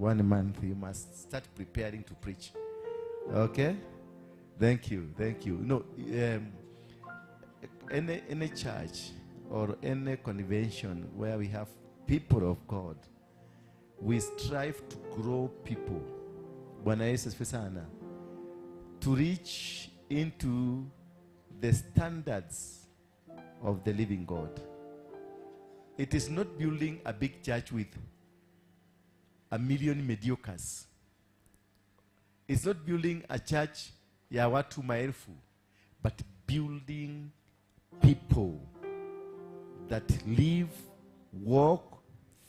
1 month, you must start preparing to preach. Okay? Thank you. No, any church or any convention where we have people of God, we strive to grow people. Bwana Yesu asifiwe sana. To reach into the standards of the living God. It is not building a big church with 1 million mediocres. It's not building a church ya watu maelfu, but building people that live, walk,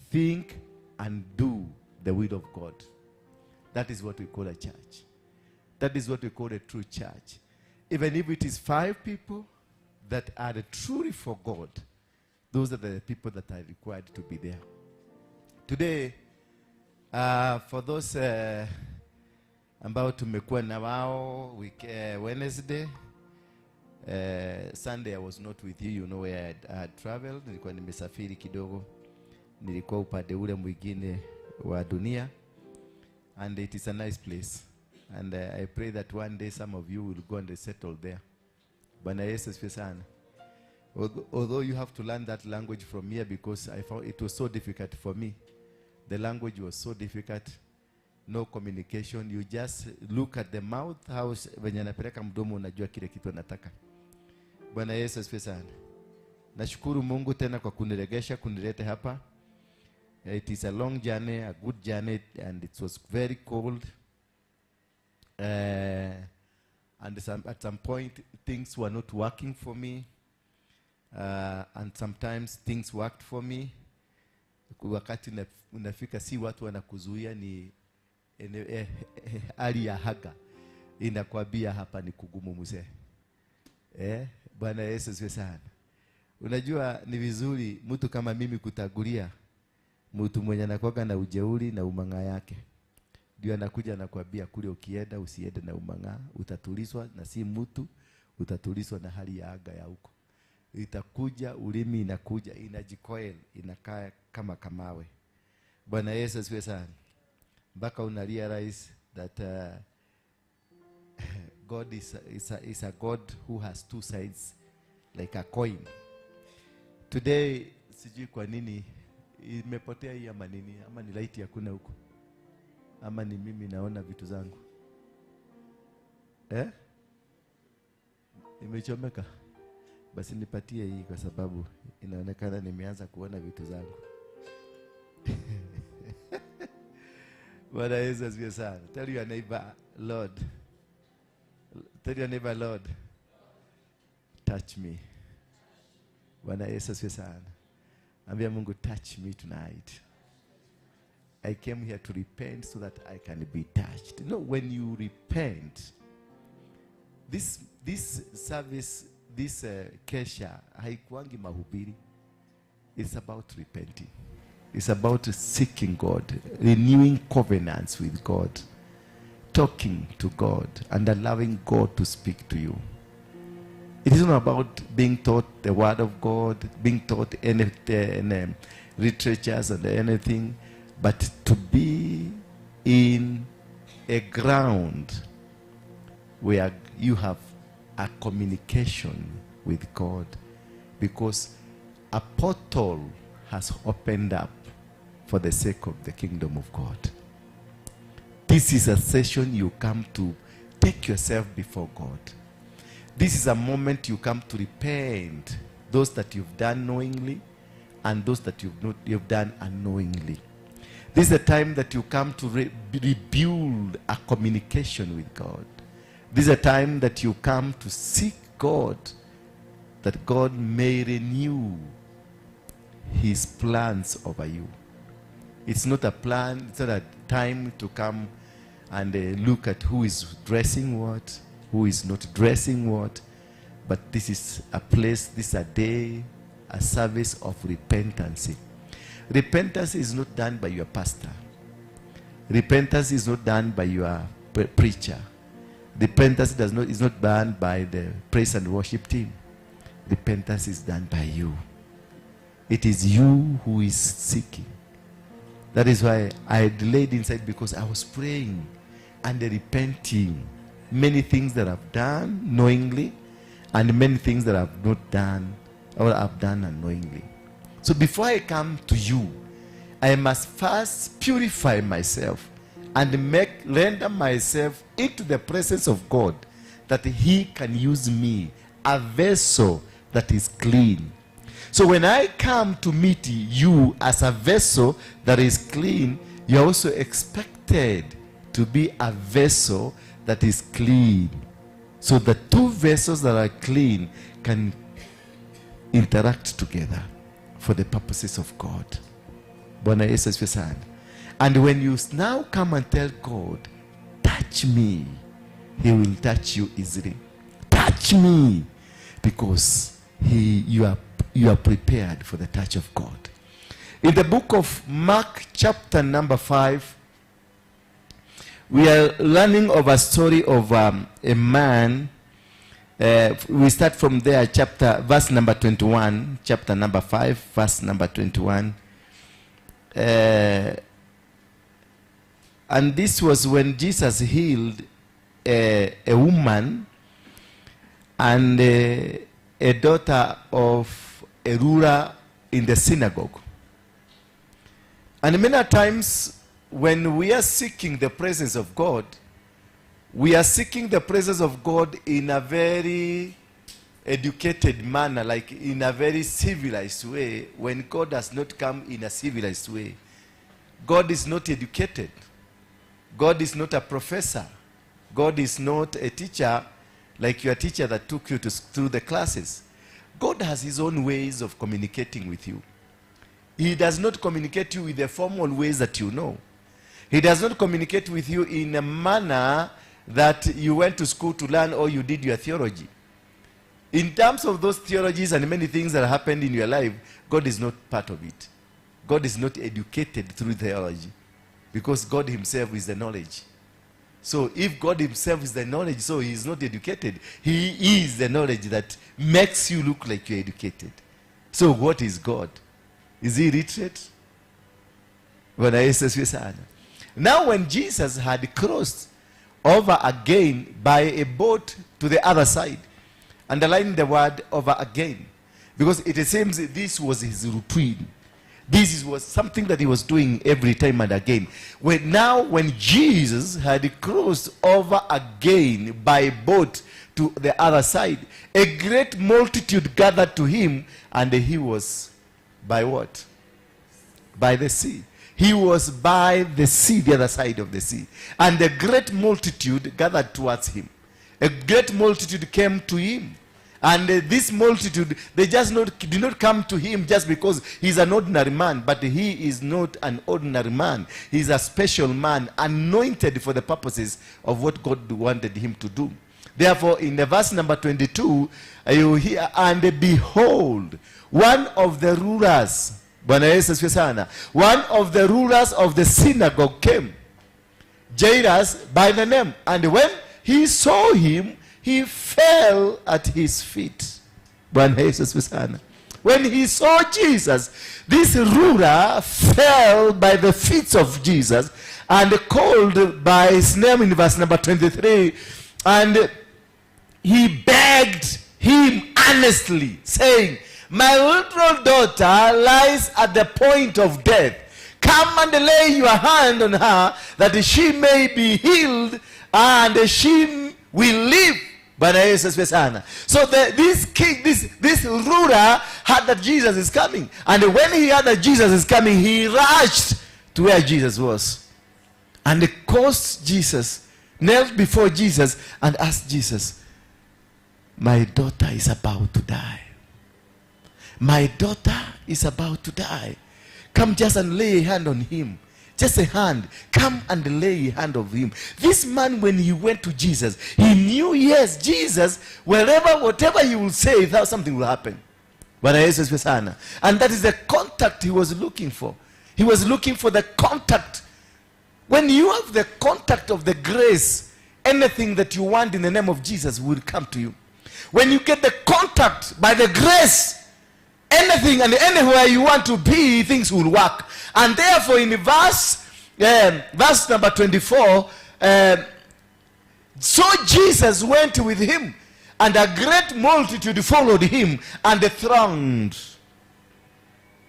think, and do the will of God. That is what we call a church. That is what we call a true church. Even if it is 5 people that are truly for God, those are the people that are required to be there. Today, for those ambao tumekuwa na wao Wednesday, Sunday I was not with you. You know where I had traveled. Nilikuwa nimesafiri kidogo. Nilikuwa upande ule mwingine wa dunia. And it is a nice place. And I pray that one day some of you will go and settle there. Bwana Yesu asifiwe sana. Although you have to learn that language from here, because I found it was so difficult for me. The language was so difficult. No communication. You just look at the mouth, how venye anapeleka mdomo unajua kile kitu anataka. Bwana Yesu asifiwe sana. Nashukuru Mungu tena kwa kuniregesha, kunileta hapa. It is a long journey, a good journey, and it was very cold. And at some point, things were not working for me. And sometimes things worked for me. Wakati unafika si watu wanakuzuia, ni hali ya haga inakwambia hapa ni kugumu mzee. Bwana Yesu asifiwe sana. Unajua ni vizuri mtu kama mimi kutagulia mtu mwenye anakuwa na ujeuri na umanga yake. Ndio anakuja anakuambia kule ukienda usiende na umanga, utatulizwa na si mtu, utatulizwa na hali ya anga ya huko. Itakuja ulimi inakuja inajikoel, inakaa kama kamawe. Bwana Yesu asifiwe sana. Mpaka una realize that God is a God who has 2 sides like a coin. Today sijui kwa nini imepotea hii ama nini, ama ni light hakuna huko, ama ni mimi naona vitu zangu imechomeka. Basi nipatie hii kwa sababu inaonekana nimeanza kuona vitu zangu. Bwana Yesu asifiwe sana. Tell your neighbor, Lord. Tell your neighbor, Lord, touch me. Bwana Yesu asifiwe sana. Ambia Mungu, touch me tonight. I came here to repent so that I can be touched. You know, when you repent, this service, this kesha, haikuangi mahubiri. It's about repenting. It's about seeking God, renewing covenants with God, talking to God, and allowing God to speak to you. It is not about being taught the word of God, being taught any literatures and anything, but to be in a ground where you have a communication with God, because a portal has opened up for the sake of the kingdom of God. This is a session you come to take yourself before God. This is a moment you come to repent, those that you've done knowingly and those that you've done unknowingly. This is the time that you come to rebuild a communication with God. This is a time that you come to seek God, that God may renew his plans over you. It's not a plan, it's not a time to come and look at who is dressing what, who is not dressing what, but this is a place, this is a day, a service of repentance. Repentance is not done by your pastor. Repentance is not done by your preacher. Repentance is not done by the praise and worship team. Repentance is done by you. It is you who is seeking. That is why I delayed inside, because I was praying and repenting. Many things that I've done knowingly, and many things that I've not done, or I've done unknowingly. So before I come to you, I must first purify myself and render myself into the presence of God, that He can use me, a vessel that is clean. So when I come to meet you as a vessel that is clean, you're also expected to be a vessel that is clean. So the two vessels that are clean can interact together for the purposes of God. Bwana Yesu asifiwe sana. And when you now come and tell God, touch me, He will touch you easily. Touch me, because you are prepared for the touch of God. In the book of Mark chapter number 5, we are learning of a story of a man. We start from there, verse number 21, chapter number 5, verse number 21. And this was when Jesus healed a woman and a daughter of a ruler in the synagogue. And many times when we are seeking the presence of God, we are seeking the presence of God in a very educated manner, like in a very civilized way, when God does not come in a civilized way. God is not educated. God is not a professor. God is not a teacher like your teacher that took you through the classes. God has His own ways of communicating with you. He does not communicate you with the formal ways that you know. He does not communicate with you in a manner that you went to school to learn or you did your theology. In terms of those theologies and many things that happened in your life, God is not part of it. God is not educated through theology, because God Himself is the knowledge. So if God Himself is the knowledge, so He is not educated. He is the knowledge that makes you look like you're educated. So what is God? Is He illiterate? Now when Jesus had crossed over again by a boat to the other side, underline the word over again, because it seems this was His routine. This was something that He was doing every time and again. When Jesus had crossed over again by boat to the other side, a great multitude gathered to Him, and He was by what? By the sea. He was by the sea, the other side of the sea. And a great multitude gathered towards Him. A great multitude came to Him. And this multitude, they did not come to Him just because He's an ordinary man. But He is not an ordinary man. He's a special man, anointed for the purposes of what God wanted Him to do. Therefore, in the verse number 22, you hear, and behold, one of the rulers, one of the rulers of the synagogue came, Jairus by the name. And when he saw Him, he fell at His feet. When he saw Jesus, this ruler fell by the feet of Jesus and called by His name in verse number 23. And he begged Him earnestly, saying, my little daughter lies at the point of death. Come and lay your hand on her, that she may be healed, and she will live. So this ruler heard that Jesus is coming. And when he heard that Jesus is coming, he rushed to where Jesus was. And he caused Jesus, knelt before Jesus and asked Jesus, my daughter is about to die. My daughter is about to die. Come just and lay a hand on him. Just a hand. Come and lay a hand on him. This man, when he went to Jesus, he knew, yes, Jesus, whatever he will say, something will happen. And that is the contact he was looking for. He was looking for the contact. When you have the contact of the grace, anything that you want in the name of Jesus will come to you. When you get the contact by the grace, anything and anywhere you want to be, things will work. And therefore in verse number 24, so Jesus went with him, and a great multitude followed him, and they thronged.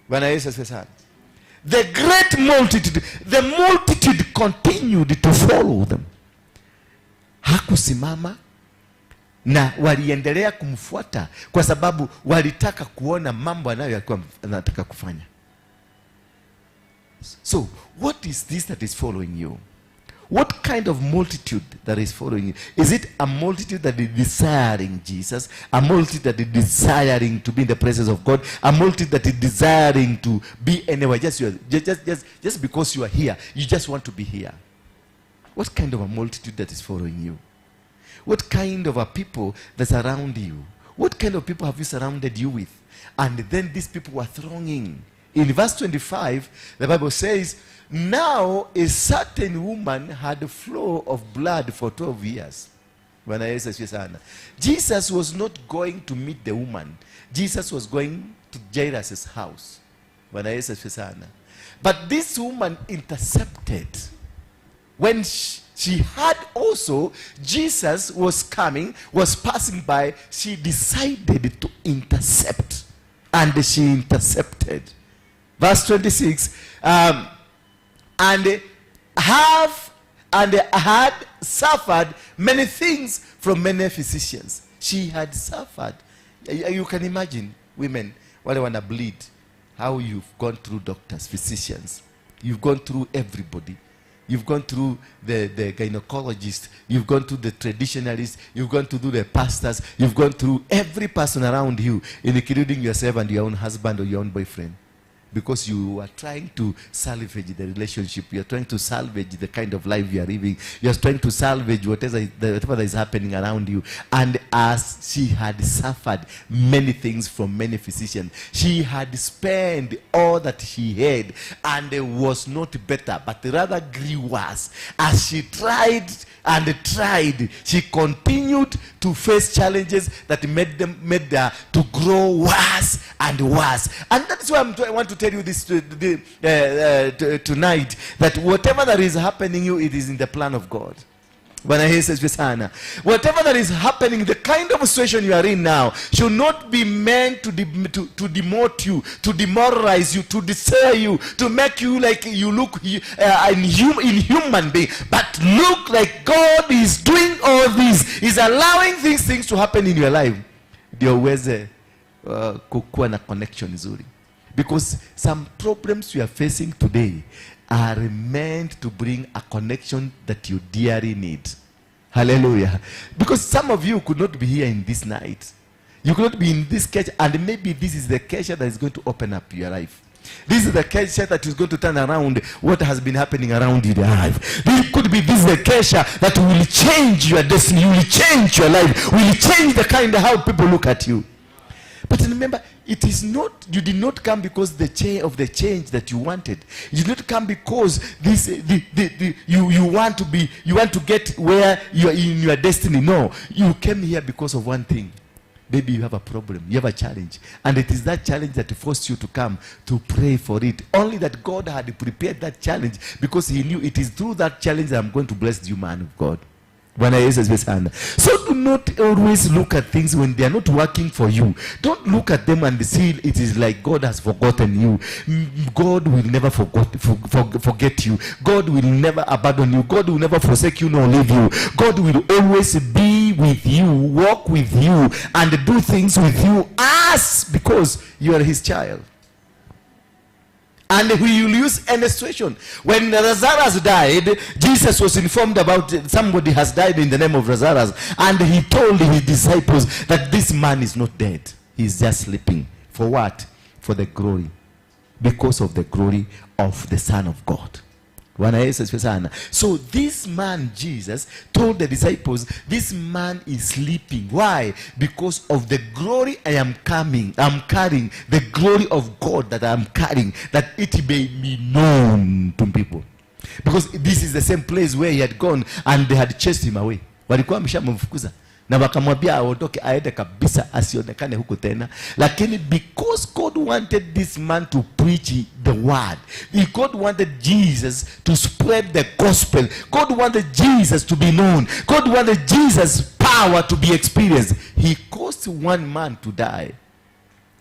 The great multitude, the multitude continued to follow them. Hakusimama na waliendelea kumfuata kwa sababu walitaka kuona mambo anayokuwa anataka kufanya. So, what is this that is following you? What kind of multitude that is following you? Is it a multitude that is desiring Jesus? A multitude that is desiring to be in the presence of God? A multitude that is desiring to be anywhere? Just because you are here, you just want to be here. What kind of a multitude that is following you? What kind of a people that's around you? What kind of people have you surrounded you with? And then these people were thronging. In verse 25, the Bible says, now a certain woman had a flow of blood for 12 years. Jesus was not going to meet the woman. Jesus was going to Jairus' house. But this woman intercepted. When she had also, Jesus was coming, was passing by, she decided to intercept. And she intercepted. Verse 26, and had suffered many things from many physicians. She had suffered. You can imagine women, while they want to bleed, how you've gone through doctors, physicians. You've gone through everybody. You've gone through the gynecologist. You've gone through the traditionalists. You've gone through the pastors. You've gone through every person around you, including yourself and your own husband or your own boyfriend. Because you are trying to salvage the relationship. You are trying to salvage the kind of life you are living. You are trying to salvage whatever is happening around you. And as she had suffered many things from many physicians, she had spent all that she had, and it was not better, but rather grew worse. As she tried and tried, she continued to face challenges that made her to grow worse and worse. And that's why I want to tell you this tonight, that whatever that is happening you, it is in the plan of God. Whatever that is happening, the kind of situation you are in now should not be meant to demote you, to demoralize you, to destroy you, to make you like you look inhuman being, but look like God is doing all this. He's allowing these things to happen in your life. Ndio uweze kukuwa na connection nzuri. Because some problems you are facing today are meant to bring a connection that you dearly need. Hallelujah. Because some of you could not be here in this night. You could not be in this church, and maybe this is the church that is going to open up your life. This is the church that is going to turn around what has been happening around your life. This could be this the church that will change your destiny, will change your life, will change the kind of how people look at you. But remember, it is not, you did not come because the change that you wanted. You did not come because you want to get where you are in your destiny. No, you came here because of one thing. Maybe you have a problem, you have a challenge, and it is that challenge that forced you to come to pray for it. Only that God had prepared that challenge because he knew it is through that challenge that I'm going to bless you, man of God. So do not always look at things when they are not working for you. Don't look at them and see it is like God has forgotten you. God will never forget you. God will never abandon you. God will never forsake you nor leave you. God will always be with you, walk with you, and do things with you because you are his child. And he will use any situation. When Lazarus died, Jesus was informed about somebody has died in the name of Lazarus. And he told his disciples that this man is not dead. He's just sleeping. For what? For the glory. Because of the glory of the Son of God. So this man, Jesus, told the disciples, this man is sleeping. Why? Because of the glory I'm carrying, the glory of God that I'm carrying, that it may be known to people. Because this is the same place where he had gone and they had chased him away. na wakamwambia aondoke aende kabisa asionekane huko tena. Lakini because God wanted this man to preach the word, God wanted Jesus to spread the gospel, God wanted Jesus to be known, God wanted Jesus' power to be experienced, he caused one man to die.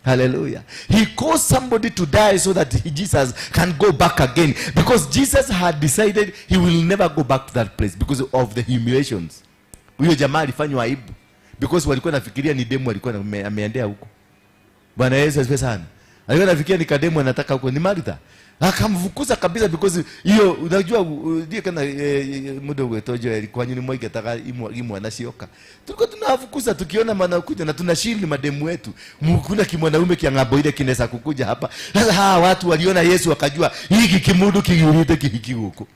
Hallelujah. He caused somebody to die so that Jesus can go back again, because Jesus had decided he will never go back to that place because of the humiliations. Huyo jamaa alifanywa aibu because walikuwa nafikiria ni demu alikuwa ameendea huko. Bwana Yesu asifiwe sana. Alikuwa nafikiria ni kademu anataka huko, ni Martha. Akamfukuza kabisa because hiyo unajua ndiye kana muda wetu alikuwa nyini mmoja ataka imu anashioka. Tulikuwa tunafukuza tukiona maana kuja na tunashili mademu wetu. Kuna kimwanaume kiangabo ile kinaweza kukuja hapa. Sasa watu waliona Yesu wakajua hiki kimudu kiurite kihiki huko.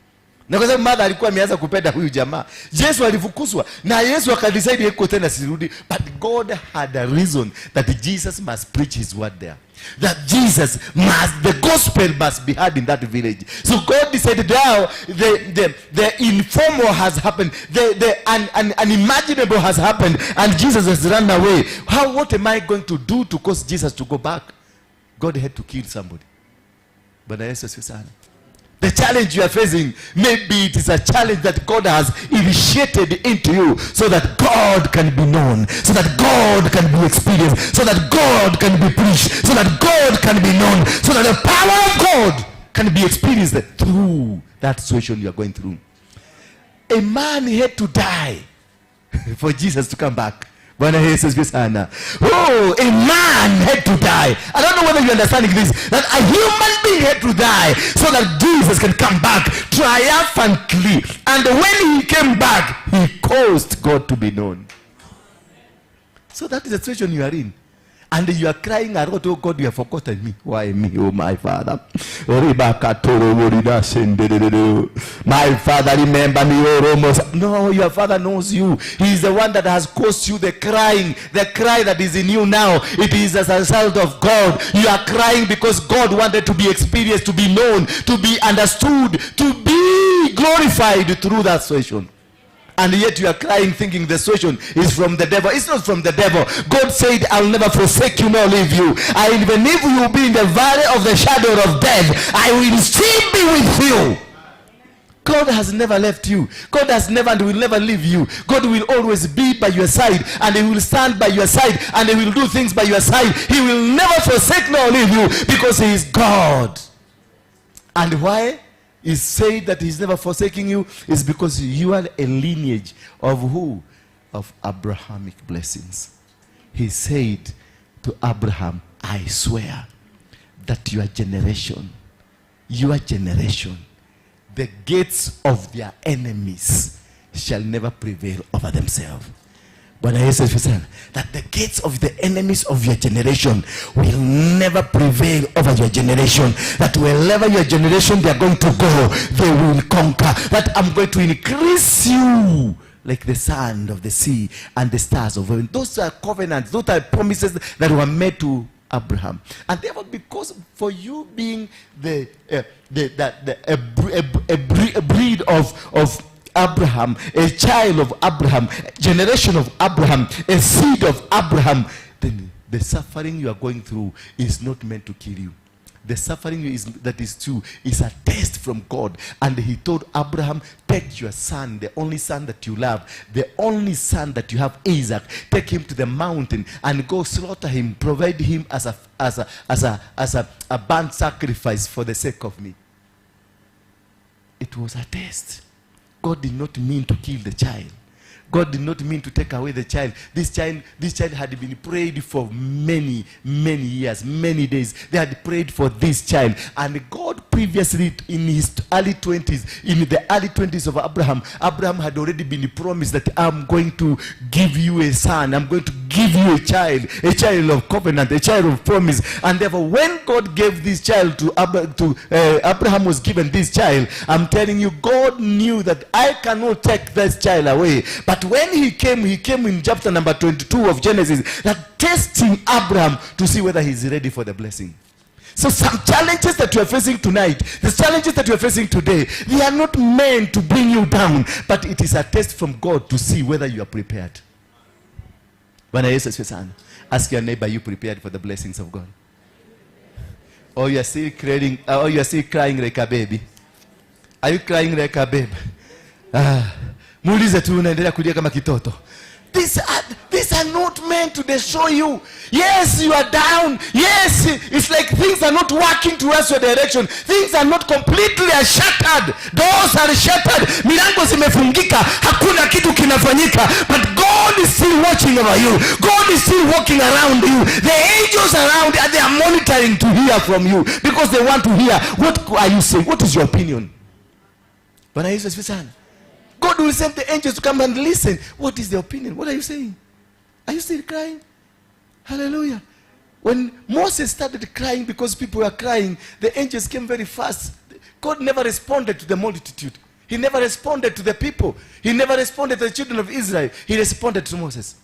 Na kwa sababu mother alikuwa ameanza kupenda huyu jamaa, Yesu alifukuzwa na Yesu akadecide yuko tena sirudi. But God had a reason that Jesus must preach his word there, that Jesus must, the gospel must be heard in that village. So God decided now the informal has happened, the unimaginable has happened, and Jesus has run away. What am I going to do to cause Jesus to go back? God had to kill somebody. But Yesu asifiwe sana. The challenge you are facing, maybe it is a challenge that God has initiated into you so that God can be known, so that God can be experienced, so that God can be preached, so that God can be known, so that the power of God can be experienced through that situation you are going through. A man had to die for Jesus to come back. Oh, a man had to die. I don't know whether you understand this, that a human being had to die so that Jesus can come back triumphantly. And when he came back, he caused God to be known. So that is the situation you are in. And you are crying a lot, oh God, you have forgotten me. Why me, oh my Father? My Father, remember me, oh Romos. No, your Father knows you. He is the one that has caused you the crying. The cry that is in you now, it is as a result of God. You are crying because God wanted to be experienced, to be known, to be understood, to be glorified through that situation. And yet you are crying thinking the situation is from the devil. It's not from the devil. God said, I'll never forsake you nor leave you. Even if you be in the valley of the shadow of death, I will still be with you. God has never left you. God has never and will never leave you. God will always be by your side, and he will stand by your side, and he will do things by your side. He will never forsake nor leave you because he is God. And why? He said that he's never forsaking you is because you are a lineage of who? Of Abrahamic blessings. He said to Abraham, I swear that your generation, the gates of their enemies shall never prevail over themselves. But I say that the gates of the enemies of your generation will never prevail over your generation. That wherever your generation they are going to go, they will conquer. That I'm going to increase you like the sand of the sea and the stars of heaven. Those are covenants. Those are promises that were made to Abraham. And therefore, because for you being a breed of Abraham, a child of Abraham, a generation of Abraham, a seed of Abraham, then the suffering you are going through is not meant to kill you. The suffering that is true is a test from God. And he told Abraham, take your son, the only son that you love, the only son that you have, Isaac, take him to the mountain and go slaughter him, provide him as a burnt sacrifice for the sake of me. It was a test. God did not mean to kill the child. God did not mean to take away the child. This child had been prayed for many years, many days. They had prayed for this child. And God previously in his early 20s, in the early 20s of Abraham had already been promised that I'm going to give you a son. I'm going to give you a child of covenant, a child of promise. And therefore, when God gave this child to Abraham was given this child, I'm telling you, God knew that I cannot take this child away. But when he came in chapter number 22 of Genesis, that testing Abraham to see whether he's ready for the blessing. So some challenges that you are facing tonight, the challenges that you are facing today, they are not meant to bring you down, but it is a test from God to see whether you are prepared. Bwana Yesu asifiwe sana. Ask your neighbor, you prepared for the blessings of God? Or you are still crying, or you are still crying like a baby? Are you crying like a baby? Muulize tu unaendelea kulia kama kitoto. These are not meant to destroy you. Yes, you are down. Yes, it's like things are not working towards your direction. Things are not completely shattered. Doors are shattered. Milango zimefungika. Hakuna kitu kinafanyika. But God is still watching over you. God is still walking around you. The angels around you, they are monitoring to hear from you. Because they want to hear, what are you saying? What is your opinion? Bwana Yesu asifiwe sana. God will send the angels to come and listen. What is the opinion? What are you saying? Are you still crying? Hallelujah. When Moses started crying because people were crying, the angels came very fast. God never responded to the multitude. He never responded to the people. He never responded to the children of Israel. He responded to Moses.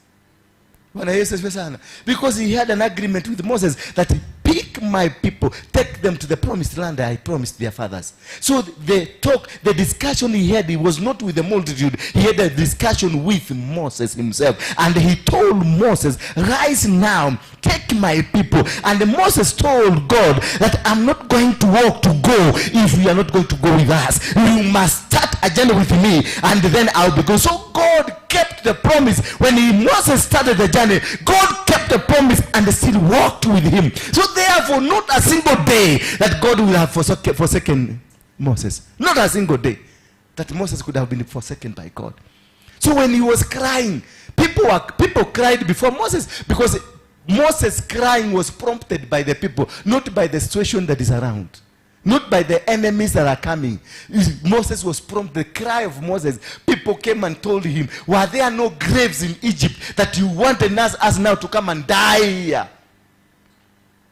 Because he had an agreement with Moses that pick my people, take them to the promised land I promised their fathers. So the discussion he had, it was not with the multitude. He had a discussion with Moses himself. And he told Moses, rise now, take my people. And Moses told God that I'm not going to walk to go if you are not going to go with us. You must start a journey with me and then I'll be going. So God kept the promise. When Moses started the journey, God kept the promise and still walked with him. So therefore, not a single day that God will have forsaken Moses. Not a single day that Moses could have been forsaken by God. So when he was crying, people cried before Moses, because Moses crying was prompted by the people, not by the situation that is around. Not by the enemies that are coming. Moses was prompted. The cry of Moses, people came and told him, were there no graves in Egypt that you wanted us now to come and die here?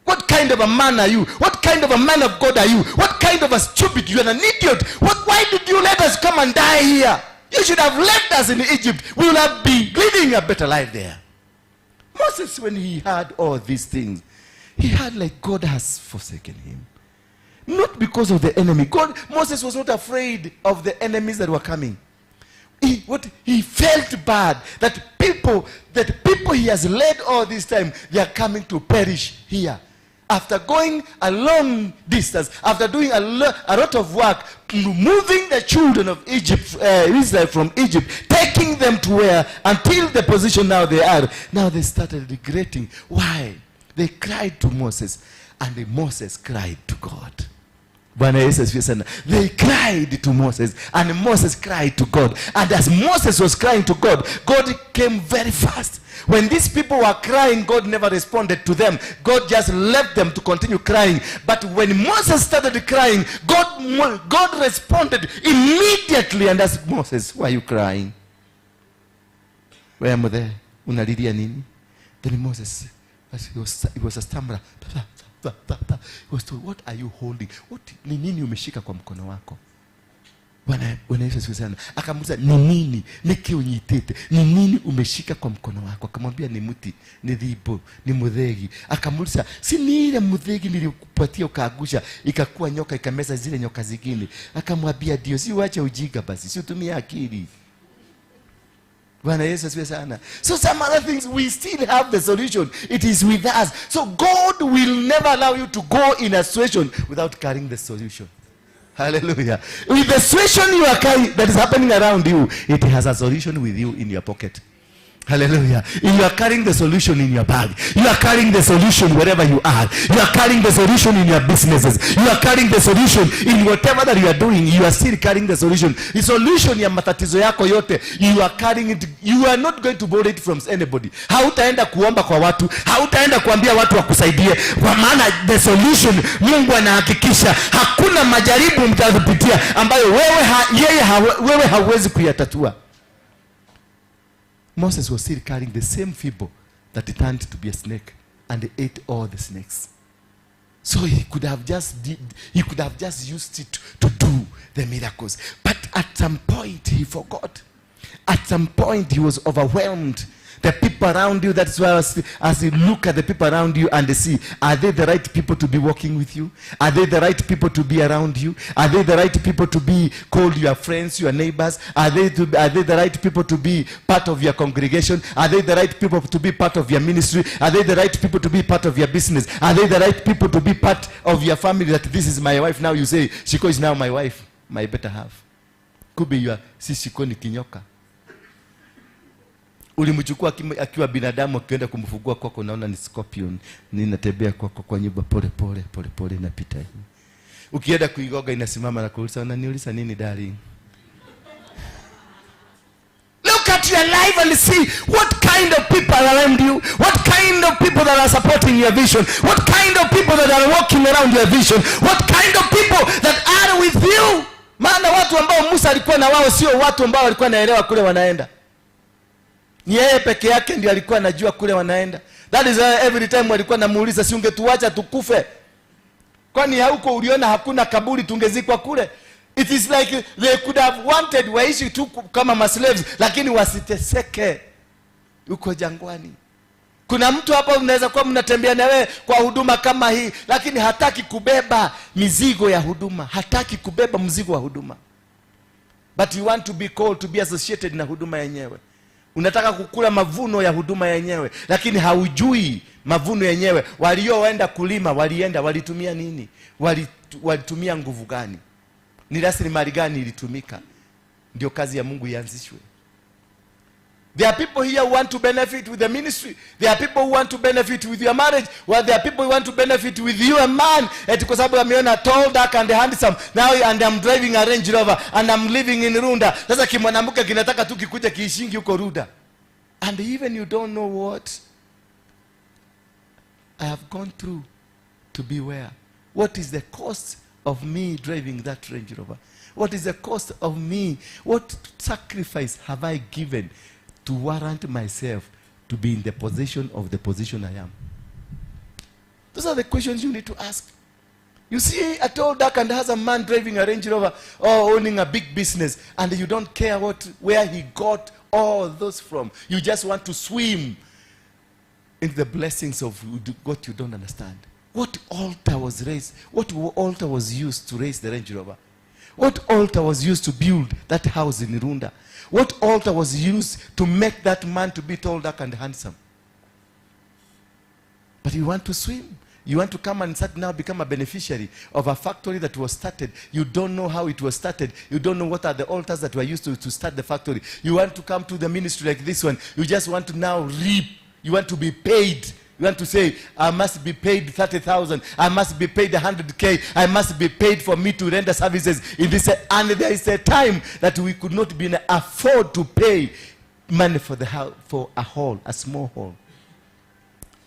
What kind of a man are you? What kind of a man of God are you? What kind of a stupid? You are an idiot. Why did you let us come and die here? You should have left us in Egypt. We will have been living a better life there. Moses, when he heard all these things, he heard like God has forsaken him. Not because of the enemy. Moses was not afraid of the enemies that were coming. He felt bad that people he has led all this time, they are coming to perish here. After going a long distance, after doing a lot of work, moving the children of Egypt, Israel from Egypt, taking them to where, until the position now they are. Now they started regretting. Why? They cried to Moses, and Moses cried to God. They cried to Moses, and Moses cried to God. And as Moses was crying to God, God came very fast. When these people were crying, God never responded to them. God just left them to continue crying. But when Moses started crying, God responded immediately and asked Moses, why are you crying? Where am I there? Unalilia nini? Then Moses, he was a stammerer. He was told, what are you holding? Ni nini umeshika kwa mkono wako? Bwana Yesu asifiwe sana. Akamuuliza, ni nini? Niki unyitete. Ni nini umeshika kwa mkono wako? Akamwambia, ni mti, ni dhibo, ni mudhegi. Akamuuliza, si ni ile mudhegi nilikupatia ukaagusha ikakuwa nyoka ikameza zile nyoka zingine? Akamwambia, ndio. Si uache ujinga basi, si utumie akili. Bwana Yesu asifiwe sana. So some other things, we still have the solution. It is with us. So God will never allow you to go in a situation without carrying the solution. Hallelujah. With the situation you are carrying that is happening around you, it has a solution with you in your pocket. Hallelujah. You are carrying the solution in your bag. You are carrying the solution wherever you are. You are carrying the solution in your businesses. You are carrying the solution in whatever that you are doing. You are still carrying the solution. The solution ya matatizo yako yote, you are carrying it. You are not going to borrow it from anybody. Hautaenda kuomba kwa watu. Hautaenda kuambia watu wakusaidie. Kwa maana the solution, Mungu anahakikisha hakuna majaribu mtapitia ambayo wewe hauwezi kuyatatua. Moses was still carrying the same feeble that turned to be a snake and ate all the snakes. So he could have just used it to do the miracles. But at some point he forgot. At some point he was overwhelmed The people around you, that's why as you look at the people around you and see, are they the right people to be walking with you? Are they the right people to be around you? Are they the right people to be called your friends, your neighbors? Are they the right people to be part of your congregation? Are they the right people to be part of your ministry? Are they the right people to be part of your business? Are they the right people to be part of your family, that this is my wife? Now you say, Shiko is now my wife, my better half. Could be your si Shiko ni kinyoka. Ulimchukua akiwa binadamu, akienda kumfugua kwako, naona ni scorpion, ninatembea kwako kwa nyumba pole pole napita hivi. Ukienda kuigoga inasimama na kuuliza, unaniuliza nini darling? Look at your life and see what kind of people are around you, what kind of people that are supporting your vision, what kind of people that are walking around your vision, what kind of people that are with you. Maana watu ambao Musa alikuwa na wao sio watu ambao walikuwa naelewa kule wanaenda. Ni yeye peke yake ndiye alikuwa anajua kule wanaenda. That is every time walikuwa namuuliza, si ungetuacha tukufe? Kwani hauko uliona hakuna kaburi tungezikwa kule? It is like they could have wanted waishi tu kama maslaves, lakini wasiteseke uko jangwani. Kuna mtu hapa unaweza kuwa mnatembea na wewe kwa huduma kama hii, lakini hataki kubeba mizigo ya huduma, hataki kubeba mzigo wa huduma. But you want to be called to be associated na huduma yenyewe. Unataka kukula mavuno ya huduma yenyewe, lakini haujui mavuno yenyewe. Walioenda kulima, walitumia nini? Walitumia nguvu gani? Ni rasilimali gani ilitumika? Ndio kazi ya Mungu ianzishwe. There are people here who want to benefit with the ministry. There are people who want to benefit with your marriage. Well, there are people who want to benefit with you, a man. Kwa sababu ameona tall, dark and handsome. Now and I'm driving a Range Rover and I'm living in Runda. Sasa kimwanamke kinataka tu kikuja kiishingi huko Runda. And even you don't know what I have gone through to be where. What is the cost of me driving that Range Rover? What is the cost of me? What sacrifice have I given to warrant myself to be in the position I am? Those are the questions you need to ask. You see a tall, dark and handsome man driving a Range Rover or owning a big business, and you don't care where he got all those from. You just want to swim into the blessings of what you don't understand. What altar was raised? What altar was used to raise the Range Rover? What altar was used to build that house in Runda? What altar was used to make that man to be tall, dark and handsome? But you want to swim. You want to come and now become a beneficiary of a factory that was started. You don't know how it was started. You don't know what are the altars that were used to start the factory. You want to come to the ministry like this one. You just want to now reap. You want to be paid. You want to say, I must be paid 30,000. I must be paid 100K. I must be paid for me to render services in this. And there is a time that we could not be afford to pay money for a hall, a small hall.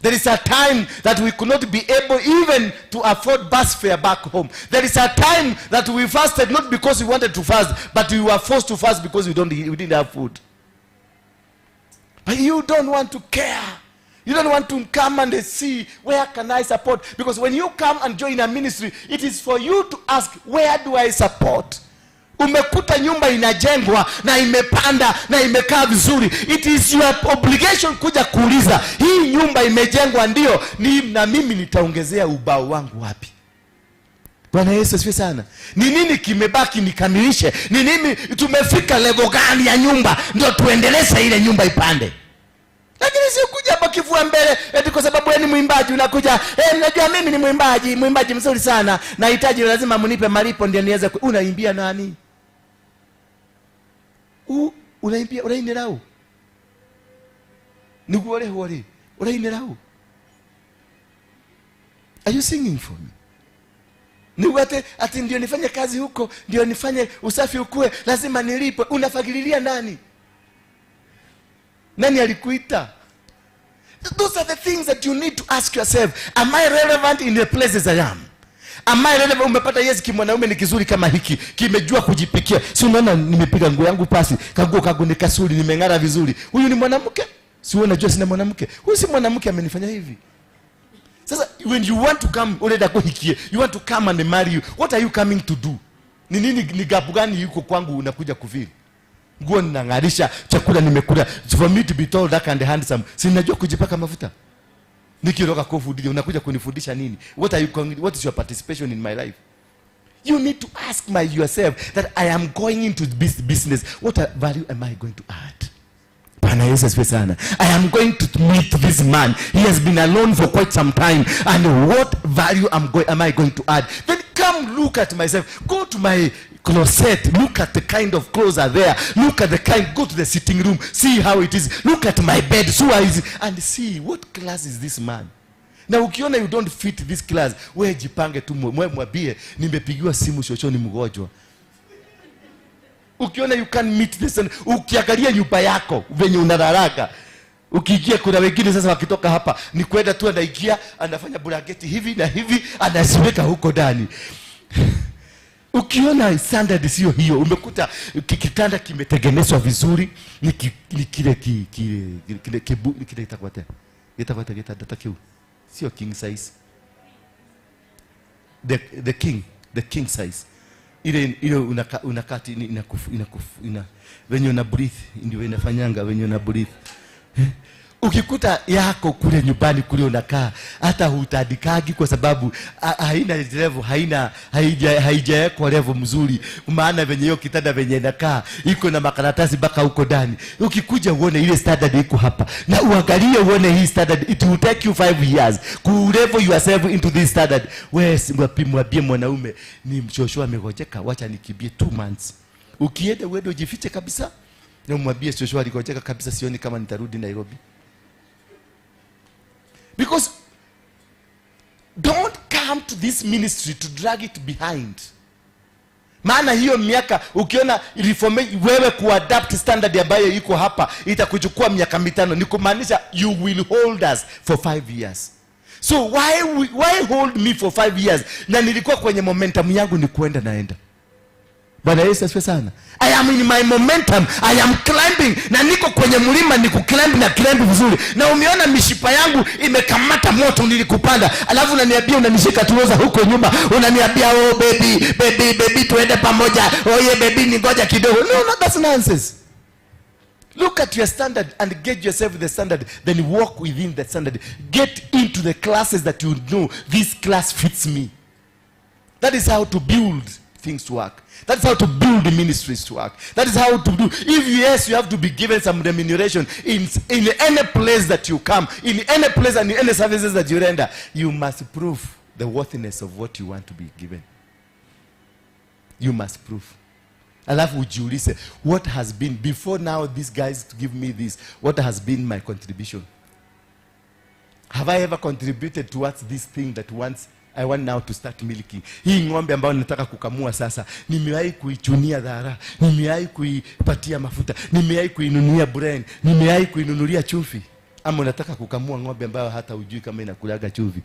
There is a time that we could not be able even to afford bus fare back home. There is a time that we fasted not because we wanted to fast, but we were forced to fast because we didn't have food. But you don't want to care. You don't want to come and see, where can I support? Because when you come and join a ministry, it is for you to ask, where do I support? Umekuta nyumba inajengwa na imepanda na imekaa vizuri. It is your obligation kuja kuuliza, hii nyumba imejengwa ndio, na mimi nitaongezea ubao wangu wapi? Bwana Yesu asifiwe sana. Ni nini kimebaki nikamilishe? Ni nini tumefika level gani ya nyumba ndio tuendeleze ile nyumba ipande? Lakini si kuja hapa kifua mbele eti kwa sababu wewe ni mwimbaji unakuja, najua mimi ni mwimbaji mzuri sana, nahitaji lazima mnipe malipo ndio niweze. Unaimbia nani? Unainirau? Niguole hori. Unainirau? Are you singing for me? Niwate ati ndio nifanye kazi huko, ndio nifanye usafi ukue, lazima nilipe. Unafagililia nani? Nani alikuita? Those are the things that you need to ask yourself. Am I relevant in the places I am? Am I relevant? Umepata Yesu kimwanaume ni kizuri kama hiki, kimejua kujipikia. Si unaona nimepiga nguo yangu pasi, kaguo ni kasuri, nimengara vizuri. Huyu ni mwanamke? Si wewe unajua sina mwanamke? Huyu si mwanamke amenifanya hivi. Sasa when you want to come, unataka kuhikie. You want to come and marry you. What are you coming to do? Ni nini, ni gapu gani yuko kwangu unakuja kufili? nguo ninang'arisha, chakula nimekula. For me to be told that and handsome, si najua kujipaka mafuta. Nikiroga kufundisha, unakuja kunifundisha nini? What is your participation in my life? You need to ask yourself that I am going into this business. What value am I going to add? I am going to meet this man. He has been alone for quite some time. And what value am I going to add? Then come look at myself. Go to my closet. Look at the kind of clothes are there. Look at the kind. Go to the sitting room. See how it is. Look at my bed. So is it, and see what class is this man. Na ukiona you don't fit this class, wewe jipange tu, mwambie nimepigiwa simu shoshoni mgonjwa. Ukiona you can meet this, ukiangalia nyumba yako venye unararaka, ukiingia kuna wengine sasa wakitoka hapa ni kwenda tu anaingia anafanya blanketi hivi na hivi anasiweka huko ndani. Ukiona standard sio hiyo, umekuta kitanda kimetengenezwa vizuri, ni kile itakwata kitanda kiu, sio king size, the king size. Ile unakati ina venye una breathe ndio inafanyanga venye una breathe. Ukikuta yako kule nyumbani kule unakaa, hata hutadikagi kwa sababu haina level, haijawekwa level mzuri. Maana venye hiyo kitanda venye inakaa iko na makaratasi baka huko ndani. Ukikuja uone ile standard iko hapa na uangalie uone hii standard, it will take you 5 years to level yourself into this standard. Wewe mwambie mwanaume ni mchosho amegojeka, wacha nikibie 2 months. Ukienda uende ujifiche kabisa na mwambie mchosho aligojeka kabisa, sioni kama nitarudi Nairobi. Because don't come to this ministry to drag it behind. Maana hiyo miaka ukiona wewe kuadapt standard ambayo iko hapa itakuchukua miaka 5, ni kumaanisha you will hold us for 5 years. So why hold me for 5 years? Na nilikuwa kwenye momentum yangu ni kuenda naenda. Bwana Yesu asifiwe sana. I am in my momentum. I am climbing. Na niko kwenye mlima ni kuclimb na climb vizuri. Na umeona mishipa yangu imekamata moto nilikupanda. Alafu unaniambia unanishika tuoza huko nyuma. Unaniambia oh baby tuende pamoja. Oh yeah baby ningoja kidogo. No, that's nonsense. Look at your standard and get yourself with the standard. Then walk within that standard. Get into the classes that you know this class fits me. That is how to build things to work. That's how to build the ministries to work. That is how to do. If yes, you have to be given some remuneration in any place that you come, in any place and in any services that you render, you must prove the worthiness of what you want to be given. You must prove. Alafu ujiulize, what has been before now these guys to give me this, what has been my contribution? Have I ever contributed towards this thing that once I want now to start milking? Hii ng'ombe ambayo nataka kukamua sasa, nimewahi kuichunia dhara, nimewahi kuipatia mafuta, nimewahi kuinunulia brand, nimewahi kuinunulia chumvi? Ama unataka kukamua ng'ombe ambayo hata hujui kama inakulaga chumvi?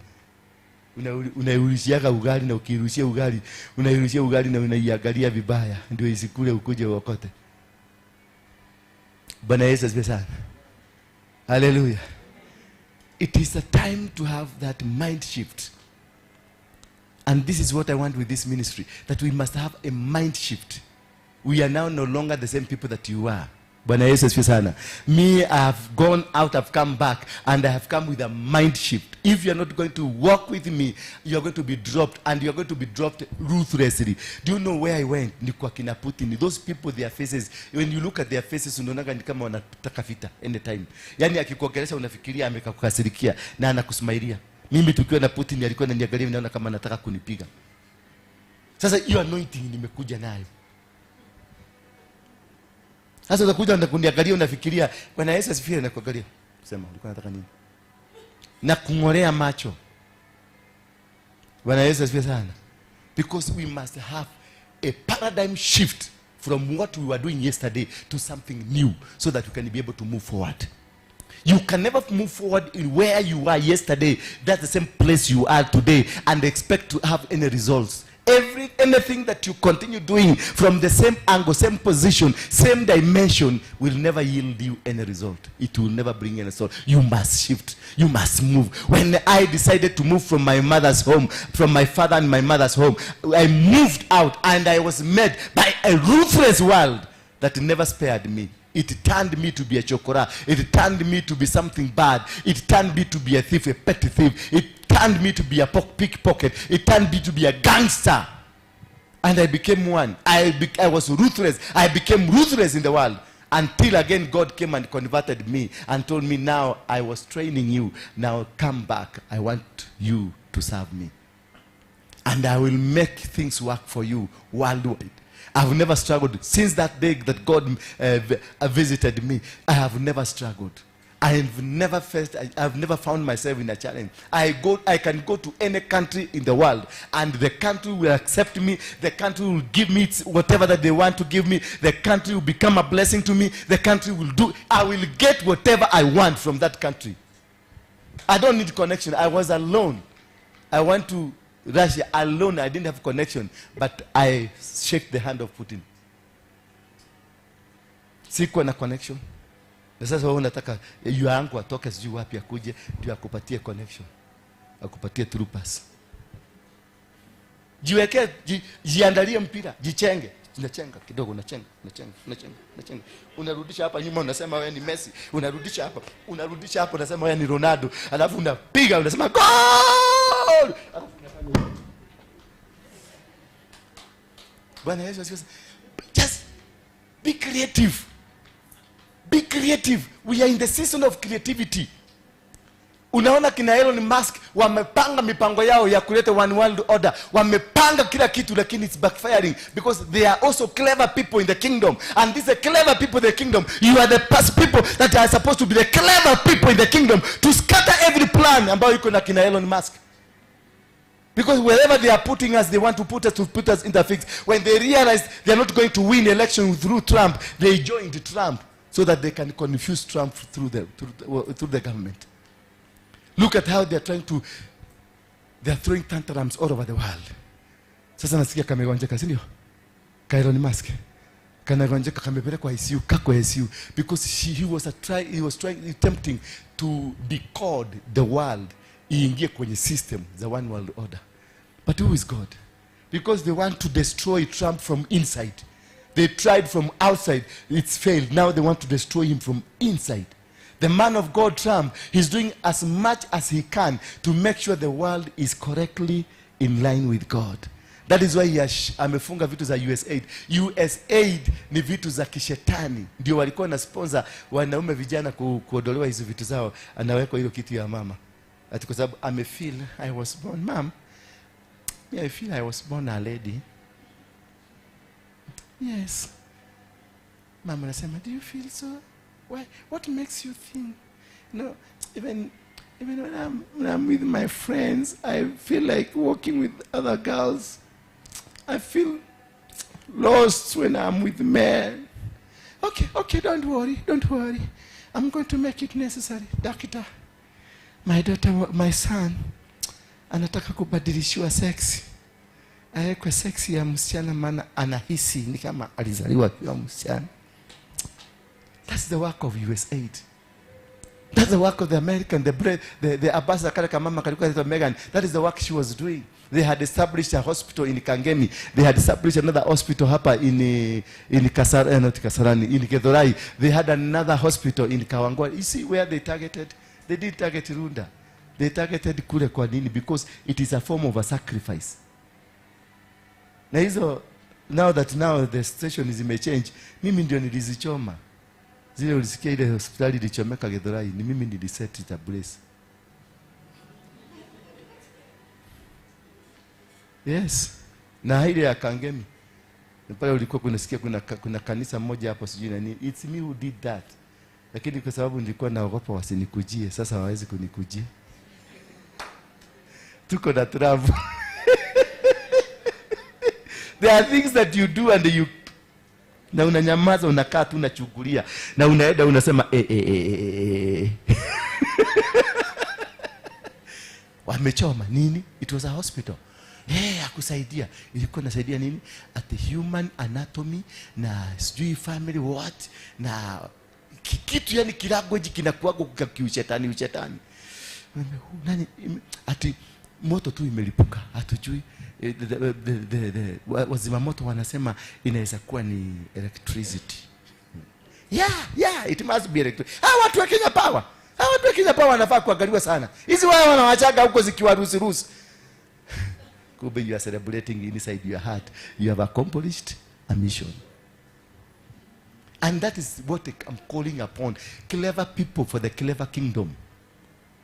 Unairushiaga ugali, na ukirushia ugali, unairushia ugali na unaiangalia vibaya ndio isikule ukuje uokote. Bwana Yesu asifiwe sana. Hallelujah. It is a time to have that mind shift. And this is what I want with this ministry, that we must have a mind shift. We are now no longer the same people that you are. Bwana Yesu asifiwe sana. Me, I have gone out, I've come back, and I have come with a mind shift. If you are not going to walk with me, you are going to be dropped, and you are going to be dropped ruthlessly. Do you know where I went? Ni kwa kina Putin. Those people, their faces, when you look at their faces, unaona ni kama wanataka vita anytime. Yani akikuongelesha unafikiria amekukasirikia na anakusmailia. Mimi tukiwa na Putin alikuwa ananiangalia, naona kama anataka kunipiga. Sasa hiyo anointing nimekuja nayo. Sasa utakuja na kuniangalia unafikiria Bwana Yesu asifiwe, na kuangalia sema ulikuwa unataka nini? Na kung'olea macho. Bwana Yesu asifiwe sana. Because we must have a paradigm shift from what we were doing yesterday to something new, so that we can be able to move forward. You can never move forward in where you were yesterday. That's the same place you are today, and expect to have any results. Anything that you continue doing from the same angle, same position, same dimension will never yield you any result. It will never bring any result. You must shift. You must move. When I decided to move from my mother's home, from my father and my mother's home, I moved out, and I was met by a ruthless world. that never spared me. It turned me to be a chokora. It turned me to be something bad. It turned me to be a thief, a petty thief. It turned me to be a pickpocket. It turned me to be a gangster. And I became one. I was ruthless. I became ruthless in the world. Until again God came and converted me and told me, now I was training you. Now come back. I want you to serve me. And I will make things work for you worldwide. I've never struggled. Since that day that God visited me, I have never struggled. I've never found myself in a challenge. I can go to any country in the world, and the country will accept me. The country will give me whatever that they want to give me. The country will become a blessing to me. The country will do. I will get whatever I want from that country. I don't need connection. I was alone. I went to Russia alone. I didn't have connection, but I shake the hand of Putin. Sikuwa na connection. Na sasa wewe unataka yangu atoke sijui wapi akuje ndio akupatie connection, akupatie troopers. Jiweke, jiandalie mpira, jichenge, unachenga kidogo, unachenga. Unarudisha hapa nyuma, unasema wewe ni Messi. Unarudisha hapa unasema wewe ni Ronaldo. Alafu unapiga, unasema goal. Bwana Yesu asifiwe. Just be creative. Be creative. We are in the season of creativity. Unaona kina Elon Musk wamepanga mipango yao ya kuleta one world order. Wamepanga kila kitu, lakini it's backfiring because they are also clever people in the kingdom. And these are clever people in the kingdom. You are the past people that are supposed to be the clever people in the kingdom to scatter every plan ambayo iko na kina Elon Musk. Because wherever they are putting us, they want to put us in the fix. When they realize they are not going to win election through Trump, they joined Trump so that they can confuse Trump through the government. Look at how they are throwing tantrums all over the world. Sasa nasikia kamegonjeka, si ndio? Elon Musk kanagonjeka, kamepelekwa ICU, kako ICU because he was attempting to decode the world iingie kwenye system, the one world order. But who is God? Because they want to destroy Trump from inside. They tried from outside, it's failed. Now they want to destroy him from inside. The man of God, Trump, he's doing as much as he can to make sure the world is correctly in line with God. That is why amefunga vitu za USAID. USAID ni vitu za kishetani. Ndio walikuwa na sponsor wanaume vijana kuodolewa hizo vitu zao, anaweka hilo kitu ya mama. Ati kwa sababu feel I was born, mom. Yeah, I feel I was born a lady. Yes. Mama anasema, do you feel so? Why? What makes you think? No, even when I'm with my friends, I feel like walking with other girls. I feel lost when I'm with men. Okay, don't worry. I'm going to make it necessary. Doctor, my daughter, my son, anataka kubadilishiwa sex. Awekwe sex ya msichana, maana anahisi ni kama alizaliwa akiwa msichana. That's the work of USAID. That's the work of the American, the ambassador kale mama kalikuwa anaitwa Megan. That is the work she was doing. They had established a hospital in Kangemi. They had established another hospital hapa in Kasarani, in Githurai. They had another hospital in Kawangware. You see where they targeted? They didn't target Runda. They targeted kule kwa nini? Because it is a form of a sacrifice. Now that the station is imechange, mimi ndio nilizichoma. Zile ulisikia ile hospitali ilichomeka Githurai, ni mimi niliset it ablaze. Yes. Na ile ya Kangemi. Pale ulikuwa kunasikia kuna kanisa moja hapo sijui nani. It's me who did that. Lakini kwa sababu nilikuwa naogopa wasinikujie, sasa hawawezi kunikujia. Tuko na trouble. There are things that you do and na unanyamaza, unakaa tu unachungulia na unaenda unasema wamechoma nini? It was a hospital. Akusaidia. Ilikuwa nasaidia nini? At the human anatomy na sijui family what na kitu yani kilanguage kinakuago kwa kiushetani. Nani ati moto tu imelipuka, hatujui. Wazima moto wanasema inaweza kuwa ni electricity. Yeah, it must be electronic. Watu wa Kenya Power. Watu wa Kenya Power wanafaa kuangaliwa sana. Hizi wao wanawachaga huko zikiwa rusi. Kumbe you are celebrating inside your heart. You have accomplished a mission. And that is what I'm calling upon. Clever people for the clever kingdom.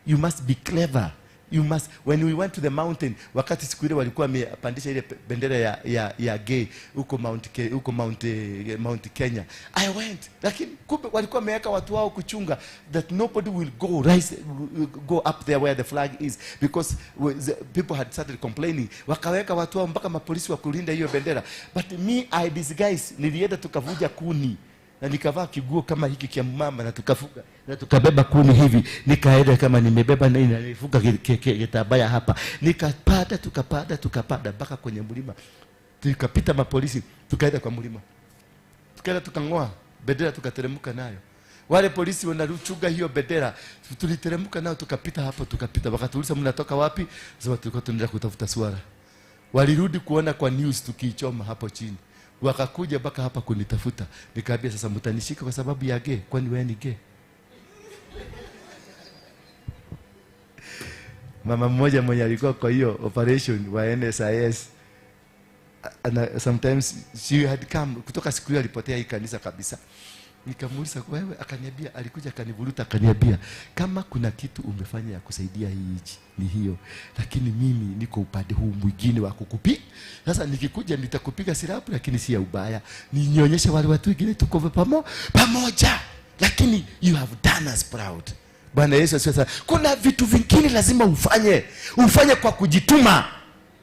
You must be clever. You must. When we went to the mountain, wakati siku ile walikuwa wamepandisha ile bendera ya gay huko Mount Kenya. I went. Lakini kumbe walikuwa wameweka watu wao kuchunga that nobody will go up there where the flag is, because the people had started complaining. Wakaweka watu wao mpaka mapolisi wa kulinda hiyo bendera. But me, I disguise. Nilienda tukavuja kuni. Na nikavaa kiguo kama hiki kia mama na tukafuga na tukabeba kuni hivi, nikaenda kama nimebeba na nilifuga kitabaya hapa, tukapanda mpaka kwenye mlima, tukapita mapolisi, tukaenda kwa mlima, tukaenda tukangoa bendera, tukateremka nayo. Wale polisi wanaruchuga hiyo bendera, tuliteremka nao, tukapita wakatuuliza mnatoka wapi? Sasa tulikuwa tunaenda kutafuta swara. Walirudi kuona kwa news tukiichoma hapo chini. Wakakuja mpaka hapa kunitafuta. Nikaambia sasa mtanishika kwa sababu ya gay? Kwani wewe ni gay? Mama mmoja mwenye alikuwa kwa hiyo operation wa NSIS, sometimes she had come kutoka siku hiyo, alipotea hii kanisa kabisa. Nikamuuliza wewe, akaniambia, alikuja akanivuruta akaniambia, kama kuna kitu umefanya ya kusaidia hii ni hiyo, lakini mimi niko upande huu mwingine wa kukupi. Sasa nikikuja nitakupiga silabu, lakini si ya ubaya, nionyeshe wale watu wengine tuko pamoja, lakini you have done us proud. Bwana Yesu asifiwe. Kuna vitu vingine lazima ufanye kwa kujituma,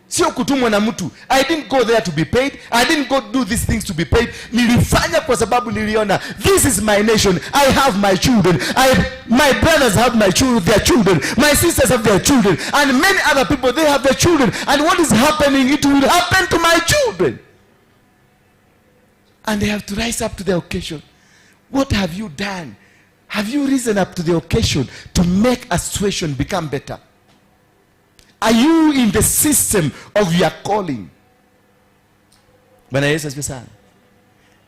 sio kutumwa na mtu. I didn't go there to be paid. I didn't go do these things to be paid. Nilifanya kwa sababu niliona this is my nation. I have my children. My brothers have their children. My sisters have their children. And many other people, they have their children. And what is happening, it will happen to my children. And they have to rise up to the occasion. What have you done? Have you risen up to the occasion to make a situation become better? Are you in the system of your calling? Bwana Yesu asifiwe sana.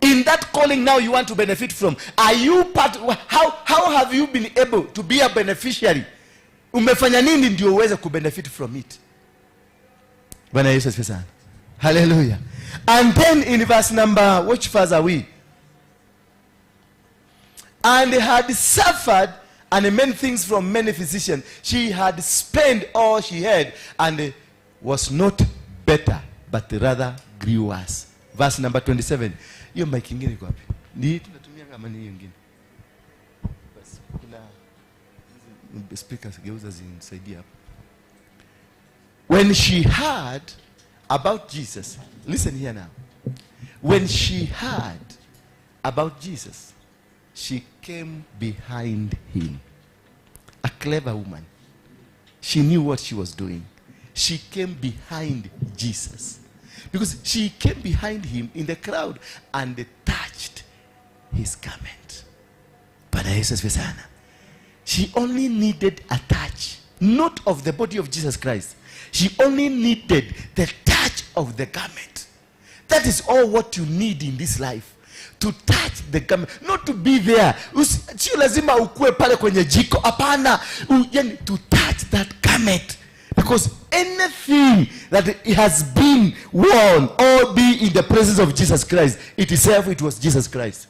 In that calling now you want to benefit from. Are you part? How have you been able to be a beneficiary? Umefanya nini ndio uweze kubenefit from it? Bwana Yesu asifiwe sana. Hallelujah. And then in verse number, which verse are we? And had suffered and many things from many physicians. She had spent all she had and was not better, but rather grew worse. Verse number 27. Hiyo mic ingine iko wapi? Ni tunatumia kama ni nyingine. Basi kuna speakers geuza zinisaidia hapo. When she heard about Jesus, listen here now. When she heard about Jesus, she came behind him. A clever woman. She knew what she was doing. She came behind Jesus. Because she came behind him in the crowd and touched his garment. Bwana Yesu asifiwe sana. She only needed a touch, not of the body of Jesus Christ. She only needed the touch of the garment. That is all what you need in this life. To touch the garment, not to be there. Sio lazima ukue pale kwenye jiko, hapana. To touch that garment, because anything that has been worn or be in the presence of Jesus Christ, it was Jesus Christ.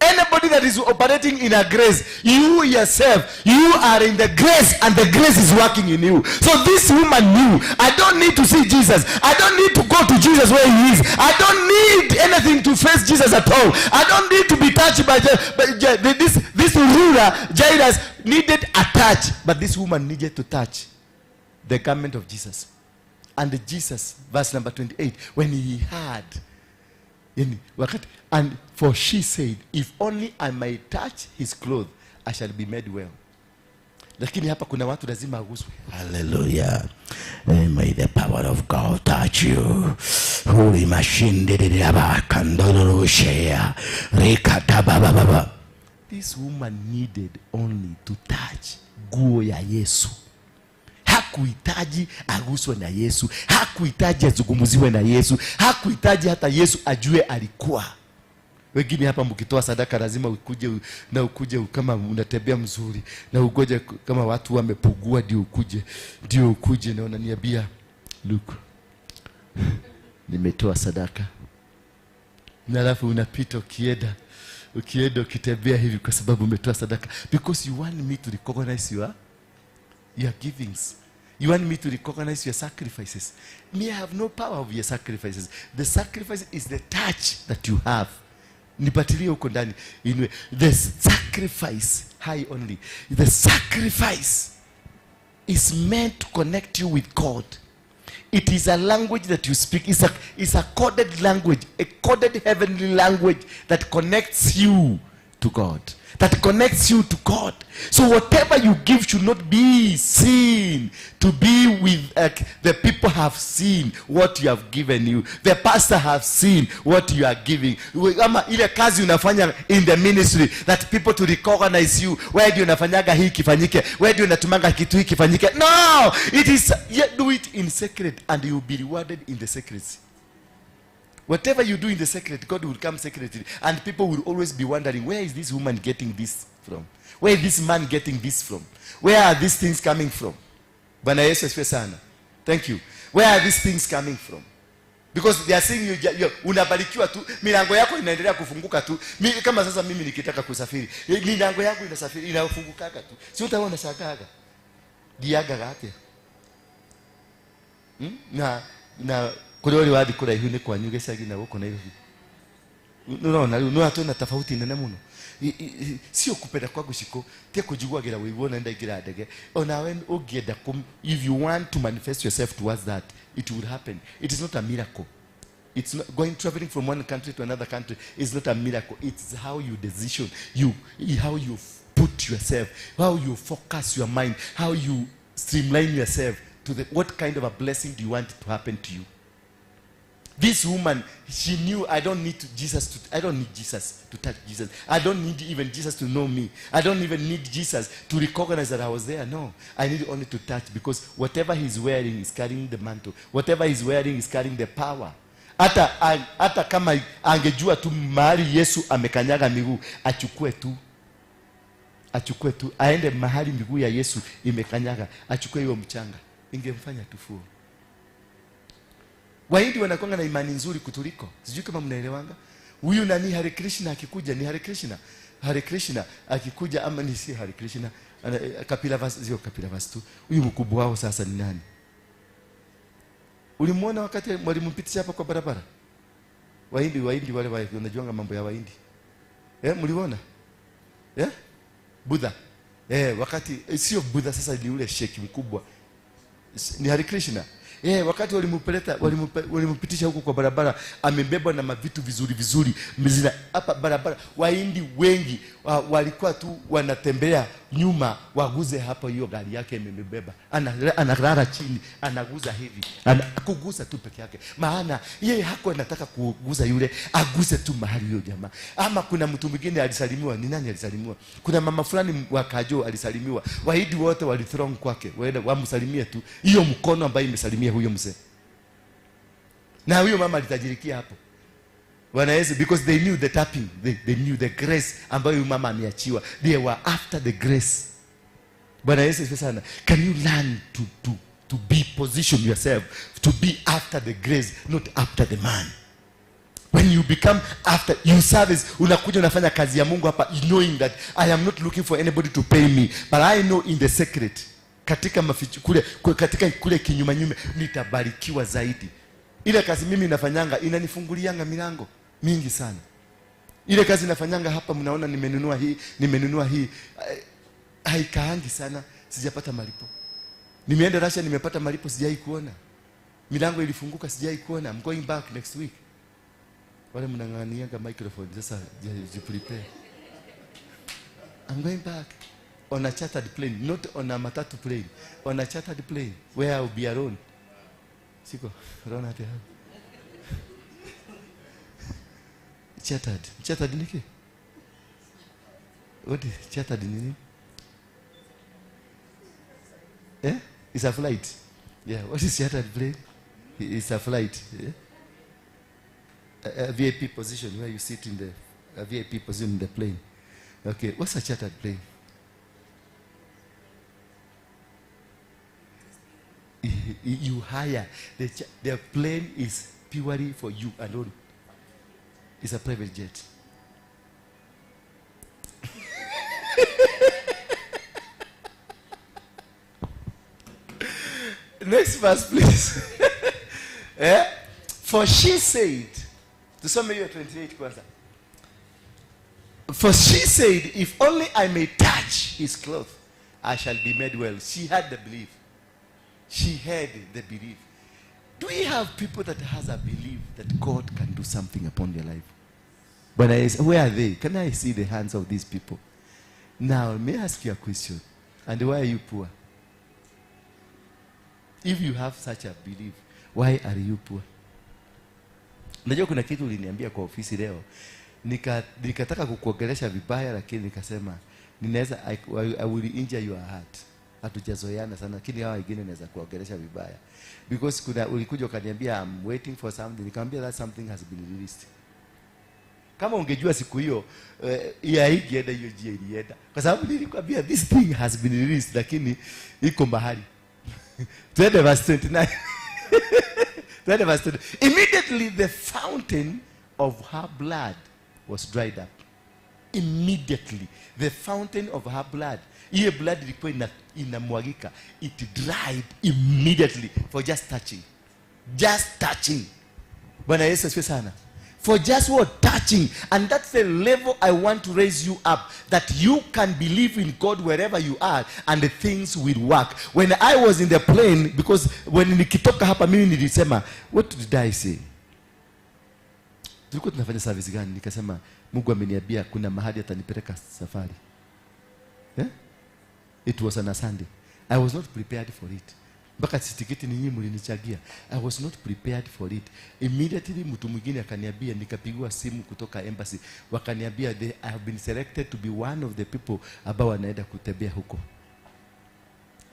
Anybody that is operating in a grace, you yourself, you are in the grace and the grace is working in you. So this woman knew, I don't need to see Jesus. I don't need to go to Jesus where he is. I don't need anything to face Jesus at all. I don't need to be touched by this ruler. Jairus needed a touch, but this woman needed to touch the garment of Jesus. And Jesus, verse number 28, when he heard, and for she said, if only I might touch his clothes, I shall be made well. Lakini hapa kuna watu lazima aguswe. Hallelujah. May the power of God touch you. Holy machine did it about kandoro share. Rekata. This woman needed only to touch nguo ya Yesu. Hakuhitaji aguswe na Yesu, hakuhitaji azungumziwe na Yesu, hakuhitaji hata Yesu ajue alikuwa. Wengine hapa mkitoa sadaka lazima ukuje kama unatembea mzuri, na ugoje kama watu wamepugua ndio ukuje na unaniambia look, nimetoa sadaka. Na alafu unapita ukienda ukitembea hivi kwa sababu umetoa sadaka, because you want me to recognize your givings. You want me to recognize your sacrifices. Me, I have no power of your sacrifices. The sacrifice is the touch that you have. Nipatilie huko ndani. The sacrifice, high only. The sacrifice is meant to connect you with God. It is a language that you speak. It's a coded language, a coded heavenly language that connects you to God. That connects you to God. So whatever you give should not be seen to be with the people have seen what you have given you. The pastor have seen what you are giving. Ama ile kazi unafanya in the ministry, that people to recognize you. Where do unafanyaga hii kifanyike? Where do unatumanga kitu hii kifanyike? No! It is, do it in secret and you will be rewarded in the secrecy. Whatever you do in the secret, God will come secretly. And people will always be wondering, where is this woman getting this from? Where is this man getting this from? Where are these things coming from? Bwana Yesu asifiwe sana. Thank you. Where are these things coming from? Because they are saying you unabarikiwa tu, milango yako inaendelea kufunguka tu. Kama sasa mimi nikitaka kusafiri, milango yangu inasafiri, inafunguka tu. Si utaona shakaga. Diaga gake. Na kule wale wadi kula hiyo ni kwa nyuge sagi na huko na hiyo. No atona tofauti nene muno. Sio kupenda kwa gushiko, te kujigwagira wibona ndagira ndege. Ona when ogienda if you want to manifest yourself towards that, it will happen. It is not a miracle. It's not traveling from one country to another country is not a miracle. It's how you decision, how you put yourself, how you focus your mind, how you streamline yourself to what kind of a blessing do you want to happen to you. This woman, she knew I don't need Jesus to touch Jesus. I don't need even Jesus to know me. I don't even need Jesus to recognize that I was there. No, I need only to touch, because whatever he's wearing is carrying the mantle. Whatever he's wearing is carrying the power. Hata kama angejua tu mahali Yesu amekanyaga miguu, achukue tu, aende mahali miguu ya Yesu imekanyaga, achukue hiyo mchanga, ingemfanya tufuo. Wahindi wanakuanga na imani nzuri kutuliko. Sijui kama mnaelewanga. Huyu nani Hare Krishna akikuja ni Hare Krishna. Hare Krishna akikuja ama ni si Hare Krishna. Kapila Vastu tu. Huyu mkubwa wao sasa ni nani? Ulimuona wakati walimpitisha hapa kwa barabara? Wahindi wale wanajuanga mambo ya Wahindi. Mliona? Buddha. Wakati sio Buddha sasa, ni ule sheki mkubwa. Ni Hare Krishna. Wakati walimpitisha huko kwa barabara, amebebwa na mavitu vizuri mzina hapa barabara. Wahindi wengi walikuwa tu wanatembea nyuma, waguze hapa hiyo gari yake imebeba. Analala chini, anaguza hivi, kuguza tu peke yake. Maana yeye hako anataka kuguza yule, aguze tu mahali hiyo jamaa. Ama kuna mtu mwingine alisalimiwa, ni nani alisalimiwa? Kuna mama fulani wa Kajo alisalimiwa. Wahindi wote walithrong kwake, waenda wamsalimie tu hiyo mkono ambayo imesalimia huyo mzee. Na huyo mama alitajirikia hapo. Bwana Yesu, because they knew the tapping, they knew the grace ambayo huyo mama ameachiwa. They were after the grace. Bwana Yesu sana. Can you learn to be position yourself to be after the grace, not after the man? When you become after you service, unakuja unafanya kazi ya Mungu hapa, knowing that I am not looking for anybody to pay me, but I know in the secret, katika maficho katika kule kinyume nitabarikiwa zaidi. Ile kazi mimi nafanyanga inanifungulianga milango mingi sana. Ile kazi nafanyanga hapa, mnaona nimenunua hii haikaangi sana, sijapata malipo. Nimeenda Russia, nimepata malipo, sijai kuona. Milango ilifunguka, sijai kuona. I'm going back next week. Wale mnang'anianga microphone sasa, prepare. I'm going back on a chartered plane, not on a matatu plane, on a chartered plane where I will be alone. Siko rona te hapo. Chartered niki? What is chartered nini? It's a flight. Yeah, what is chartered plane? It's a flight. Yeah? A VIP position where you sit in the VIP position in the plane. Okay, what's a chartered plane? You hire the plane is purely for you alone. It's a private jet. Next verse, please. For she said, to some of you 28 kwanza. For she said, if only I may touch his cloth, I shall be made well. She had the belief. She had the belief. Do we have people that has a belief that God can do something upon their life? But where are they? Can I see the hands of these people? Now, may I ask you a question? And why are you poor? If you have such a belief, why are you poor? Najua kuna kitu uliniambia kwa ofisi leo. Nikataka kukuongelesha vibaya, lakini nikasema ninaweza I will injure your heart. Hatujazoeana sana, lakini hawa wengine naweza kuongelesha vibaya. Because kuna ulikuja ukaniambia I'm waiting for something. Nikamwambia that something has been released. Kama ungejua siku hiyo ya higienda hiyo jia ilienda. Kwa sababu nilikwambia this thing has been released, lakini iko mahali. 20 verse 29. 20 verse 20. Immediately the fountain of her blood was dried up. Immediately the fountain of her blood, hiyo blood ilikuwa inamwagika, it dried immediately for just touching. Just touching. Bwana Yesu asifiwe sana. For just what? Touching. And that's the level I want to raise you up, that you can believe in God wherever you are and the things will work. When I was in the plane, because when nikitoka hapa mimi nilisema, what did I say? Tulikuwa tunafanya service gani? Nikasema Mungu ameniambia kuna mahali atanipeleka safari. Yeah? It was on a Sunday. I was not prepared for it. Mpaka tiketi ni nyinyi mlinichagia. I was not prepared for it. Immediately mtu mwingine akaniambia, nikapigwa simu kutoka embassy. Wakaniambia I have been selected to be one of the people ambao wanaenda kutembea huko.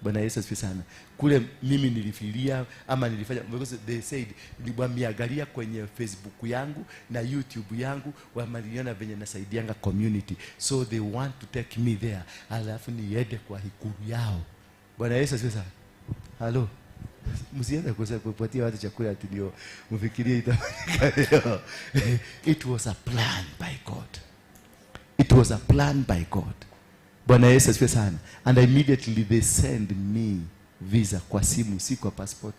Bwana Yesu asifiwe sana. Kule mimi nilifikiria ama nilifanya, because they said wamiangalia kwenye Facebook yangu na YouTube yangu, wamaliona venye nasaidianga community. So they want to take me there. Alafu niende kwa ikulu yao. Bwana Yesu asifiwe sana. Hello. Msiende kupatia watu chakula ati ndio mfikirie itafanyika leo. It was a plan by God. It was a plan by God. Bwana Yesu asifiwe sana. And immediately they send me visa kwa simu, si kwa passport.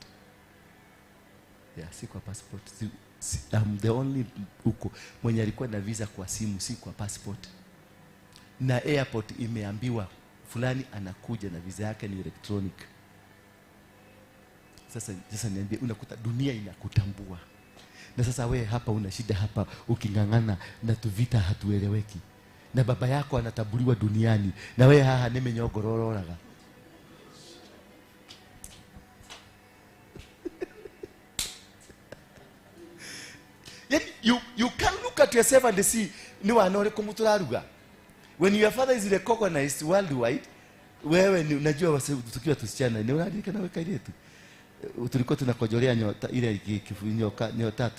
Yeah, si kwa passport. I'm the only huko mwenye alikuwa na visa kwa simu, si kwa passport. Na airport imeambiwa fulani anakuja na visa yake ni electronic. Sasa niambie, unakuta dunia inakutambua. Na sasa wewe hapa una shida hapa, ukingangana na tuvita hatueleweki. Na baba yako anatambuliwa duniani, na wewe haha nimenyogorororaga. You can look at yourself and see ni wanore kumuturaruga. When your father is recognized worldwide, wewe unajua tukiwa tusichana ni unadika na weka ile tu. Tulikuwa tunakojolea nyota ile nyota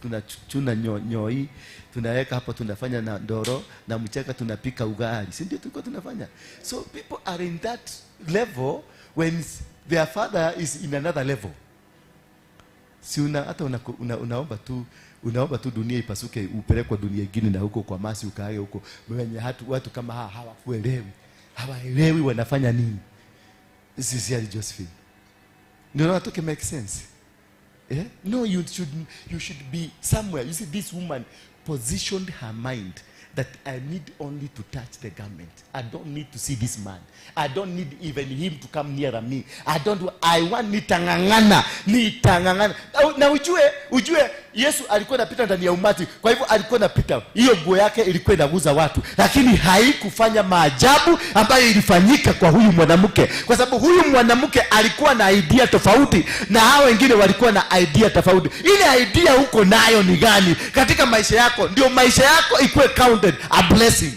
tunachuna nyoi, tunaweka hapo, tunafanya na ndoro na mchaka, tunapika ugali. Si ndio tulikuwa tunafanya? So people are in that level when their father is in another level. Si hata unaomba tu dunia ipasuke, upelekwe dunia nyingine na huko kwa masi ukaage huko. Mwenye watu kama hawaelewi wanafanya nini. This is Josephine. No, that okay, make sense. Yeah? No, you should be somewhere. You see, this woman positioned her mind that I need only to touch the garment. I don't need to see this man. I don't need even him to come near me. I want nitangangana. Na ujue Yesu alikuwa anapita ndani ya umati. Kwa hivyo alikuwa anapita. Hiyo nguo yake ilikuwa inaguza watu, lakini haikufanya maajabu ambayo ilifanyika kwa huyu mwanamke. Kwa sababu huyu mwanamke alikuwa na idea tofauti na hao wengine walikuwa na idea tofauti. Ile idea huko nayo ni gani katika maisha yako? Ndio maisha yako ikuwe counted a blessing.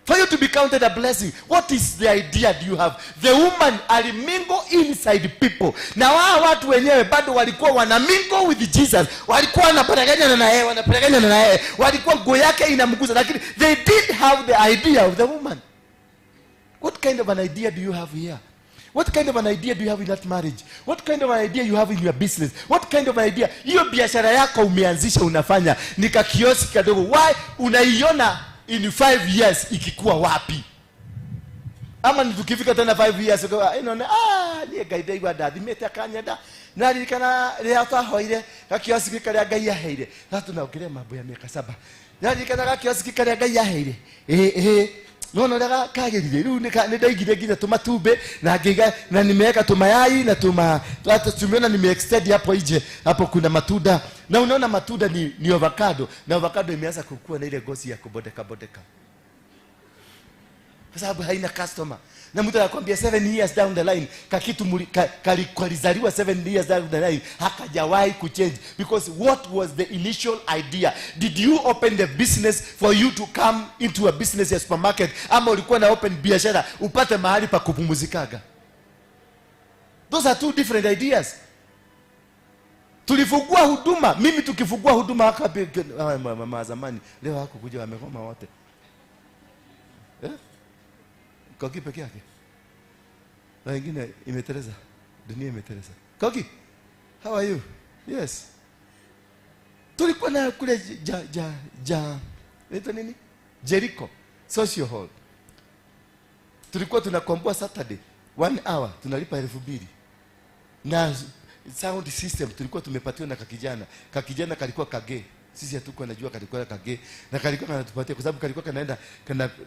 For you to be counted a blessing, what is the idea do you have? The woman alimingle inside people. Na watu wenyewe bado walikuwa wanamingle with Jesus. Walikuwa wanapelekana na yeye, walikuwa nguo yake inamgusa, lakini they didn't have the idea of the woman. What kind of an idea do you have here? What kind of an idea do you have in that marriage? What kind of an idea you have in your business? What kind of an idea? Hiyo biashara yako umeanzisha unafanya ni kakioski kadogo. Why unaiona in 5 years ikikuwa wapi? Ama tukifika tena 5 years inaona ni gaida iwa dadi metakanyada nari kana leata hoire kakioski kale Ngai yaheire. Sasa tunaongelea mambo ya miaka 7. Nari kana kakioski kale Ngai yaheire. No daga kagerire riu ni ndaigire nginya tumatumbe na ngiga na nimeweka tumayai na tumeona nimeextend hapo nje, hapo kuna matunda na unaona matunda ni avocado, na avocado imeanza kukua na ile gosi ya kubodeka kwa sababu haina customer. Na mtu anakuambia 7 years down the line kakitu kalizaliwa 7 years down the line hakajawahi kuchange, because what was the initial idea? Did you open the business for you to come into a business ya supermarket, ama ulikuwa na open biashara upate mahali pa kupumzikaga? Those are two different ideas. Tulifungua huduma, mimi tukifungua huduma haka mama zamani, leo hako kuja wamekoma wote. Koki peke yake. Na wengine imeteleza. Dunia imeteleza. Koki, how are you? Yes. Tulikuwa na kule inaitwa nini? Jericho Social Hall. Tulikuwa tunakomboa Saturday 1 hour tunalipa 2,000. Na sound system tulikuwa tumepatiwa na kakijana kalikuwa kage. Sisi hatukuwa najua kalikuwa kage, na kalikuwa kanatupatia kwa sababu kalikuwa kanaenda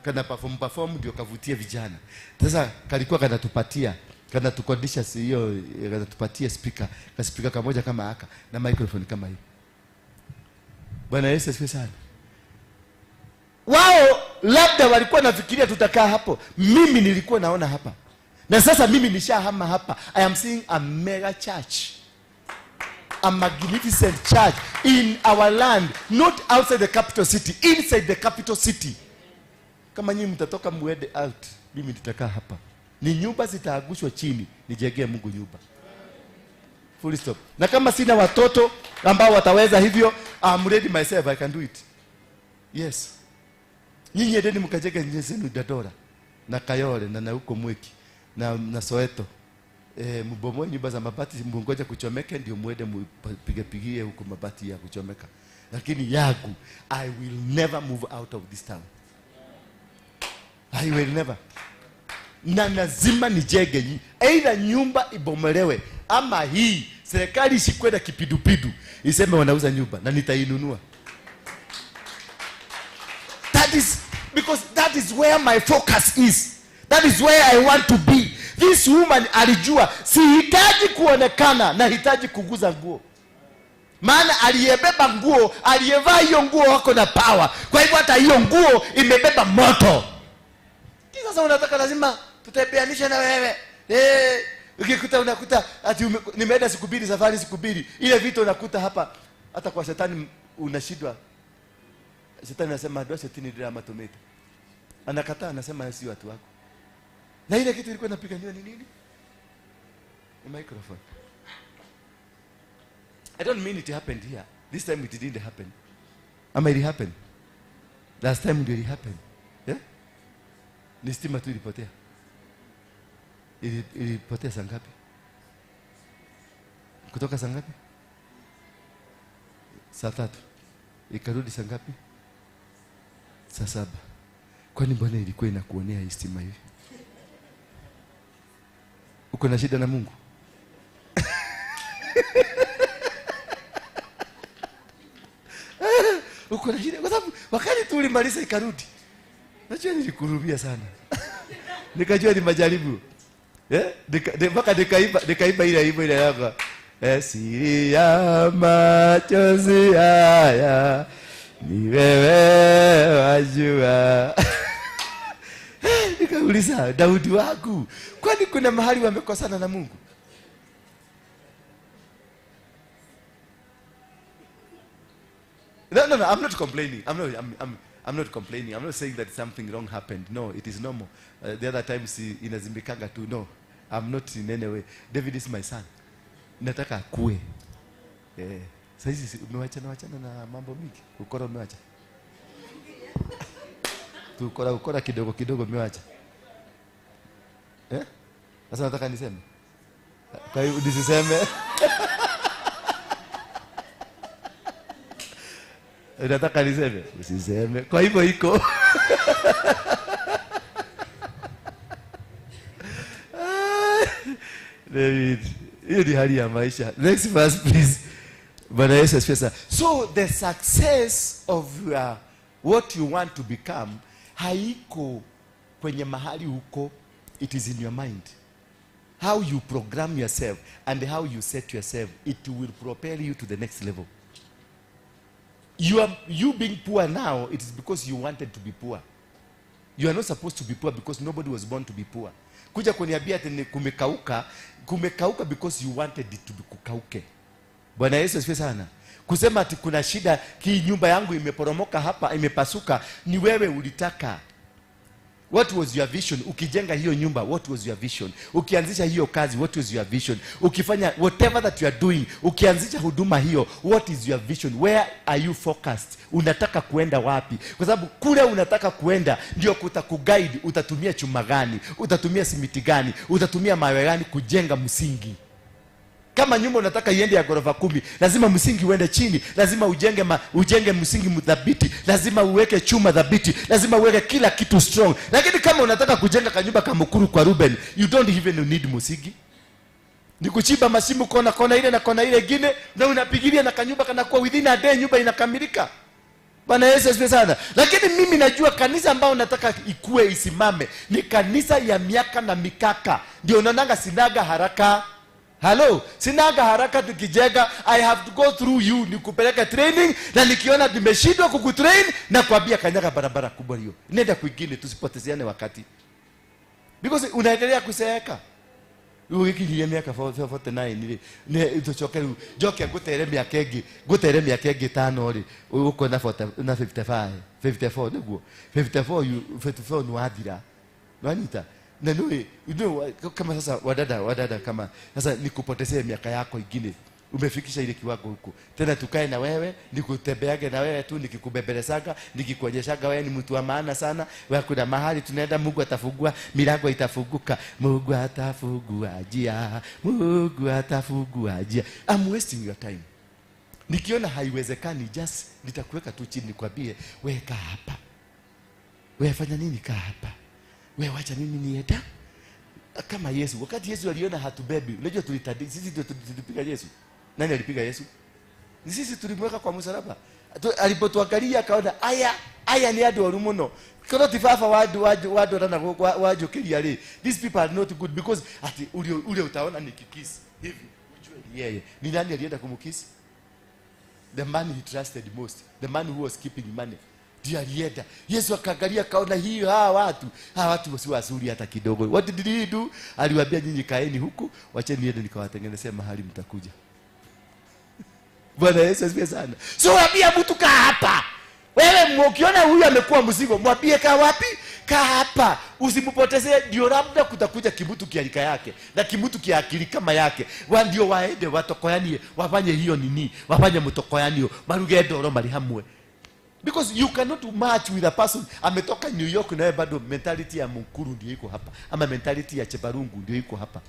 kana perform ndio kavutia vijana. Sasa kalikuwa kanatupatia, kanatukodisha hiyo, kanatupatia speaker kamoja kama haka na microphone kama hii. Bwana Yesu asifiwe sana. Wao labda walikuwa nafikiria tutakaa hapo. Mimi nilikuwa naona hapa. Na sasa mimi nishahama hapa. I am seeing a mega church. A magnificent church in our land, not outside the capital city, inside the capital city. Kama nyinyi mtatoka muende out, mimi nitakaa hapa. Ni nyumba zitaagushwa chini, nijengee Mungu nyumba. Full stop. Na kama sina watoto ambao wataweza hivyo, I'm ready myself, I can do it. Yes. Nyinyi endeni mkajenge nyumba zenu Dadora na Kayole na huko Mweki na Soweto. Mbomoe nyumba za mabati, mbongoja kuchomeka ndio muende pigie huko mabati ya kuchomeka. Lakini yangu, I will never move out of this town. I will never. Na lazima nijenge either nyumba ibomolewe ama hii serikali isikwenda kipidupidu iseme wanauza nyumba na nitainunua. Because that is where my focus is. That is where I want to be. This woman alijua sihitaji kuonekana, na hitaji kuguza nguo. Maana aliyebeba nguo, aliyevaa hiyo nguo wako na power. Kwa hivyo hata hiyo nguo imebeba moto. Sasa unataka lazima tutabeanisha na wewe. Ukikuta unakuta ati nimeenda siku 2 safari siku 2. Ile vitu unakuta hapa hata kwa shetani unashindwa. Shetani anasema ndio shetani ndio amatometa. Anakataa, anasema si watu wako. Na ile kitu ilikuwa inapiganiwa ni nini? A microphone. I don't mean it happened here. This time it didn't happen. Ama it happened. Last time it did happen. Yeah? Ni stima tu ilipotea. Ilipotea saa ngapi? Kutoka saa ngapi? Saa 3. Ikarudi saa ngapi? Saa 7. Kwani mbona ilikuwa inakuonea hii stima hivi? Uko na shida na Mungu? Uko na shida kwa sababu wakati tulimaliza ikarudi. Najua nilikurubia sana. Nikajua ni majaribu. Mpaka nikaiba ile yako. Siri ya machozi haya ni wewe wajua. Nikauliza Daudi wangu, kwani kuna mahali wamekosana na Mungu? No, I'm not complaining. I'm not complaining. I'm not saying that something wrong happened. No, it is normal. The other times inazimbikaga tu. No, I'm not in any way. David is my son. Nataka akue. Sasa umewachana na mambo mingi. Ukora umewacha. Tu ukora kidogo umewacha. Sasa nataka niseme. Kwa hiyo nisiseme. Nataka niseme. Usiseme. Kwa hivyo iko. David, hiyo ni hali ya maisha. Next verse please. Bwana Yesu asifiwe. So the success of what you want to become haiko kwenye mahali huko, it is in your mind. How you program yourself and how you set yourself, it will propel you to the next level. You being poor now, it is because you wanted to be poor. You are not supposed to be poor because nobody was born to be poor. Kuja kuniambia ati kumekauka because you wanted it to be kukauke. Bwana Yesu asifiwe sana. Kusema ati kuna shida, hii nyumba yangu imeporomoka hapa, imepasuka, ni wewe ulitaka. What was your vision? Ukijenga hiyo nyumba, what was your vision? Ukianzisha hiyo kazi, what was your vision? Ukifanya whatever that you are doing, ukianzisha huduma hiyo, what is your vision? Where are you focused? Unataka kuenda wapi? Kwa sababu kule unataka kuenda ndio kutakuguide. Utatumia chuma gani? Utatumia simiti gani? Utatumia mawe gani kujenga msingi? Kama nyumba unataka iende ya ghorofa 10, lazima msingi uende chini, lazima ujenge msingi mdhabiti, lazima uweke chuma dhabiti, lazima uweke kila kitu strong. Lakini kama unataka kujenga kanyumba kamukuru kwa Ruben, you don't even need msingi. Ni kuchimba mashimo kona ile na kona ile nyingine, na unapigilia na kanyumba kanakuwa within a day nyumba inakamilika. Bwana Yesu asifiwe sana. Lakini mimi najua kanisa ambao nataka ikue isimame ni kanisa ya miaka na mikaka. Ndio unaonanga sinaga haraka. Hello, sinaga haraka tukijenga. I have to go through you, nikupeleka training, na nikiona nimeshindwa kukutrain na kuambia kanyaga barabara kubwa hiyo. Nenda kwingine, tusipotezeane wakati. Because unaendelea kuseeka. Ukikilia miaka 49 ni utochoke joke gutere miaka egi 5 ri uko na 55 54 niguo 54 ni wadira wanita na nui kama sasa wadada kama sasa nikupotezee miaka yako ingine, umefikisha ile kiwango huko tena, tukae na wewe nikutembeage na wewe tu, nikikubembelezaga nikikuonyeshaga wewe ni mtu wa maana sana. Wewe kuna mahali tunaenda, Mungu atafungua milango, itafunguka. Mungu atafungua njia, Mungu atafungua njia. I'm wasting your time. Nikiona haiwezekani, just nitakuweka tu chini nikwambie, wewe kaa hapa, wewe fanya nini, kaa hapa, wewe wacha mimi nienda. Kama Yesu, wakati Yesu aliona hatubebi, unajua tulitadi sisi ndio tulipiga Yesu. Nani alipiga Yesu? Ni sisi tulimweka kwa msalaba. Alipotuangalia akaona aya ni adu orumuno. Kono tifafa wadu rana wajo kiliali. These people are not good because ati ule utaona ni kikisi. Hivi ujue yeye. Ni nani alienda kumkisi? The man he trusted most. The man who was keeping money. Ndiye alienda. Yesu akaangalia kaona hiyo hawa watu si wazuri hata kidogo. What did he do? Aliwaambia nyinyi kaeni huku, wacheni niende nikawatengenezea mahali mtakuja. Bwana Yesu asifiwe sana. So waambia mtu kaa hapa. Wewe ukiona huyu amekuwa mzigo, mwambie kaa wapi? Kaa hapa. Usimpotezee, ndio labda kutakuja kibutu kialika yake na kibutu kiakili kama yake. Ndio waende watokoyanie, wafanye hiyo nini? Wafanye mtokoyanio, marugendo ro mali hamwe. Because you cannot match with a person ametoka New York na bado mentality ya Mukuru ndio iko hapa, ama mentality ya Chebarungu ndio iko hapa,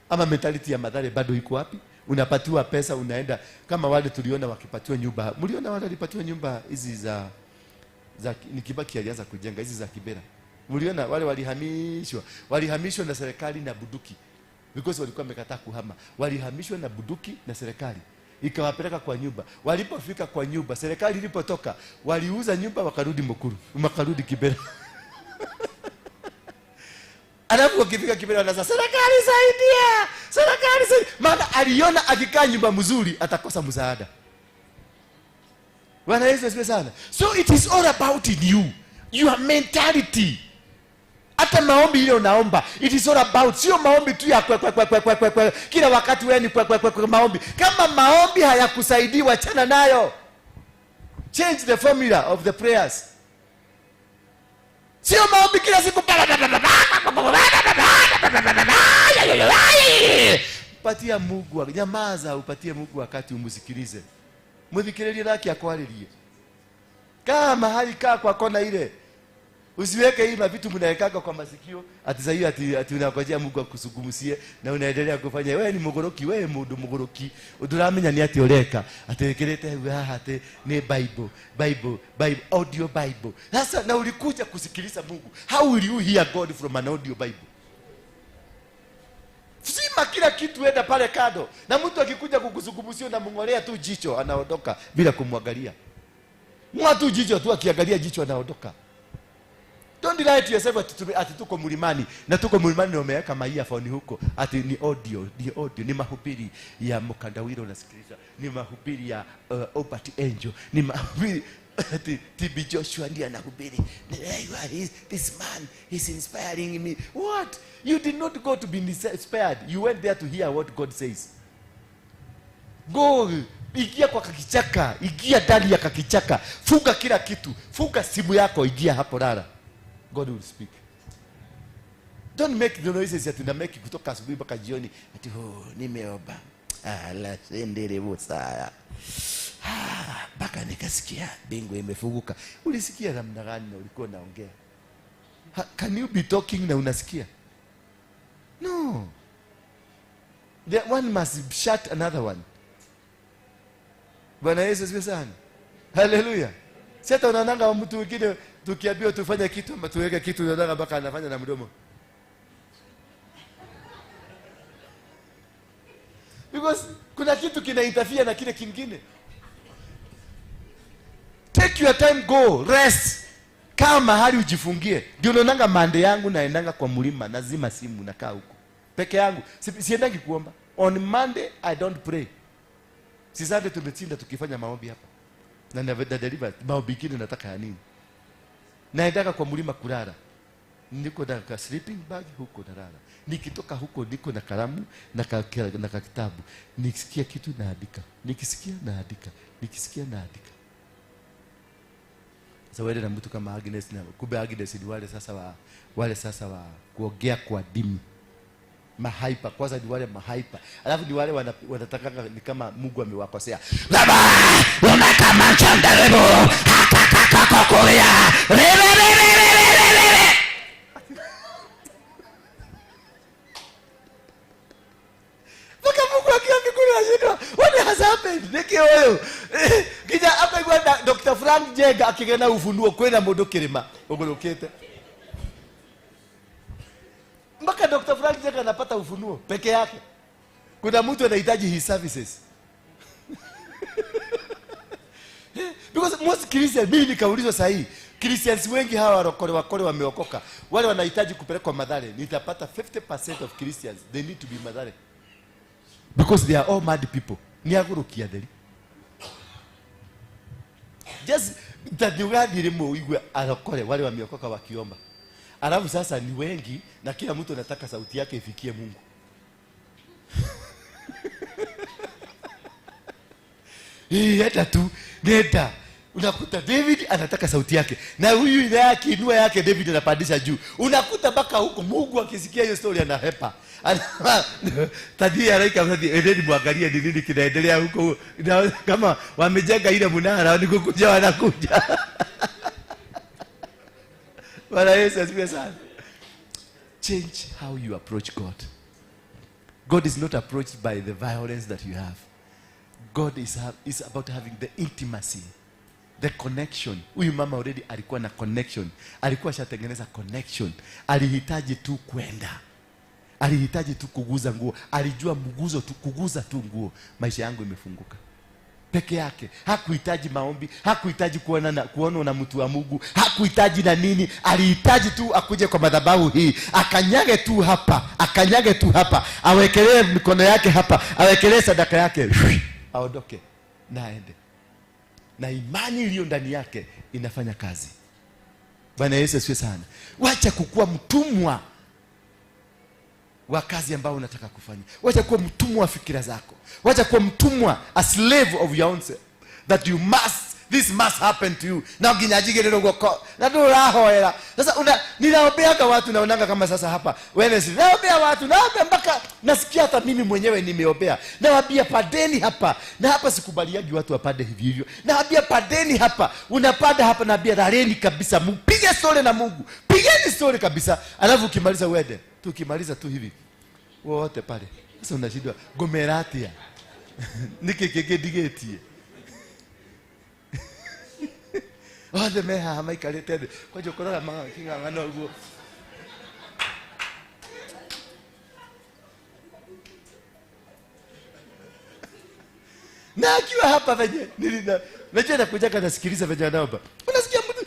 ama mentality ya Mathare bado iko wapi? Unapatiwa pesa unaenda kama wale tuliona wakipatiwa nyumba. Mliona wale walipatiwa nyumba hizi za Nikibaki alianza kujenga hizi za Kibera. Mliona wale walihamishwa na serikali na bunduki. Because walikuwa wamekataa kuhama. Walihamishwa na bunduki na serikali. Ikawapeleka kwa nyumba. Walipofika kwa nyumba, serikali ilipotoka, waliuza nyumba wakarudi Mukuru, wakarudi Kibera. Alafu wakifika Kibera wanaanza serikali saidia, serikali saidia. Maana aliona akikaa nyumba mzuri atakosa msaada. Bwana Yesu asifiwe sana. So it is all about in you, your mentality. Hata maombi ile unaomba, it is all about, sio maombi tu ya kwe kila wakati wewe ni kwe maombi. Kama maombi hayakusaidii, achana nayo. Change the formula of the prayers. Sio maombi kila siku. Patia Mungu, nyamaza, upatie Mungu wakati umsikilize. Mudhikiririe nake akwaririe. Kama hali kaa kwa kona ile. Usiweke hii mavitu mnaekaga kwa masikio ati sasa ati unangojea Mungu akusugumusie na unaendelea kufanya. Wewe ni mugoroki, wewe mundu mugoroki. Uduramenya ni ati oreka atekelete haha ate ni Bible audio Bible. Sasa na ulikuja kusikiliza Mungu. How will you hear God from an audio Bible? Sima kila kitu enda pale kado. Na mtu akikuja kukuzungumzia na mngolea tu jicho anaondoka bila kumwangalia. Mtu jicho tu akiangalia jicho anaondoka. Don't lie to yourself ati tuko mlimani. Na tuko mlimani na umeweka earphone huko. Ati ni audio, ni mahubiri ya Mukandawiro unasikiliza. Ni mahubiri ya Obert Angel. Ni mahubiri TB Joshua ndiye anahubiri. This man is inspiring me. What? You did not go to be inspired. You went there to hear what God says. Go, ingia kwa kakichaka, ingia ndani ya kakichaka. Funga kila kitu. Funga simu yako, ingia hapo lala. God will speak. Don't make the noises that you make kutoka asubuhi mpaka jioni. Ati nimeomba. La sendele busaya. Baka nikasikia bingu imefunguka. Ulisikia namna gani na ulikuwa unaongea? Can you be talking na unasikia? No. The one must shut another one. Bwana Yesu asifiwe sana. Hallelujah. Sasa unaonanga mtu mwingine tukiambiwa tufanye kitu ama tuweke kitu unaona mpaka anafanya na mdomo. Because kuna kitu kinainterfere na kile kingine. Take your time, go, rest. Kaa mahali ujifungie. Ndio unaonanga mande yangu naendanga kwa mlima, nazima simu nakaa huko. Peke yangu, siendangi kuomba. On Monday I don't pray. Sisi tumetinda tukifanya maombi hapa. Na deliver maombi kile nataka ya nini? Naendanga kwa mlima kulala. Niko na sleeping bag huko nalala. Nikitoka huko niko na kalamu na kitabu. Nikisikia kitu naandika. Nikisikia naandika. Sasa wewe na mtu kama Agnes na kumbe Agnes ni wale sasa wa kuongea kwa dimi. Mahaipa, kwanza ni wale mahaipa. Alafu ni wale wanataka ni kama Mungu amewakosea. Baba, unakama chandarebo, hakakaka kokoya. Baka Mungu akiambia shida. What has happened? Niki wewe. Kija hapa kwa Dr. Frank Jega akigena ufunuo kwenda modo kirima. Ogolokete. Mpaka Dr. Frank Jega anapata ufunuo peke yake. Kuna mtu anahitaji his services. Because most Christians, mimi nikaulizwa sahihi, Christians wengi hawa wakole wameokoka. Wale wanahitaji kupelekwa Mathare. Nitapata 50% of Christians, they need to be Mathare. Because they are all mad people. Ni agurukia theri. Just tadiugadi rimo igwe alokole wale wameokoka wakiomba. Alafu sasa ni wengi na kila mtu anataka sauti yake ifikie Mungu. Hata tu nenda unakuta David anataka sauti yake na huyu ile yake inua yake David anapandisha juu. Unakuta mpaka huko Mungu akisikia hiyo story anahepa. Tadia raika mtadi edeni muangalie ni nini kinaendelea huko kama wamejenga ile mnara ni kukuja wanakuja. Bwana Yesu asifiwe sana. Change how you approach God. God is not approached by the violence that you have. God is about having the intimacy, the connection. Huyu mama already alikuwa na connection. Alikuwa shatengeneza connection. Alihitaji tu kwenda. Alihitaji tu kuguza nguo. Alijua mguzo tu kuguza tu nguo. Maisha yangu imefunguka. Peke yake. Hakuhitaji maombi, hakuhitaji kuona na mtu wa Mungu, hakuhitaji na nini. Alihitaji tu akuje kwa madhabahu hii, akanyage tu hapa, awekelee mikono yake hapa, awekelee sadaka yake, aondoke na aende. Na imani iliyo ndani yake inafanya kazi. Bwana Yesu asifiwe sana. Wacha kukua mtumwa wa kazi ambao unataka kufanya. Wacha kuwa mtumwa wa fikira zako. Wacha kuwa mtumwa, a slave of your own self. That you must, This must happen to you. Na ginyajigerero goko. Na ndurahoera. Sasa ninaombeaga watu naonanga kama sasa hapa. Wednesday. Naombea watu, naombea mpaka nasikia hata mimi mwenyewe nimeombea. Nawaambia padeni hapa. Na hapa sikubaliagi watu wapande hivi hivyo. Nawaambia padeni hapa. Unapada hapa naambia rareni kabisa. Mpige story na Mungu. Pigeni story kabisa. Alafu ukimaliza uende. Tukimaliza tu hivi. Wote pale. Sasa unashindwa gomeratia. Nikikegedigeti. Othe mehaha maikarĩte thĩ kwanjia kũrora kĩng'ang'ano ũguo. Na akiwa hapa venye najua nakujaga nasikiliza venye anaomba. Unasikia mtu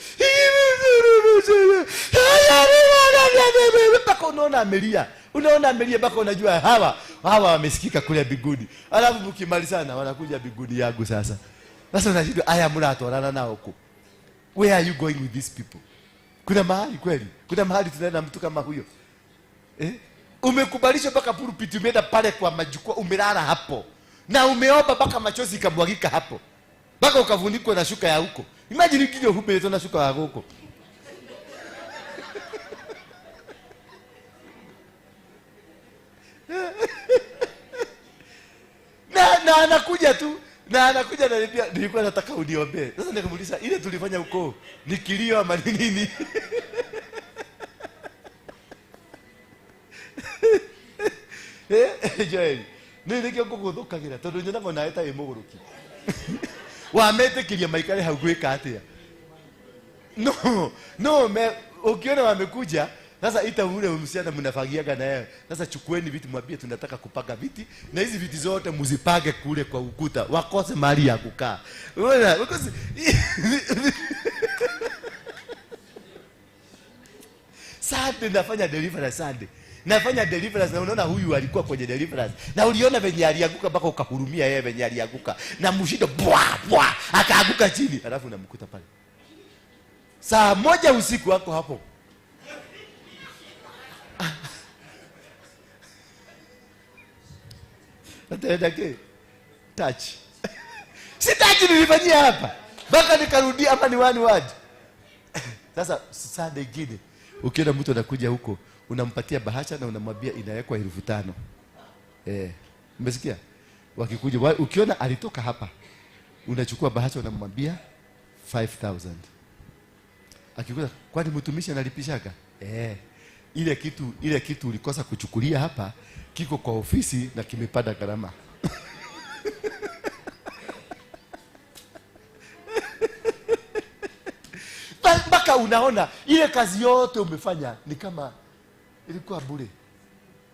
mpaka unaona amelia. Unaona amelia mpaka unajua hawa wamesikika kule mbinguni. Alafu mkimalizana wanakuja mbinguni yangu sasa. Sasa unajua aya mnatwarana nao huko. Where are you going with these people? Kuna mahali kweli? Kuna mahali tunaenda mtu kama huyo? Umekubalishwa mpaka pulpit, umeenda pale kwa majukwaa, umelala hapo. Na umeomba mpaka machozi ikabwagika hapo. Mpaka ukavunikwa na shuka ya huko. Imagine ukija hubele na shuka ya huko. na anakuja tu. Na anakuja na nilikuwa nataka uniombee. Sasa nikamuuliza ile tulifanya huko ni kilio ama nini? Joel, nilikuwa kuguthukagira tondu nyonaga na eta imuguruki. Wametekiria maikare hau gwika atia. No, ukiona wamekuja sasa ita ule msichana mnafagiaga na yeye. Sasa chukueni viti mwambie tunataka kupanga viti na hizi viti zote muzipage kule kwa ukuta. Wakose mahali ya kukaa. Unaona? Because Sunday nafanya deliverance Sunday. Nafanya deliverance na unaona huyu alikuwa kwenye deliverance. Na uliona venye alianguka mpaka ukahurumia yeye venye alianguka. Na mshindo bwa akaanguka chini. Alafu unamkuta pale. Saa 1 usiku wako hapo. Ataenda ke touch. Si touch nilifanyia hapa. Baka nikarudia ama ni one word. Sasa Sunday ingine ukiona mtu anakuja huko unampatia bahasha na unamwambia inawekwa 5,000. Umesikia? Wakikuja ukiona alitoka hapa unachukua bahasha unamwambia 5,000. Akikuja kwani mtumishi analipishaga? Ile kitu ulikosa kuchukulia hapa kiko kwa ofisi na kimepanda gharama. Mpaka unaona ile kazi yote umefanya ni kama ilikuwa bure.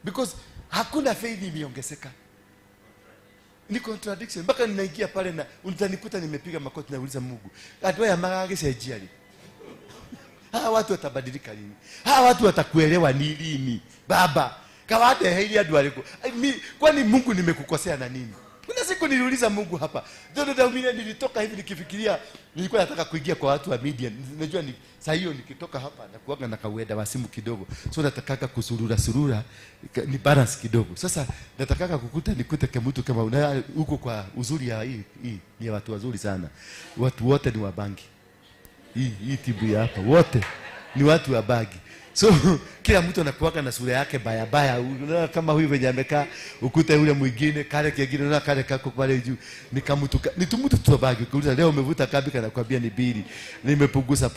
Because hakuna faith imeongezeka. Ni contradiction. Mpaka ninaingia pale na utanikuta nimepiga makoti na uliza Mungu. Adwa ya magage jiali. Hawa watu watabadilika lini? Hawa watu watakuelewa ni lini? Baba, kawade hili adwaliko. Kwani Mungu nimekukosea na nini? Kuna siku niliuliza Mungu hapa. Ndio nilitoka hivi nikifikiria nilikuwa nataka kuingia kwa watu wa media. Unajua ni saa hiyo nikitoka hapa na kuaga na kauenda wa simu kidogo. So nataka kusurura ni balance kidogo. Sasa nataka nikute kama mtu kama una huko kwa uzuri ya hii ni watu wazuri sana. Watu wote ni wabangi. Hii tibu hapa wote ni watu wa bagi. So kila mtu anakuwaka na sura yake baya. Unaona kama huyu venye amekaa ukuta yule mwingine kale kingine unaona kale kako pale juu ni tumutu tubagi. Ukiuliza leo umevuta kabi kana kwambia ni 2. Nimepunguza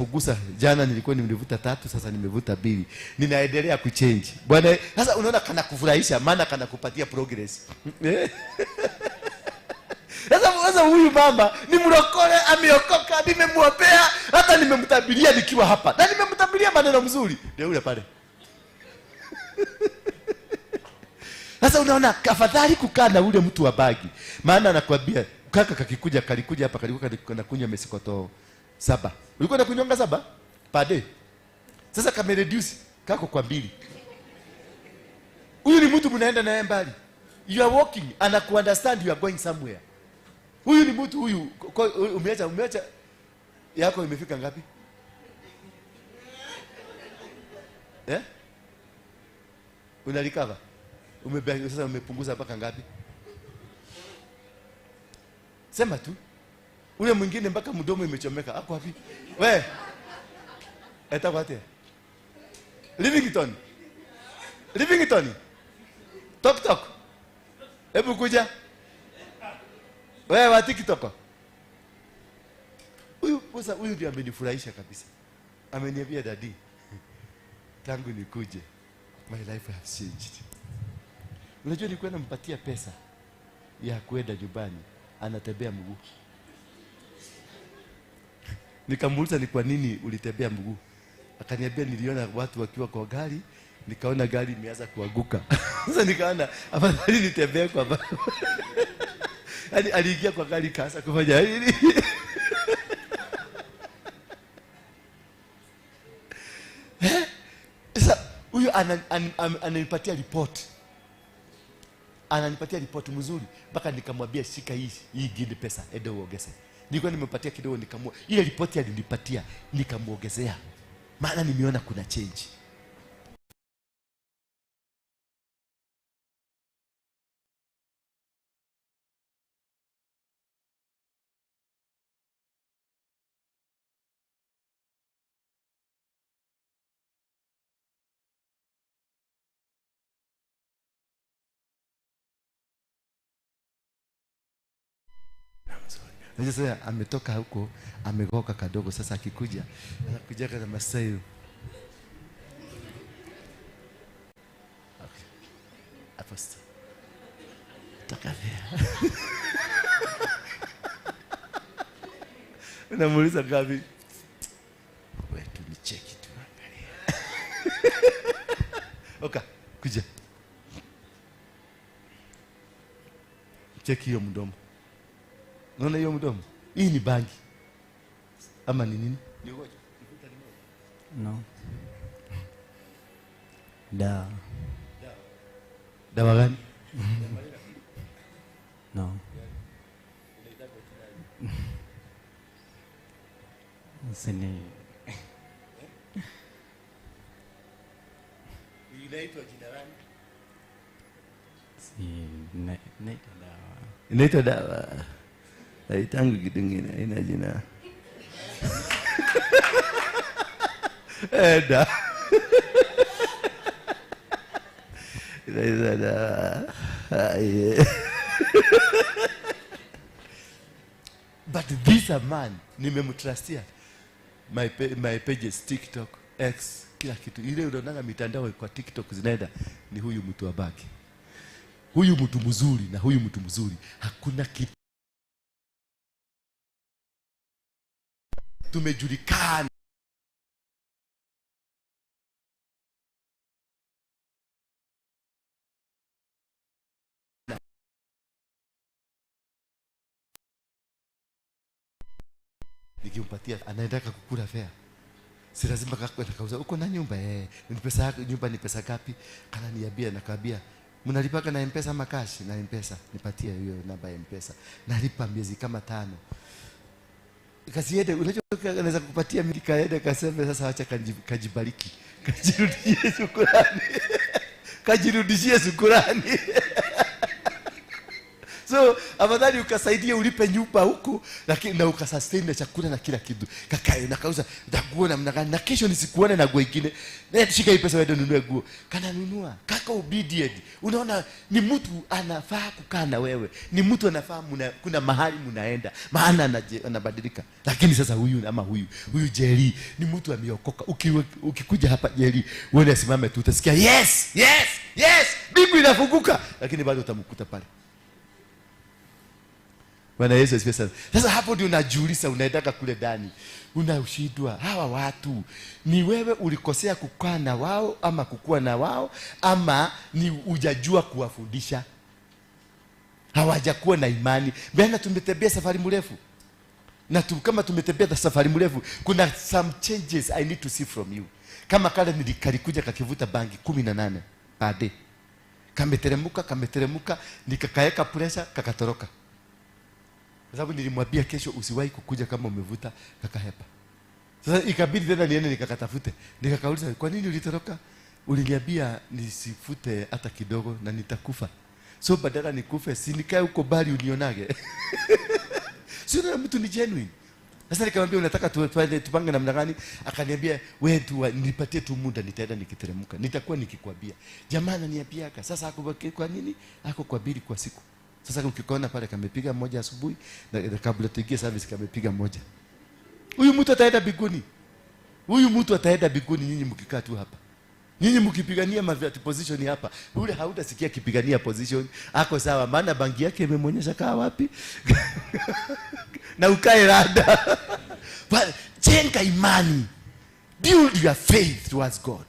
jana nilikuwa nimevuta 3 sasa nimevuta 2. Ninaendelea kuchange. Bwana sasa unaona kana kufurahisha maana kana kupatia progress. Sasa huyu mama ni mrokole ameokoka nimemwombea hata nimemtabiria nikiwa hapa. Na nimemtabiria maneno mzuri. Ndio yule pale. Sasa unaona afadhali kukaa na ule mtu wa bagi. Maana anakuambia kaka kalikuja hapa kalikuwa anakunywa mesikoto 7. Ulikuwa unakunywa 7 per day. Sasa kame reduce kako kwa 2. Huyu ni mtu mnaenda naye mbali. You are walking and I understand you are going somewhere. Huyu ni mtu huyu umeacha yako imefika ngapi? Unalikava? Sasa umepunguza mpaka ngapi? Sema tu. Ule mwingine mpaka mdomo imechomeka. Ako wapi? We. Eta kwate. Livingstone. Tok. Hebu kuja. Wewe wa TikTok. Huyu ndiye amenifurahisha kabisa. Ameniambia daddy, tangu nikuje my life has changed. Unajua nilikuwa nampatia pesa ya kwenda nyumbani, anatembea mguu. Nikamuuliza ni kwa nini ulitembea mguu? Akaniambia niliona watu wakiwa kwa gari, nikaona gari imeanza kuanguka. Sasa nikaona afadhali nitembee kwa barabara. Yaani aliingia kwa gari kaanza kufanya hivi. Sasa huyu ananipatia report. Ananipatia report mzuri mpaka nikamwambia shika hii gidi pesa ende uongeze. Nilikuwa nimepatia kidogo nikamua. Ile report alinipatia nikamuongezea. Maana nimeona kuna change. Sasa ametoka huko, amegoka kadogo, sasa akikuja, anakuja kama Masai. Okay. Apostle. Takavia. Unamuuliza ngapi? Wewe tu ni cheki tu angalia. Okay, kuja. Cheki hiyo mdomo. Unaona hiyo mdomo? Hii ni bangi. Ama ni nini? Ni ugonjwa. No. Dawa. Dawa gani? No. Sini. Inaitwa jina gani? Inaitwa dawa. Inaitwa dawa. Haitangu kitu kingine, haina jina. Eda. Inaitwa dawa. But this a man, nimemtrustia. My pages, TikTok, X, kila kitu. Ile unaona mitandao kwa TikTok zinaenda ni huyu mtu abaki. Huyu mtu mzuri na huyu mtu mzuri. Hakuna kitu. Tumejulikana. Nikimpatia anaendaka kukula fare. Si lazima kakwenda kauza. Uko na nyumba ni pesa yako, nyumba ni pesa ngapi? Kana niambia nakabia. Mnalipaka na M-Pesa ama cash? Na M-Pesa. Nipatie hiyo namba ya M-Pesa. Nalipa miezi kama 5. Kasiende unajua anaweza kukupatia mimi kaenda kasema sasa acha kajibariki. Kajirudishie shukrani. Kajirudishie shukrani. So afadhali ukasaidia ulipe nyumba huko lakini na ukasustain chakula na kila kitu. Kakae na kauza ndaguo namna gani na kesho nisikuone na nguo nyingine. Na shika hii pesa wewe nunue nguo. Kana nunua. Kaka obedient. Unaona ni mtu anafaa kukaa na wewe. Ni mtu anafaa kuna mahali mnaenda. Maana anabadilika. Lakini sasa huyu ama huyu Jerry ni mtu ameokoka. Ukikuja hapa Jerry wewe usimame tu utasikia yes. Bingu inafunguka lakini bado utamkuta pale. Bwana Yesu asifiwe sana. Sasa hapo ndio unajiuliza unaendaka kule ndani. Unaushindwa hawa watu ni wewe ulikosea kukaa na wao ama kukua na wao ama ni hujajua kuwafundisha. Hawajakuwa na imani. Bwana tumetembea safari mrefu. Na kama tumetembea safari mrefu kuna some changes I need to see from you. Kama kale nilikalikuja kakivuta bangi 18 per day. Kameteremuka nikakaeka pressure kakatoroka. Kwa sababu nilimwambia kesho usiwahi kukuja kama umevuta kakahepa. Sasa ikabidi tena niende nikakatafute. Nikakauliza kwa nini ulitoroka? Uliniambia nisifute hata kidogo na nitakufa. So badala nikufe si nikae huko bali unionage. Sio mtu ni genuine. Sasa nikamwambia unataka tupange namna gani? Akaniambia wewe tu nipatie tu muda, nitaenda nikiteremka. Nitakuwa nikikwambia. Jamaa ananiambia sasa kwa nini? Ako kwa bili kwa siku. Sasa ukikaona pale kamepiga moja asubuhi na kabla tuingie service kamepiga moja. Huyu mtu ataenda biguni. Huyu mtu ataenda biguni, nyinyi mkikaa tu hapa. Nyinyi mkipigania position hapa. Ule hautasikia kipigania position. Ako sawa, maana bangi yake imemwonyesha kaa wapi. Na ukae rada. But jenga imani. Build your faith towards God.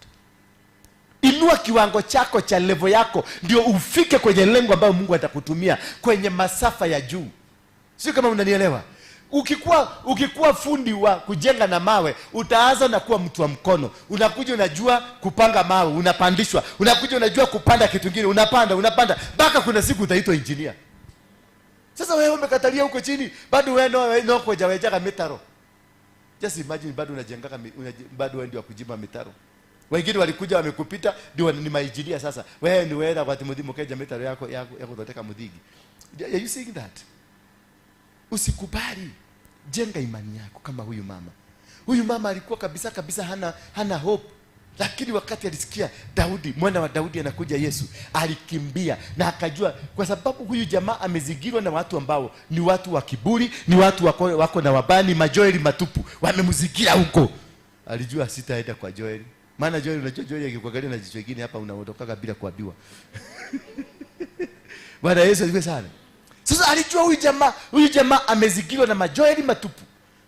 Inua kiwango chako cha level yako ndio ufike kwenye lengo ambalo Mungu atakutumia kwenye masafa ya juu. Sio kama unanielewa? Ukikuwa fundi wa kujenga na mawe, utaanza na kuwa mtu wa mkono. Unakuja unajua kupanga mawe, unapandishwa. Unakuja unajua kupanda kitu kingine, unapanda. Baka kuna siku utaitwa engineer. Sasa wewe umekatalia huko chini, bado wewe ndio kujawejaga mitaro. Just imagine bado unajengaka bado wewe ndio kujima mitaro. Wengine walikuja wamekupita ndio ni maijilia sasa. Wewe ni wewe kwa Timothy mkeja mitaro yako kutoteka mudhigi. Are you seeing that? Usikubali. Jenga imani yako kama huyu mama. Huyu mama alikuwa kabisa hana hope. Lakini wakati alisikia Daudi, mwana wa Daudi anakuja Yesu, alikimbia na akajua kwa sababu huyu jamaa amezingirwa na watu ambao ni watu wa kiburi, ni watu wako na wabani, majoeli matupu. Wamemzingira huko. Alijua sitaenda kwa Joeli. Maana Joeli, unajua Joeli akikuangalia na jicho lingine hapa unaondoka bila kuambiwa. Bwana Yesu asifiwe sana. Sasa alijua huyu jamaa amezingirwa na majoeli matupu.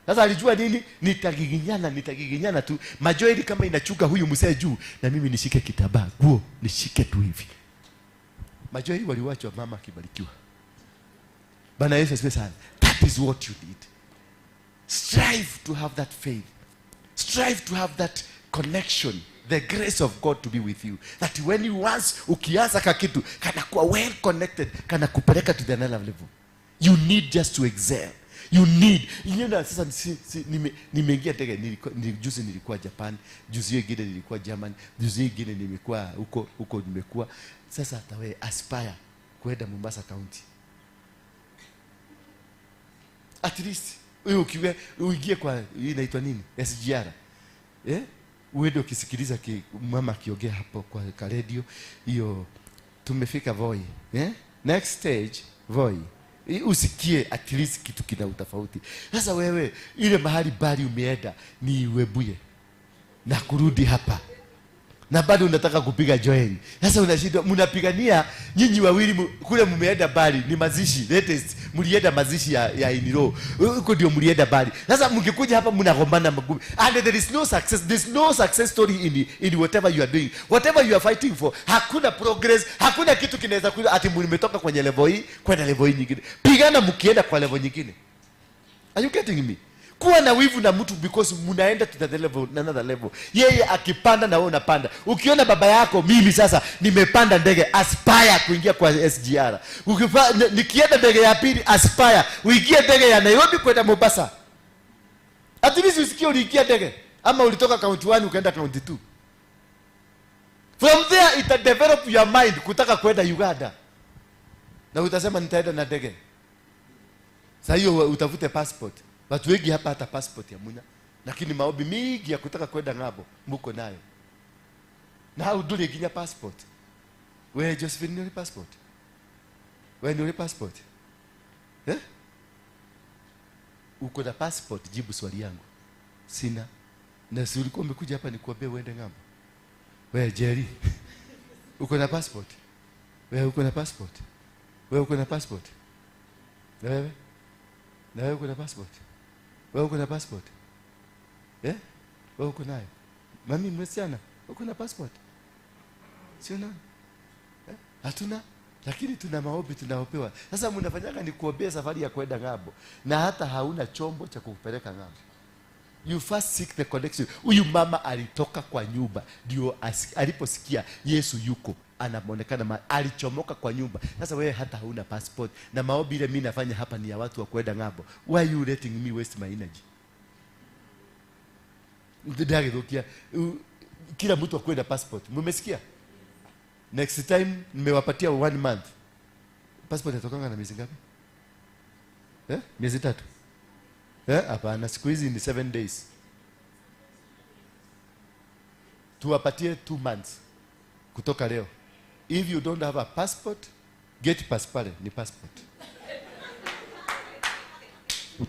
Sasa alijua nini? Nitagiginyana tu. Majoeli kama inachuka huyu msee juu, na mimi nishike kitambaa, guo, nishike tu hivi. Majoeli waliwachwa mama akibarikiwa. Bwana Yesu asifiwe sana. That is what you need. Strive to have that faith. Strive to have that connection. The grace of God to be with you. That when you once ukianza kakitu kanakuwa well connected, kanakupeleka to the another level. You need just to excel. You need. Sasa nimeingia ndege, juzi nilikuwa Japan, juzi nyingine nilikuwa Germany, juzi nyingine nimekuwa huko nimekuwa. Sasa hata wewe aspire kwenda Mombasa County. At least wewe uingie kwa inaitwa nini? SGR. Uende ukisikiliza mama akiongea hapo kwa radio hiyo, tumefika Voi. Next stage Voi. Usikie at least kitu kina utofauti. Sasa wewe ile mahali bali umeenda ni Webuye na kurudi hapa, na bado unataka kupiga Joel. Sasa unashindwa, mnapigania nyinyi wawili kule mmeenda bali ni mazishi latest, mlienda mazishi ya Iniro huko ndio mlienda bali. Sasa mngekuja hapa mnagombana magumu, and there is no success story in whatever you are doing, whatever you are fighting for. Hakuna progress, hakuna kitu kinaweza kuja ati mmetoka kwenye level hii kwenda level hii nyingine. Pigana mkienda kwa level nyingine. Are you getting me? Kuwa na wivu na mtu because mnaenda to the level, another level. Yeye akipanda na wewe unapanda. Ukiona baba yako, mimi sasa nimepanda ndege, aspire kuingia kwa SGR. Nikienda ndege ya pili, aspire uingie ndege ya Nairobi kwenda Mombasa. At least usikie uliingia ndege ama ulitoka county 1 ukaenda county 2. From there it develop your mind kutaka kwenda Uganda. Na utasema nitaenda na ndege. Sasa hiyo utafute passport. Watu wengi hapa hata passport ya muna, lakini maombi mingi ya kutaka kwenda ng'ambo mko nayo. Na udule ginya passport. Wewe Josephine ni passport? Wewe ni passport? Uko na passport? Jibu swali yangu. Sina. Na si ulikuwa umekuja hapa nikuambia uende ng'ambo? Wewe Jerry. Uko na passport? Wewe uko na passport? Wewe uko na passport? Wewe? Na wewe uko na passport? Wewe uko na passport? Wewe uko nayo? Mami msichana, uko na passport? Sio na? Hatuna, lakini tuna maombi tunaopewa. Sasa mnafanyaga ni kuombea safari ya kwenda ng'ambo na hata hauna chombo cha kukupeleka ng'ambo. You first seek the connection. Huyu mama alitoka kwa nyumba ndio aliposikia Yesu yuko anaonekana, alichomoka kwa nyumba. Sasa wewe hata hauna passport na maombi ile mimi nafanya hapa ni ya watu wa kwenda ng'ambo. Why are you letting me waste my energy? Ndage dokia kila mtu akwenda passport. Mmesikia? Next time nimewapatia 1 month. Passport inatokanga na miezi ngapi? Miezi 3. Hapana, siku hizi ni 7 days. Tuwapatie 2 months kutoka leo. If you don't have a passport, get passport. Ni passport.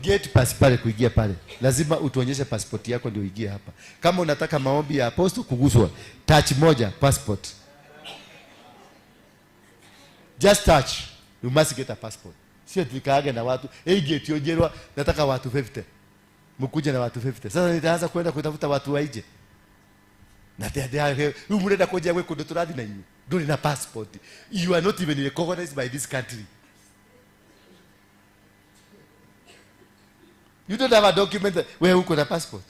Get passport kuingia pale. Lazima utuonyeshe passport yako ndio uingie hapa. Kama unataka maombi ya apostle kuguswa, touch moja passport. Just touch. You must get a passport. Sio tukaaga na watu, gate yojerwa nataka watu 50. Mkuje na watu 50. Sasa nitaanza kwenda kutafuta watu waije. Na tayari umurenda koja wewe kundo turadi na nyinyi. Don't na passport. You are not even recognized by this country. You don't have a document where uko na passport.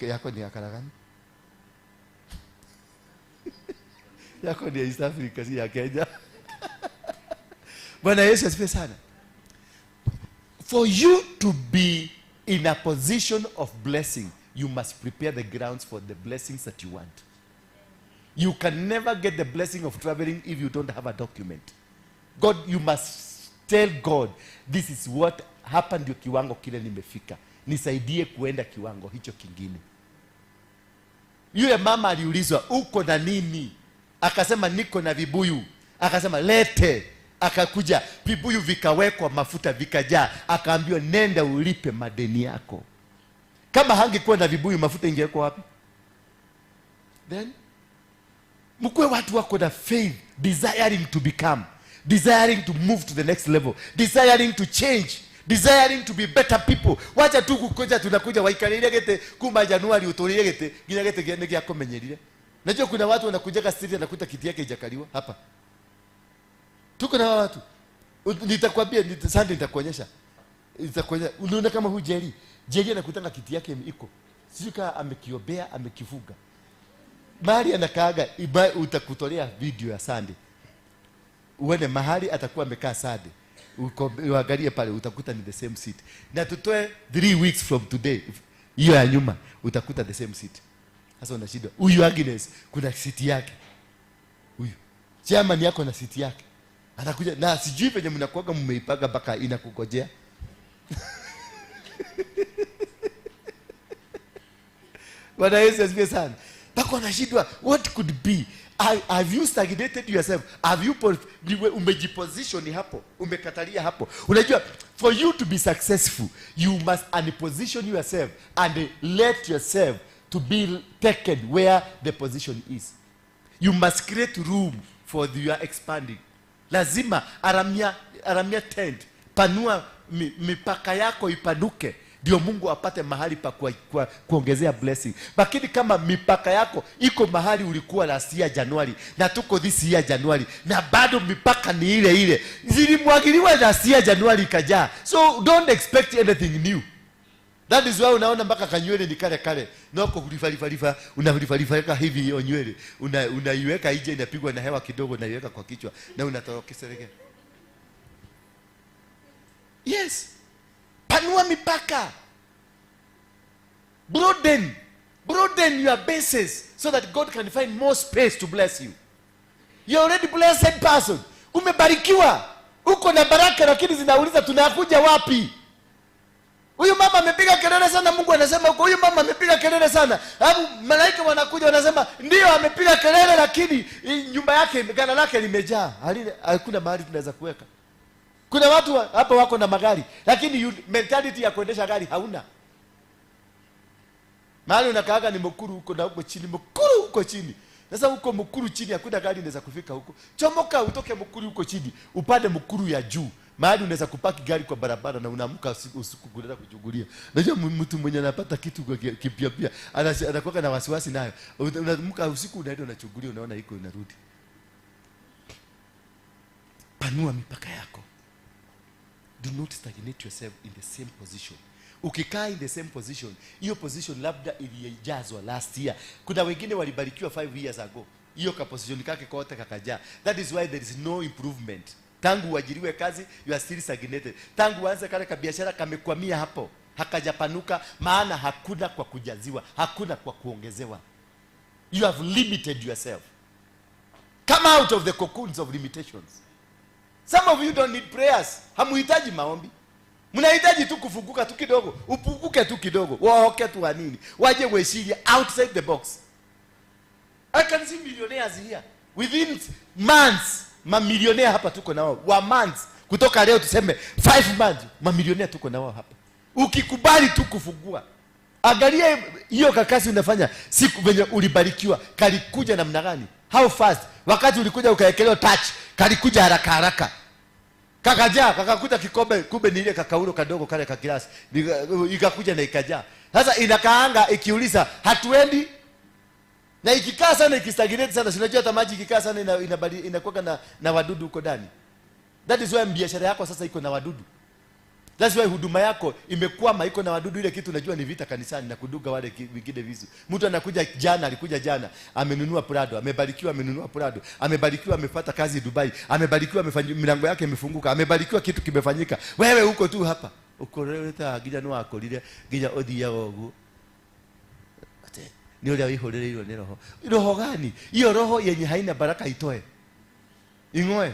Yako ni akala gani? Yako ni East Africa, si ya Kenya. Bwana Yesu asifiwe sana. For you to be in a position of blessing, you must prepare the grounds for the blessings that you want. You can never get the blessing of traveling if you don't have a document. God, you must tell God, this is what hapa ndio kiwango kile nimefika. Nisaidie kuenda kiwango hicho kingine. Yule mama aliulizwa, uko na nini? Akasema niko na vibuyu. Akasema lete. Akakuja, vibuyu vikawekwa mafuta vikajaa. Akaambiwa nenda ulipe madeni yako. Kama hangekuwa na vibuyu mafuta ingekuwa wapi? Then mkwe watu wako na faith, desiring to become, desiring to move to the next level, desiring to change, desiring to be better people. Wacha tu kukoja tunakuja waikalile gete kuma Januari utolile gete gina gete gene kia komenyelile. Najua kuna watu wanakuja street anakuta kiti yake haijakaliwa hapa. Tuko na watu. Nitakwambia Sunday nitakuonyesha. Nitakuonyesha. Unaona kama huyu Jerry anakutanga kiti yake iko. Sika amekiobea, amekifuga. Mahali anakaaga utakutolea video ya Sunday. Uone mahali atakuwa amekaa Sunday. Uangalie pale utakuta ni the same seat. Na tutoe 3 weeks from today. Hiyo ya nyuma utakuta the same seat. Sasa unashida. Huyu Agnes kuna seat yake. Huyu chairman yako na seat yake. Anakuja na sijui venye mnakuaga mmeipaga mpaka inakugojea. Bwana Yesu asifiwe sana. Bako anashindwa what could be? Have you stagnated yourself? Have you umejiposition hapo? Umekatalia hapo. Unajua for you to be successful, you must unposition yourself and let yourself to be taken where the position is. You must create room for your expanding. Lazima aramia tent, panua mipaka yako ipanuke, ndio Mungu apate mahali pa kuongezea blessing. Lakini kama mipaka yako iko mahali ulikuwa last year January na tuko this year January na bado mipaka ni ile ile, zilimwagiliwa last year January ikajaa. So don't expect anything new. That is why unaona mpaka kanywele ni kale na uko kulifalifa unalifalifa hivi hiyo nywele unaiweka nje inapigwa na hewa kidogo na iweka kwa kichwa na unatoroka serege. Yes. Panua mipaka. Broaden your bases so that God can find more space to bless you. You're already blessed person. Umebarikiwa. Uko na baraka lakini zinauliza tunakuja wapi? Huyu mama amepiga kelele sana, Mungu anasema huyu mama amepiga kelele sana. Hapo malaika wanakuja wanasema ndio amepiga kelele lakini nyumba yake gala lake limejaa. Hakuna mahali tunaweza kuweka. Kuna watu hapa wako na magari lakini mentality ya kuendesha gari hauna. Mahali unakaaga ni Mukuru huko na huko chini, Mukuru huko chini. Sasa huko Mukuru chini hakuna gari inaweza kufika huko. Chomoka utoke Mukuru huko chini, upande Mukuru ya juu. Mahali unaweza kupaki gari kwa barabara na unaamka usiku kuenda kuchungulia. Najua mtu mwenye anapata kitu kwa kipya pia anakuwa na wasiwasi nayo. Unaamka usiku unaenda unachungulia unaona iko inarudi. Panua mipaka yako. Do not stagnate yourself in the same position. Ukikaa in the same position, hiyo position labda ilijazwa last year. Kuna wengine walibarikiwa 5 years ago. Hiyo ka position kake kote kakajaa. That is why there is no improvement. Tangu uajiriwe kazi, you are still stagnated. Tangu uanze kale ka biashara kamekwamia hapo, hakajapanuka, maana hakuna kwa kujaziwa, hakuna kwa kuongezewa. You have limited yourself. Come out of the cocoons of limitations. Some of you don't need prayers. Hamuhitaji maombi. Mnahitaji tu kufunguka tu kidogo, upunguke tu kidogo, waoke tu nini, waje weshiria outside the box. I can see millionaires here within months. Mamilionea hapa tuko nao wa months, kutoka leo tuseme 5 months, mamilionea tuko nao hapa. Ukikubali tu kufungua, angalia hiyo kakasi unafanya siku venye ulibarikiwa, kalikuja namna gani? How fast? Wakati ulikuja ukaekelewa touch, kalikuja haraka haraka. Kakajaa, kakakuta kikombe, kumbe ni ile kakaulo kadogo kale ka glasi. Ikakuja na ikajaa. Sasa inakaanga ikiuliza hatuendi. Na ikikaa sana ikistagnate sana, unajua hata maji ikikaa sana inakuwa na wadudu huko ndani. That is why biashara yako sasa iko na wadudu. That's why huduma yako imekwama, iko na wadudu. Ile kitu unajua ni vita kanisani na kuduga wale wengine visu. Mtu anakuja jana, alikuja jana, amenunua Prado, amebarikiwa, amenunua Prado, amebarikiwa, amepata kazi Dubai, amebarikiwa, amefanya milango yake imefunguka, amebarikiwa, kitu kimefanyika. Wewe uko tu hapa. Uko leta gija no akolile, gija odi ya ogu. Ate, ni ole wihorere hilo ni roho. Roho gani? Hiyo roho yenye haina baraka itoe. Ingoe.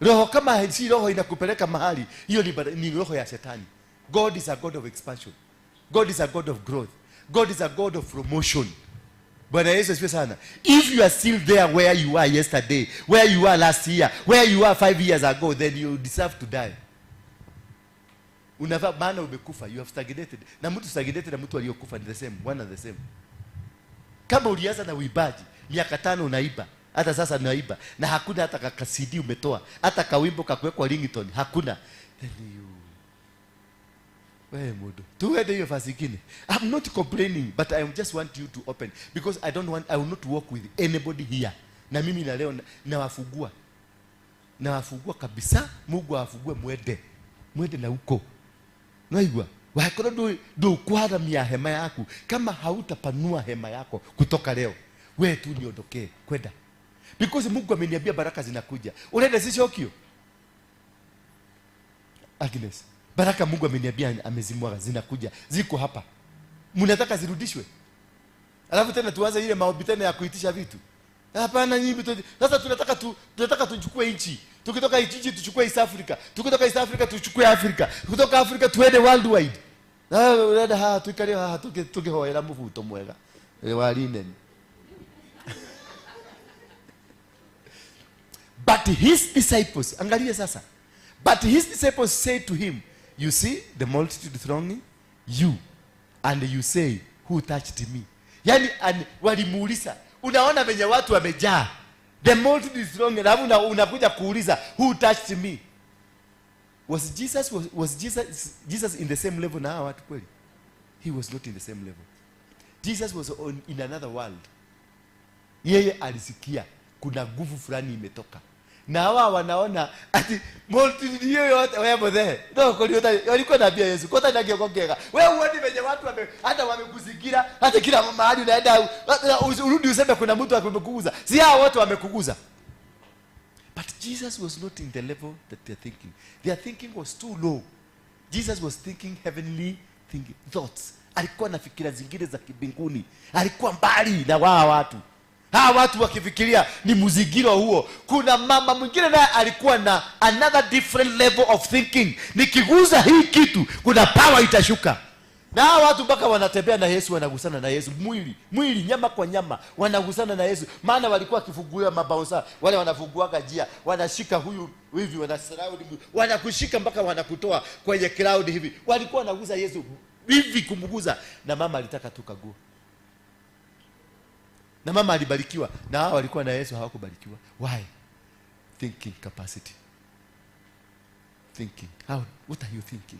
Roho kama si roho inakupeleka mahali, hiyo ni roho ya shetani. God is a God of expansion. God is a God of growth. God is a God of promotion. Bwana Yesu asifiwe sana. If you are still there where you are yesterday, where you are last year, where you are 5 years ago, then you deserve to die. Unafaa, maana umekufa, you have stagnated. Na mtu stagnated na mtu aliyokufa ni the same, one and the same. Kama ulianza na uibaji, miaka 5 unaiba, hata sasa naiba, na hakuna hata kakasidi umetoa, hata kawimbo kakuwekwa ringtone hakuna, then you wewe mudo tuende hiyo fasi nyingine. I'm not complaining, but I just want you to open, because I will not work with anybody here. Na mimi na leo nawafungua kabisa. Mungu awafungue, mwende na huko. Naigwa wakoro ndo kwara mia hema yako. Kama hautapanua hema yako kutoka leo, wewe tu niondokee kwenda, because Mungu ameniambia baraka zinakuja. Unaenda si shokio Agnes, baraka Mungu ameniambia amezimwaga, zinakuja, ziko hapa. Mnataka zirudishwe? Alafu tena tuanze ile maombi tena ya kuitisha vitu? Hapana, nyinyi sasa tunataka tuchukue nchi. Tukitoka nchi tuchukue East Africa. Tukitoka East Africa tuchukue Africa. Kutoka Africa tuende worldwide. Na tukale tukihoera muvuto mwega. Walinde. But his disciples, angalia sasa. But his disciples said to him, you see the multitude thronging you, and you say, who touched me? Yani walimuuliza, unaona venye watu wamejaa, the multitude is thronging, na unakuja kuuliza, who touched me? Was Jesus in the same level na watu kweli? He was not in the same level. Jesus was in another world. Yeye alisikia kuna nguvu fulani imetoka. Na hawa wanaona ati multitude hiyo yote wewe there. Ndio koliota walikuwa naambia Yesu, kota ndio kongega. Wewe uone venye watu hata wamekuzingira, hata kila mahali unaenda urudi useme kuna mtu amekuguza. Si hao wote wamekuguza. But Jesus was not in the level that they're thinking. Their thinking was too low. Jesus was thinking heavenly thinking thoughts. Alikuwa na fikira zingine za kibinguni. Alikuwa mbali na wao watu. Hawa watu wakifikiria ni muzigiro huo. Kuna mama mwingine naye alikuwa na another different level of thinking. Nikiguza hii kitu kuna power itashuka. Na hawa watu mpaka wanatembea na Yesu, wanagusana na Yesu mwili nyama kwa nyama, wanagusana na Yesu. Maana walikuwa wakifungua mabaosa, wale wanafunguaga njia, wanashika huyu hivi, wanasaraudi, wanakushika mpaka wanakutoa kwenye cloud hivi. Walikuwa wanaguza Yesu hivi kumguza, na mama alitaka tu kaguo. Na mama alibarikiwa, na hao walikuwa na Yesu hawakubarikiwa. Why? Thinking capacity. Thinking. What are you thinking?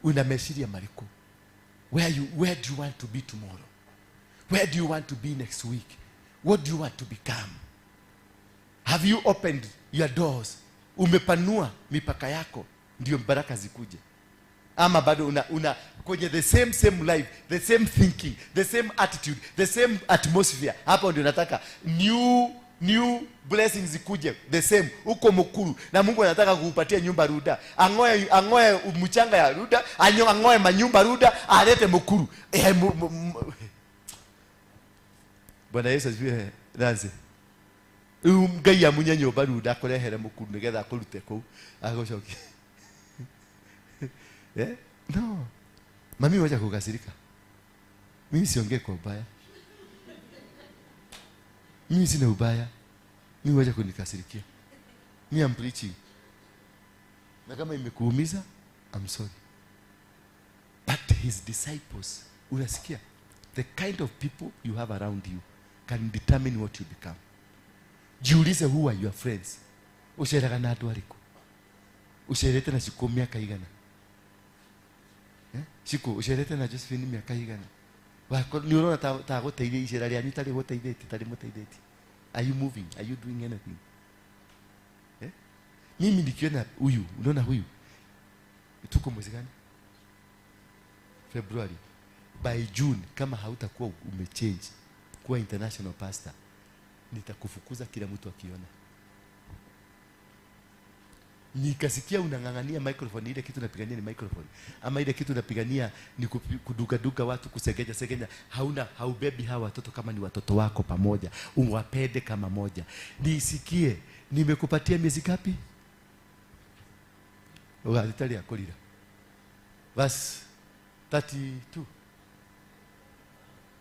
Una meshiria mariko. Where do you want to be tomorrow? Where do you want to be next week? What do you want to become? Have you opened your doors? Umepanua mipaka yako ndio baraka zikuje? Ama bado una kwenye the same life, the same thinking, the same attitude, the same atmosphere? Hapo ndio nataka new blessings zikuje, the same. Uko mkuru na Mungu anataka kukupatia nyumba Ruda. Angoe mchanga ya Ruda, angoe manyumba Ruda, alete mkuru. Bwana Yesu asifiwe. Nanze Ngai amunye nyumba Ruda akorehere mkuru nigetha akurute kou agocoki. No. Mami wacha kukasirika. Mimi siongee kwa ubaya. Mimi sina ubaya. Mimi wacha kunikasirikia. Mimi am preaching. Na kama imekuumiza, I'm sorry. But his disciples, unasikia? The kind of people you have around you can determine what you become. Jiulize, who are your friends? Usheraga na atu ariko. Usherete na Shiko miaka igana. Shiko, usherete na Josephine miaka igana. Wako ni unaona ta goteithia icera rĩa nyitari goteithĩtie tari muteithĩtie. Are you moving? Are you doing anything? Mimi nikiona huyu, unaona huyu. Tuko mwezi gani? February. By June kama hautakuwa umechange kuwa international pastor, nitakufukuza kila mtu akiona. Nikasikia unangangania microphone, ile kitu napigania ni microphone, ama ile kitu napigania ni kuduka watu, kusegenya, haubebi hawa watoto kama ni watoto wako pamoja, uwapende kama moja. Nisikie, nimekupatia miezi ngapi? Italia kolira. Verse 32.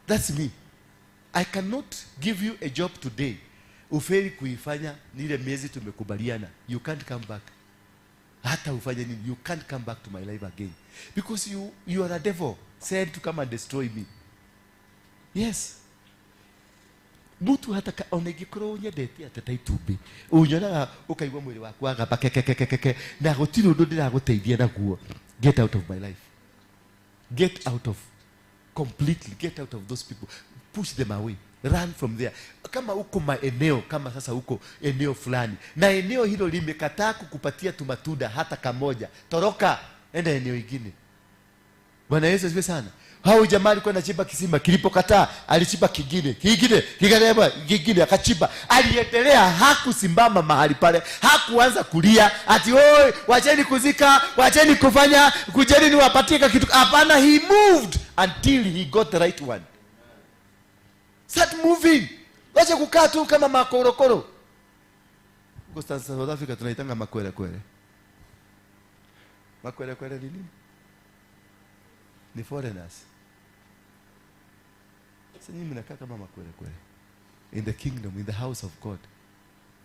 That's me. I cannot give you a job today. Ufeli kuifanya nile miezi tumekubaliana. You can't come back. Hata ufanye nini, you can't come back to my life again. Because you are a devil sent to come and destroy me. Yes. Mutu hata onegikoro nyendete atataitubi. Unyonaga ukaigwa mwili waku agamba kekekekeke na gutiri undu ndiraguteithia naguo. Get out of my life. Get out of, completely get out of those people. Push them away. Run from there. Kama uko maeneo, kama sasa uko eneo fulani na eneo hilo limekataa kukupatia tumatunda hata kamoja, toroka, enda eneo ingine. Bwana Yesu asifiwe sana. Hao jamaa alikuwa anachimba kisima, kilipokataa alichimba kingine akachimba. Aliendelea, hakusimama mahali pale, hakuanza kulia ati oi wacheni kuzika, wacheni kufanya, kujeni niwapatie kitu. Hapana, he moved until he got the right one. Start moving. Wacha kukaa tu kama makorokoro. Kwa South Africa tunaitanga makwele kwele. Makwele kwele ni nini? Ni foreigners. Sasa nyinyi mnakaa kama makwele kwele. In the kingdom, in the house of God,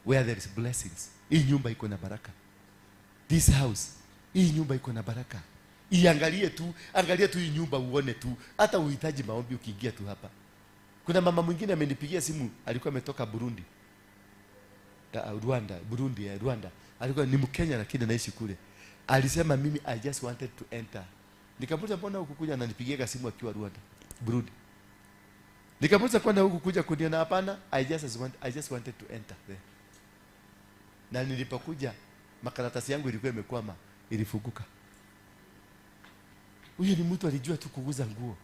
where there is blessings. Hii nyumba iko na baraka. This house, hii nyumba iko na baraka. Iangalie tu, angalia tu hii nyumba uone tu. Hata uhitaji maombi ukiingia tu hapa. Kuna mama mwingine amenipigia simu, alikuwa ametoka Burundi. Rwanda. Alikuwa ni Mkenya lakini anaishi kule. Alisema mimi I just wanted to enter. Nikamuuliza mbona hukukuja, ananipigia simu akiwa Burundi. Nikamuuliza kwani hukukuja kuniona? Hapana, I just wanted to enter there. Na nilipokuja makaratasi yangu ilikuwa imekwama, ilifunguka. Huyo ni mtu alijua tu kuguza nguo.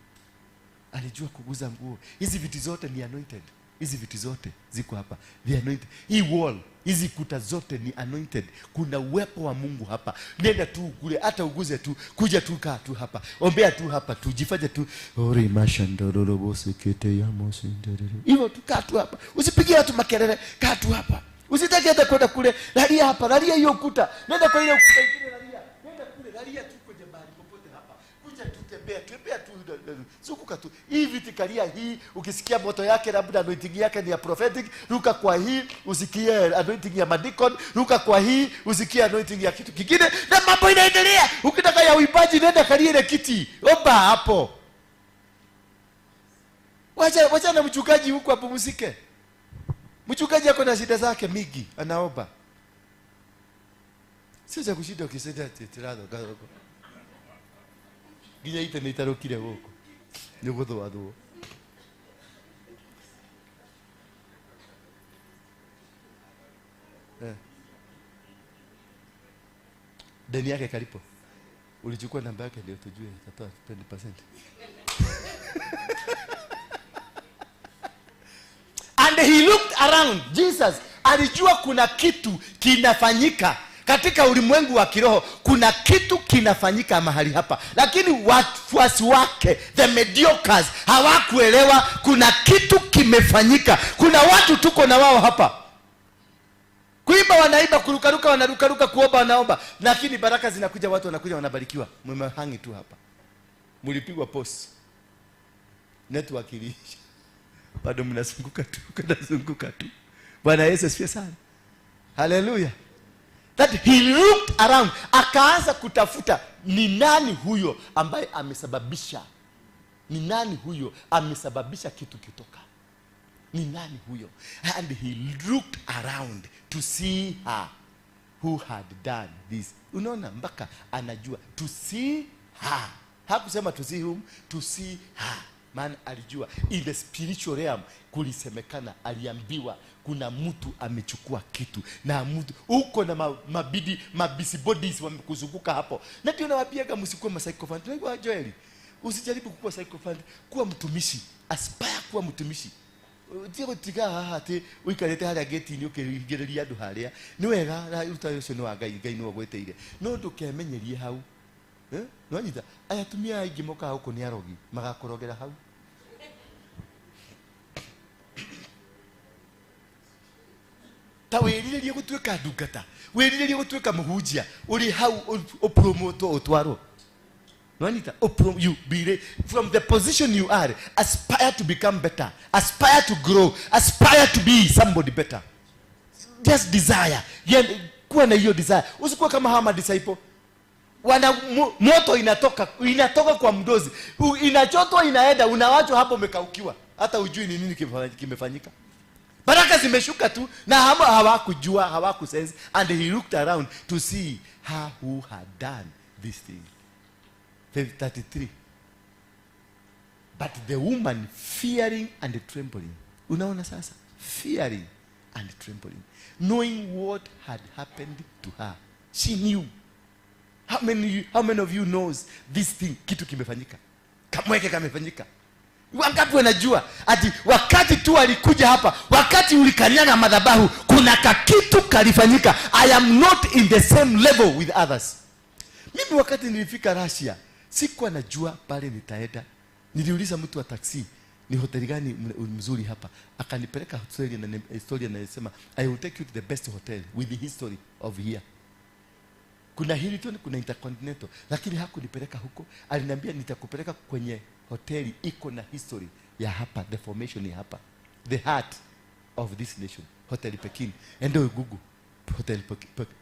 Alijua kuguza nguo. Hizi vitu zote ni anointed. Hizi vitu zote ziko hapa. The anointed. Hii wall, hizi kuta zote ni anointed. Kuna uwepo wa Mungu hapa. Nenda tu kule, hata uguze tu, kuja tu, kaa tu hapa. Ombea tu hapa tu, jifanye tu. Ore mashandoro bosi kete ya mosi ndere. Hivyo tu, kaa tu hapa. Usipigie watu makelele, kaa tu hapa. Usitaki hata kwenda kule. Lalia hapa, lalia hiyo kuta. Nenda kwa ile ukuta ingine, lalia. Nenda kule, lalia tu kwa jabali popote hapa. Kuja tu, tembea tu. Zunguka tu. Hii vitikalia hii, ukisikia moto yake labda anointing yake ni ya prophetic, ruka kwa hii, usikie anointing ya madikon, ruka kwa hii, usikie anointing ya kitu kingine, na mambo inaendelea. Ukitaka ya uimbaji, nenda kalia ile kiti. Omba hapo. Wacha na mchungaji huko apumzike. Mchungaji yako na shida zake mingi, anaomba. Sio kushinda ukisema tirado gago. Ginya ite ni tarokire huko. Ni godwa. Deni yake kalipo. Ulichukua namba yake ndio tujue itatoa 20%. And he looked around. Jesus alijua kuna kitu kinafanyika katika ulimwengu wa kiroho. Kuna kitu kinafanyika mahali hapa, lakini wafuasi wake, the mediocres, hawakuelewa kuna kitu kimefanyika. Kuna watu tuko na wao hapa, Kuimba wanaiba, kurukaruka wanarukaruka, kuomba wanaomba, lakini baraka zinakuja, watu wanakuja wanabarikiwa. Mmehangi tu hapa. Mlipigwa post. Network iliisha. Bado mnazunguka tu, mnazunguka tu. Bwana Yesu asifiwe sana. Hallelujah. That he looked around, akaanza kutafuta ni nani huyo ambaye amesababisha. Ni nani huyo amesababisha kitu kitoka? Ni nani huyo? And he looked around to see her who had done this. Unaona, mpaka anajua to see her. Hakusema to see whom, to see her. Maana alijua in the spiritual realm, kulisemekana, aliambiwa kuna mtu amechukua kitu, na mtu uko na mabisi bodies wamekuzunguka hapo. Na ndio nawapiaga msikuwe psychophant. Wewe Joel, usijaribu kuwa psychophant, kuwa mtumishi, aspire kuwa mtumishi. Tigo tiga hate uikarete haria gate ni ukigereria andu haria ni wega na utayo no Ngai Ngai no gweteire no ndukemenyerie hau no nyita aya tumia aingi moka huko ni arogi magakorogera hau. Ta wiririe gutweka ndungata, wiririe gutweka muhunjia, uri hau o promote otwaro. No nyita you be from the position you are, aspire to become better, aspire to grow, aspire to be somebody better. Just desire. Kuwa na hiyo desire. Usikuwa kama hawa disciple. Wana moto inatoka kwa mdozi. Inachotwa inaenda, unawachwa hapo umekaukiwa. Hata hujui ni nini kimefanyika. Baraka zimeshuka tu na hawakujua, hawakusense, and he looked around to see her who had done this thing. 33. But the woman fearing and trembling. Unaona sasa? Fearing and trembling. Knowing what had happened to her. She knew. How many of you knows this thing? Kitu kimefanyika. Kamweke kamefanyika. Wangapi wanajua ati wakati tu alikuja hapa, wakati ulikanyaga madhabahu, kuna kitu kalifanyika. I am not in the same level with others. Mimi wakati nilifika Russia, sikuwa najua pale nitaenda. Niliuliza mtu wa taksi, ni hoteli gani mzuri hapa? Akanipeleka hoteli na historia na yasema, I will take you to the best hotel with the history of here. Kuna Hilton, kuna Intercontinental, lakini hakunipeleka huko. Aliniambia nitakupeleka kwenye hoteli iko na history ya hapa, the formation ya hapa, the heart of this nation, Hotel Pekin. Endo Google Hotel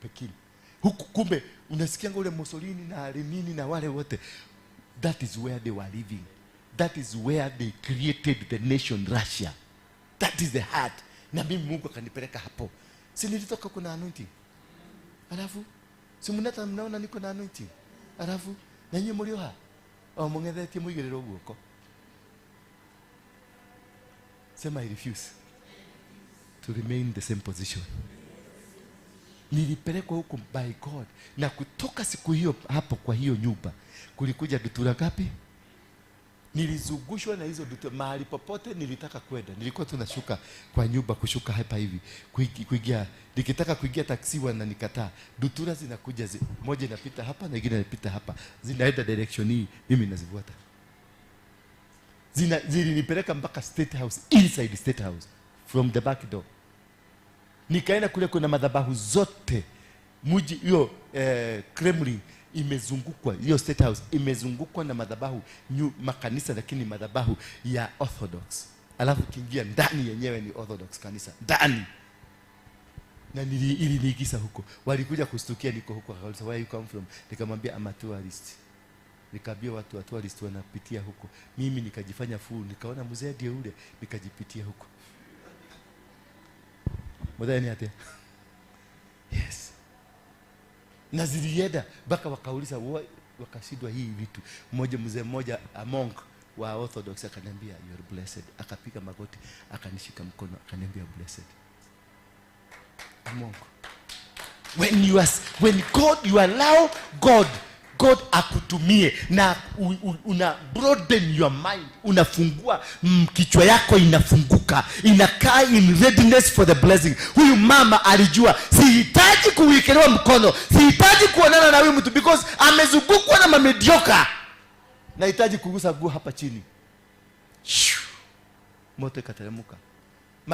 Pekin. Huku kumbe unasikia ule Mussolini na Lenin na wale wote. That is where they were living. That is where they created the nation Russia. That is the heart. Na mimi Mungu akanipeleka hapo. Si nilitoka kuna anointing. Alafu si mnata mnaona niko na anointing. Alafu na nyinyi mlio ha. O mungethetie muigiriro guoko. Sema I refuse to remain in the same position. Nilipelekwa huko by God. Na kutoka siku hiyo hapo kwa hiyo nyumba kulikuja dutura ngapi? Nilizungushwa na hizo dutura mahali popote nilitaka kwenda. Nilikuwa tunashuka kwa nyumba, kushuka hapa hivi, kuingia, nikitaka kuingia taksi na nikataa. Dutura zinakuja, moja inapita hapa na nyingine inapita hapa. Zinaenda direction hii, mimi nazifuata. Zilinipeleka mpaka State House, inside State House, from the back door. Nikaenda kule kuna madhabahu zote. Mji hiyo Kremlin imezungukwa, hiyo State House imezungukwa na madhabahu makanisa, lakini madhabahu ya Orthodox. Alafu kiingia ndani yenyewe ni Orthodox kanisa ndani. Na iliniigisa huko. Walikuja kustukia niko huko. Akauliza, where you come from? Nikamwambia I'm a tourist. Nikaambia watu wa tourist wanapitia huko. Mimi nikajifanya fool, nikaona mzee ndiye ule, nikajipitia huko. Mwadhani ate? Yes. Na zilienda mpaka wakauliza, wakashindwa hii vitu. Mzee mmoja a monk wa Orthodox akaniambia you are blessed. Akapiga magoti, akanishika mkono, akaniambia blessed. A monk. When you allow God akutumie na una broaden your mind, unafungua kichwa yako, inafunguka, inakaa in readiness for the blessing. Huyu mama alijua sihitaji kuwekelewa mkono, sihitaji kuonana na huyu mtu because amezungukwa na mamedioka. Nahitaji kugusa guu hapa chini. Moto ikateremka.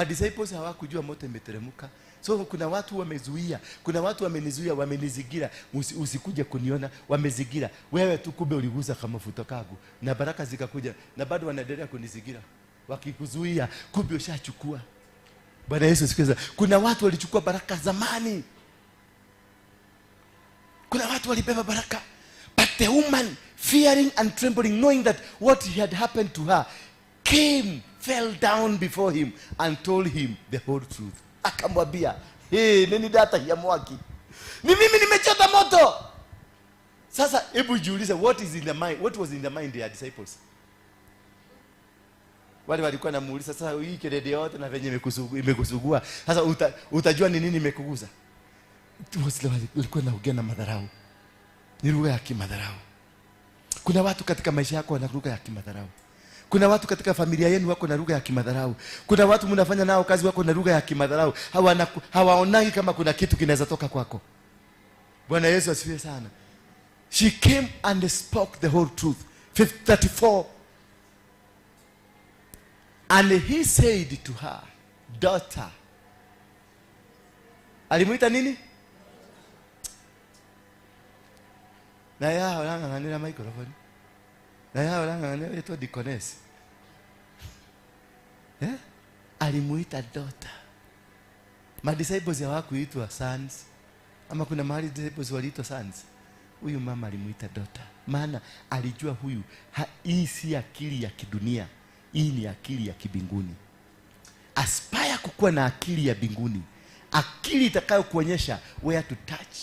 Disciples hawakujua moto imeteremka. So kuna watu wamezuia, kuna watu wamenizuia, wamenizigira, usikuje kuniona, wamezigira. Wewe tu kumbe uliguza kama mafuta kagu na baraka zikakuja, na bado wanaendelea kunizigira. Wakikuzuia kumbe ushachukua. Bwana Yesu asifiwe. Kuna watu walichukua baraka zamani. Kuna watu walibeba baraka. But the woman, fearing and trembling, knowing that what had happened to her, came, fell down before him and told him the whole truth. Akamwambia, nini data ya mwaki? Ni mimi nimechota moto. Sasa hebu jiulize, what was in the mind ya disciples? Wale walikuwa namuuliza, sasa hii kelele yote na venye imekusugua, sasa utajua ni nini imekuguza? Walikuwa naongea na madharau. Ni lugha ya kimadharau. Kuna watu katika maisha yako wana lugha ya kimadharau. Kuna watu katika familia yenu wako na lugha ya kimadharau. Kuna watu mnafanya nao kazi wako na lugha ya kimadharau. Hawaonagi kama kuna kitu kinaweza toka kwako. Bwana Yesu asifiwe sana. She came and spoke the whole truth. 34. And he said to her, daughter. Alimuita nini? Na yao ng'ang'anira microphone. Na yao ng'ang'anira yetu deaconess. Alimuita daughter. Disciples hawakuitwa sons. Ama kuna mahali disciples waliitwa sons. Huyu mama alimuita daughter. Maana alijua huyu hii si akili ya kidunia. Hii ni akili ya kibinguni. Aspire kukuwa na akili ya binguni. Akili itakayo kuonyesha where to touch,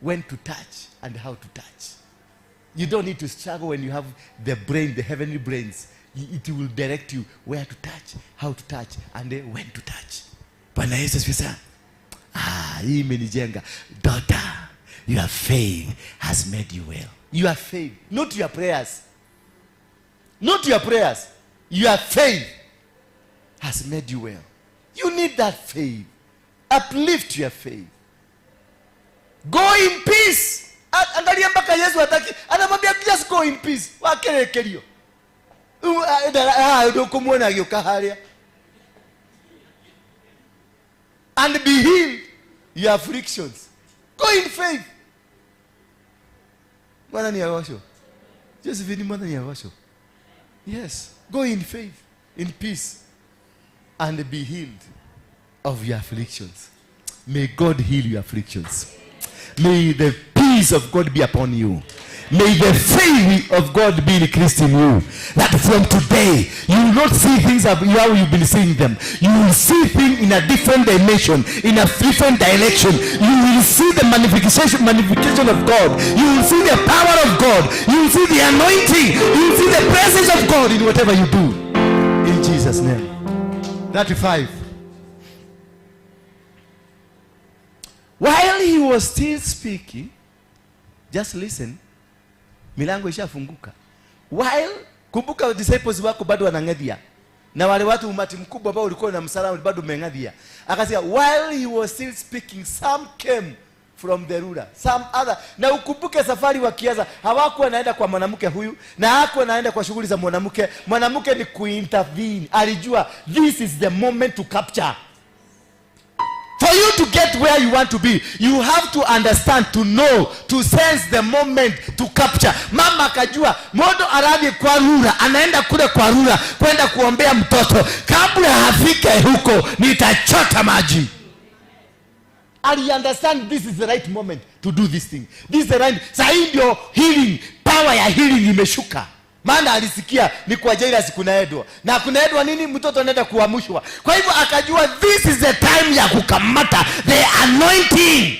when to touch, and how to touch. You don't need to struggle when you have the brain, the heavenly brains. It will direct you where to touch, how to touch, and when to touch. Bwana Yesu asifiwe. Hii imenijenga. Daughter, your faith has made you well. Your faith, not your prayers. Not your prayers. Your faith has made you well. You need that faith. Uplift your faith. Go in peace. Angalia mpaka Yesu hataki. Anamwambia just go in peace. Wakerekelio. Ndio kumuona agioka haria. And be healed your afflictions. Go in faith. Mwana ni awasho. Josephine mwana ni awasho. Yes. Go in faith, in peace, and be healed of your afflictions. May God heal your afflictions. May the peace of God be upon you. May the faith of God be increased in you. That from today, you will not see things how you've been seeing them. You will see things in a different dimension, in a different direction. You will see the magnification of God. You will see the power of God. You will see the anointing. You will see the presence of God in whatever you do. In Jesus' name. 35. While he was still speaking, just listen. Milango ishafunguka. While kumbuka disciples wako bado wanang'adhia. Na wale watu umati mkubwa ambao ulikuwa na msalaba bado umeng'adhia. Akasema while he was still speaking, some came from the ruler, some other. Na ukumbuke safari wakianza hawakuwa naenda kwa mwanamke huyu na hakuwa naenda kwa shughuli za mwanamke. Mwanamke ni kuintervene. Alijua this is the moment to capture. For you to get where you want to be, you have to understand, to know, to sense the moment to capture. Mama akajua modo arabi kwa rura, anaenda kule kwa rura kwenda kuombea mtoto. Kabla hafike huko nitachota maji. I understand this is the right moment to do this thing. This is the right. Sasa ndio healing, power ya healing imeshuka. Maana alisikia ni kwa Jairus kunaedwa. Na kunaedwa nini? Mtoto anaenda kuamshwa. Kwa hivyo akajua this is the time ya kukamata the anointing.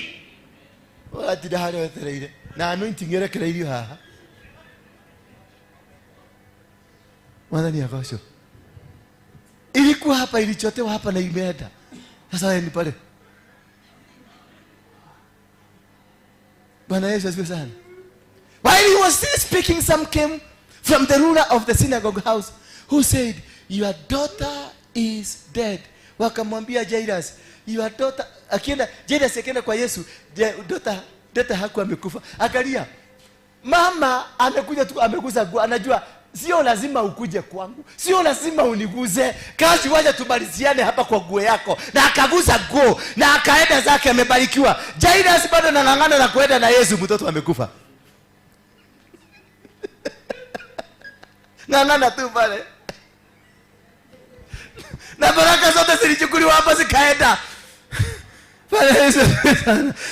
Wala hale wetereire. Na anointing yerekera ilio haha. Mwana ni avasho. Ilikuwa hapa, ilichotewa hapa na imeenda. Sasa ni pale. Bwana Yesu asifiwe sana. While he was still speaking, some came from the ruler of the synagogue house, who said, your daughter is dead. Wakamwambia Jairus, your daughter, Jairus akienda kwa Yesu, daughter hakuwa amekufa. Akalia, mama amekuja tu amegusa, anajua Sio lazima ukuje kwangu, sio lazima uniguze. Kazi waje tumaliziane hapa kwa nguo yako. Na akaguza nguo na akaenda zake, amebarikiwa. Jairus bado anang'ang'ana na kuenda na Yesu, mtoto amekufa. Ng'ang'ana tu pale. Na baraka zote zilichukuliwa hapa zikaenda.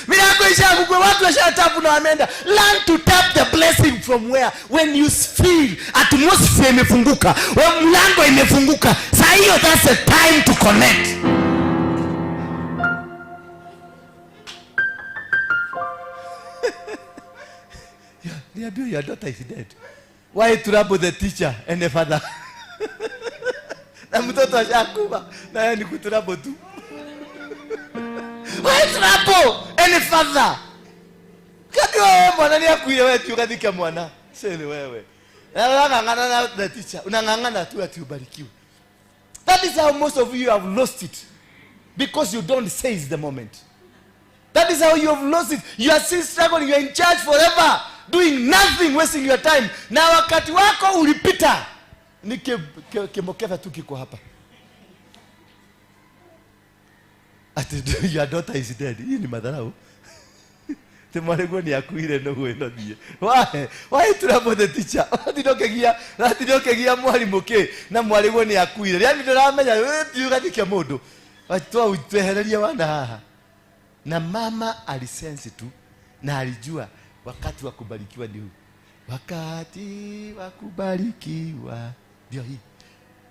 Milango ishafungwa, watu washatapu na wameenda. Learn to tap the blessing from where? When you feel atmosphere imefunguka, when mlango imefunguka, saa hiyo that's the time to connect. Your daughter is dead. Why trouble the teacher and the father? Na mtoto ashakufa na yeye ni kutrabo tu. Why trouble any father? Kati wewe mwana ni akuye wewe tu kadika mwana. Sasa wewe. Unang'ang'ana na the teacher. Unang'ang'ana tu ati ubarikiwe. That is how most of you have lost it. Because you don't seize the moment. That is how you have lost it. You are still struggling. You are in church forever, doing nothing, wasting your time. Na wakati wako ulipita. Ni kemokeva tu kiko hapa. Ati your daughter is dead. Hii ni madharau. Temwarego ni akuire no we no die. Why trouble the teacher? Atidokegia mwalimu ke na mwarego ni akuire. Yani ndaramenya wewe ugathike mundu. Atwa utwehereria wana haha. Na mama alisense tu na alijua wakati wa kubarikiwa ni huu. Wakati wa kubarikiwa ndio hii.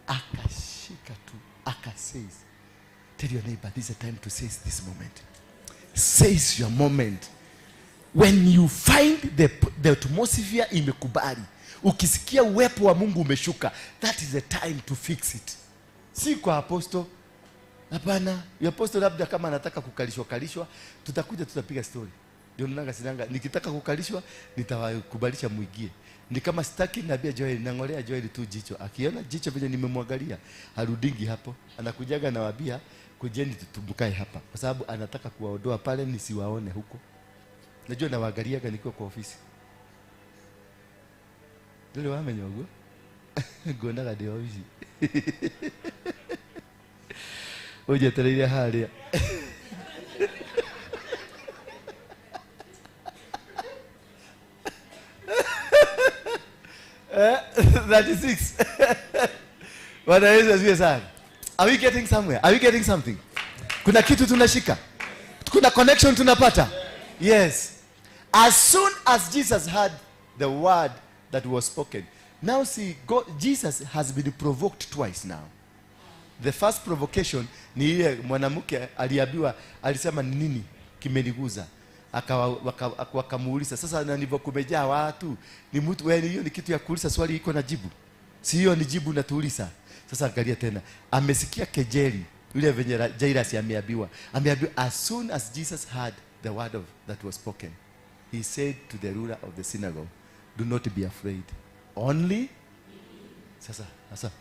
Akashika tu, akasays. Tell your neighbor, this is a time to seize this moment. Seize your moment. When you find the atmosphere imekubali, ukisikia uwepo wa Mungu umeshuka, that is the time to fix it. Si kwa apostle. Hapana, ya apostle labda kama anataka kukalishwa, tutakuja tutapiga story. Ndio nanga sinanga, nikitaka kukalishwa nitawakubalisha muigie. Ni kama sitaki naambia Joel, nangolea Joel tu jicho. Akiona jicho vile nimemwangalia, harudingi hapo. Anakujaga na wabia kujeni tutumbukae hapa. Kwa sababu anataka kuwaondoa pale nisiwaone huko. Najua nawaangaliaga nikiwa kwa ofisi. Ndio wamenyogo. Gonaga ndio ofisi. Oje tereire haria. 36. Bwana Yesu asifiwe sana. Are we getting somewhere? Are we getting something? Kuna kitu tunashika. Kuna connection tunapata. Yes. As soon as Jesus heard the word that was spoken. Now see, Jesus has been provoked twice now. The first provocation ni ile mwanamke aliambiwa, alisema nini kimeniguza, wakamuuliza sasa nilivyokumejaa watu ni mtu wewe, hiyo ni kitu ya kuuliza swali iko na jibu, si hiyo ni jibu na tuuliza. Sasa angalia tena, amesikia kejeli yule venye Jairus ameambiwa as soon as Jesus heard the word that was spoken, he said to the ruler of the synagogue, do not be afraid, only sasa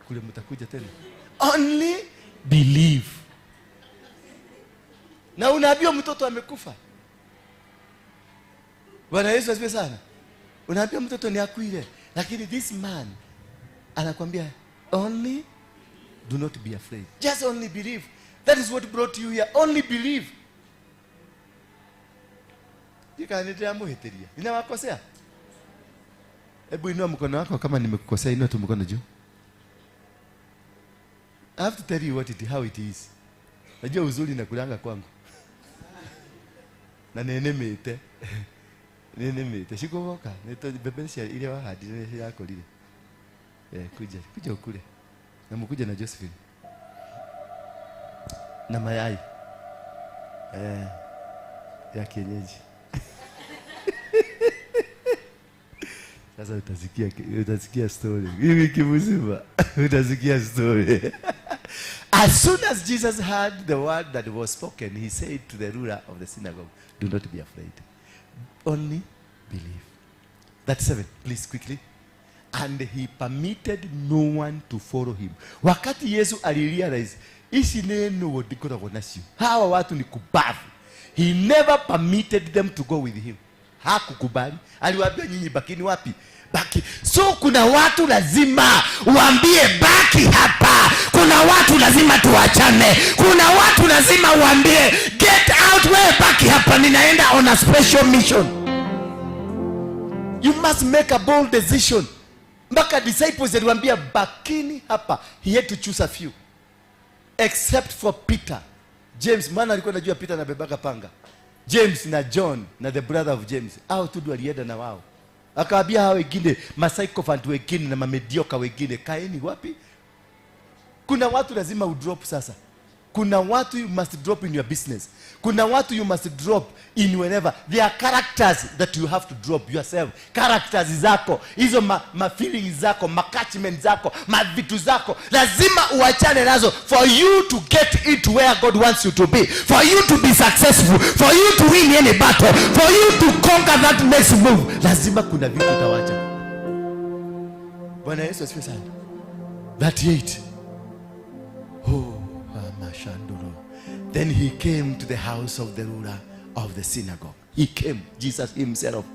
kule mtakuja tena, only believe. Na unaambiwa mtoto amekufa. Bwana Yesu asifiwe sana. Unaambiwa mtoto ni akuile, lakini this man anakuambia only do not be afraid, just only believe. That is what brought you here, only believe. Nikanitea muheteria, ninawakosea. Hebu inua mkono wako kama nimekukosea, inua tu mkono juu. I have to tell you how it is. Najua uzuri na kulanga kwangu. Na nenemete. Nenemete. Shikoboka. Neto bebesha ile wahadi yako lile. Kuja ukule. Na mkuja na Josephine. Na mayai. Ya kienyeji. Sasa utasikia story. Hivi kimuzima. Utasikia story. As soon as Jesus heard the word that was spoken, he said to the ruler of the synagogue, do not be afraid, only believe. That's 7, please quickly. And he permitted no one to follow him. Wakati Yesu alirealize, isi neno wodikoragwo nacio, hawa watu ni kubavu, he never permitted them to go with him. Hakukubali. Aliwaambia nyinyi bakini wapi? Baki. So kuna watu lazima uambie baki hapa. Kuna watu lazima tuachane. Kuna watu lazima uambie get out, wewe baki hapa, ninaenda on a special mission. You must make a bold decision. Mpaka disciples waliwaambia bakini hapa. He had to choose a few. Except for Peter. James, maana alikuwa anajua Peter anabebaka panga. James na John na the brother of James, hao tu walienda na wao. Akawaambia hao wengine, psychophant wengine na mamedioka wengine, kaeni wapi? Kuna watu lazima udrop sasa. Kuna watu you must drop in your business. Kuna watu you must drop in whenever. There are characters that you have to drop yourself. Characters zako, hizo ma feelings zako, ma catchment zako, ma vitu zako, lazima uachane nazo for you to get it where God wants you to be. For you to be successful, for you to win any battle, for you to conquer that next move. Lazima kuna vitu utawacha. Bwana Yesu asifiwe sana. 38. Then he came to the house of the ruler of the synagogue. He came, Jesus himself,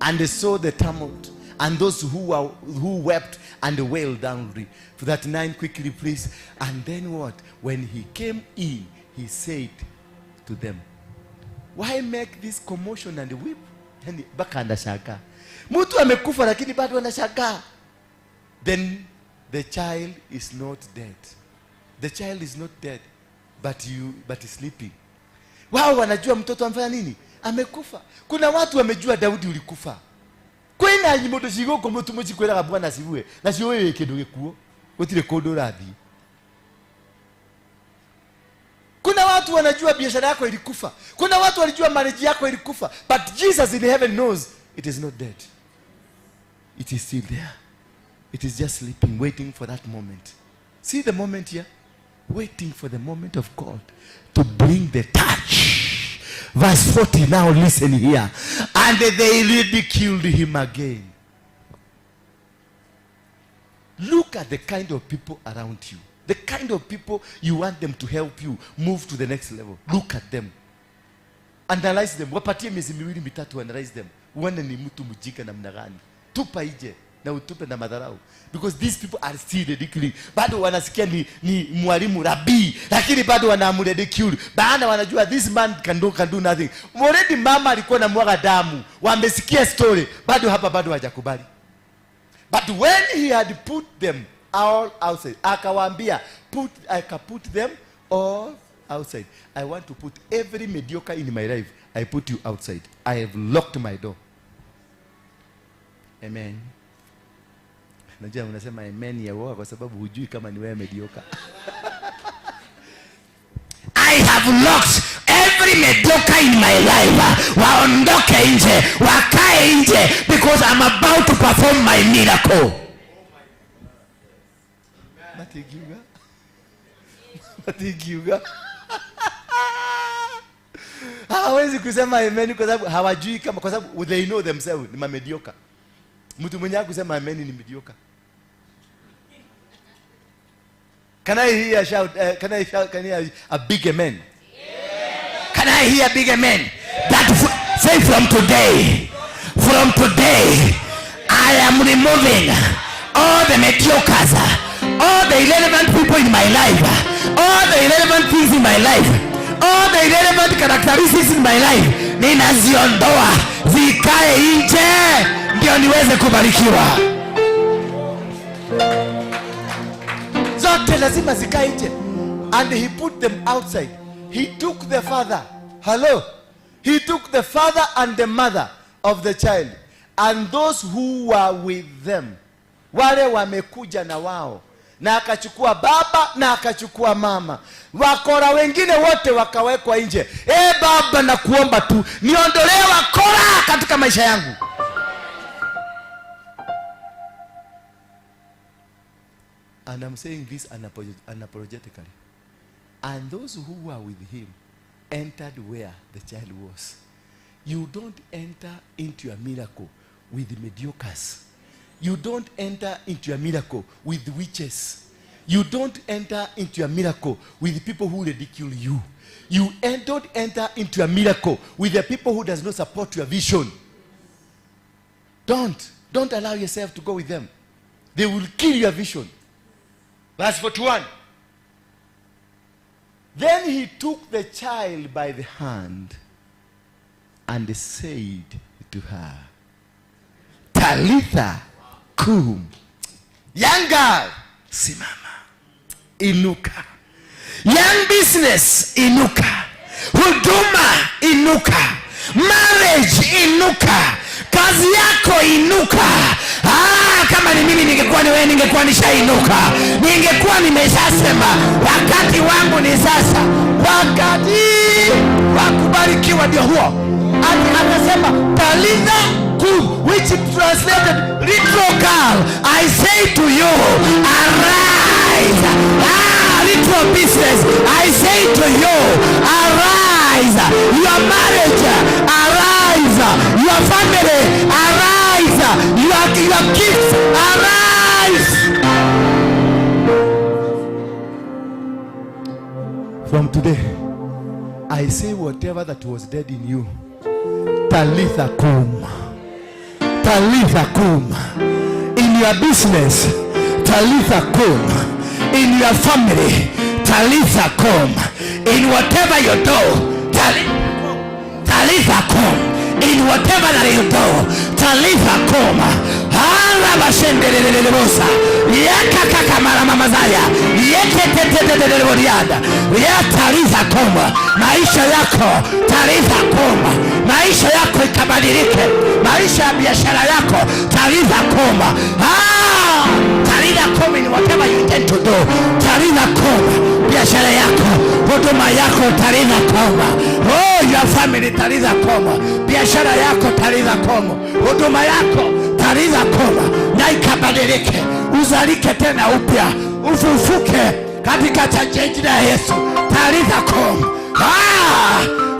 and they saw the tumult and those who wept and wailed downly. For that 9 quickly, please. And then what? When he came in, he said to them, why make this commotion and weep? Yani baka anashaka. Mtu amekufa lakini bado anashaka. Then the child is not dead. The child is not dead, but is sleeping. Wao wanajua mtoto amfanya nini? Amekufa. Kuna watu wamejua Daudi ulikufa. Kwena nyimoto shigo ko mtu mochi kwera Bwana siwe. Na sio wewe kindu gikuo. Utire kodo radhi. Kuna watu wanajua biashara yako ilikufa. Kuna watu walijua marriage yako ilikufa. But Jesus in heaven knows it is not dead. It is still there. It is just sleeping, waiting for that moment. See the moment here? Waiting for the moment of God to bring the touch. Verse 40, now listen here. And they ridiculed him again. Look at the kind of people around you. The kind of people you want them to help you move to the next level. Look at them. Analyze them. Wapatie miezi miwili mitatu, analyze them. Uone ni mtu mjinga namna gani. Tupa ije na utupe na madharau. Because these people are still ridiculous. Bado wanasikia ni mwalimu rabii, lakini bado wanamridicule. Baada wanajua this man can do nothing. Already mama alikuwa na mwaga damu. Wamesikia story. Bado hapa bado hajakubali. But when he had put them all outside, akawaambia, I can put them all outside. I want to put every mediocre in my life. I put you outside. I have locked my door. Amen. Najua mnasema amen ya woga kwa sababu hujui kama ni wewe mediocre. I have locked every mediocre in my life. Waondoke nje, wakae nje, because I'm about to perform my miracle. Matigiuga. Hawezi kusema amen kwa sababu hawajui kama, kwa sababu they know themselves ni mediocre. Mtu mwenye kusema amen ni mediocre. Can I hear a shout? Can I hear a big amen? Yeah. Can I hear a big amen? That say from today, I am removing all the mediocres, all the irrelevant people in my life, all the irrelevant things in my life, all the irrelevant characteristics in my life. Ninaziondoa, zikae nje, ndio niweze kubarikiwa. Zote lazima zikae nje. And he put them outside. He took the father. Hello. He took the father and the mother of the child and those who were with them. Wale wamekuja na wao. Na akachukua baba na akachukua mama. Wakora wengine wote wakawekwa nje. Baba, na kuomba tu niondolee wakora katika maisha yangu. And I'm saying this unapologetically. And those who were with him entered where the child was. You don't enter into your miracle with the mediocres. You don't enter into your miracle with the witches. You don't enter into your miracle with the people who ridicule you. You don't enter into your miracle with the people who does not support your vision. Don't allow yourself to go with them. They will kill your vision. Verse 41. Then he took the child by the hand and said to her, Talitha kum. Young girl, simama. Inuka. Young business, inuka. Huduma, inuka. Marriage, inuka. Kazi yako, inuka. Kama ni mimi ningekuwa ni wewe, ningekuwa nishainuka. Ningekuwa nimeshasema wakati wangu ni sasa. Wakati wa kubarikiwa ndio huo. Akasema Talitha kum, which translated little girl, I say to you, arise. Little business, I say to you, arise. Your marriage, arise. Your family, arise. Your kids, arise. From today, I say whatever that was dead in you, Talitha kum. Talitha kum. In your business, Talitha kum. In your family, Talitha kum. In whatever you do, Talitha kum. In whatever that you do, Talitha kum. Arabashendelelebosa. Yakakakamara mamazaya. Yeketetetetelebodiada. Ya Talitha kum. Maisha yako, Talitha kum. Maisha yako ikabadilike. Maisha ya biashara yako, Talitha kum. Talitha kum in whatever you intend to do. Talitha kum. Biashara yako, huduma yako, Talitha kum. Oh, your family, Talitha kum. Biashara yako, Talitha kum. Huduma yako, Talitha kum. Na ikabadilike, uzalike tena upya, ufufuke katika jina la Yesu. Talitha kum.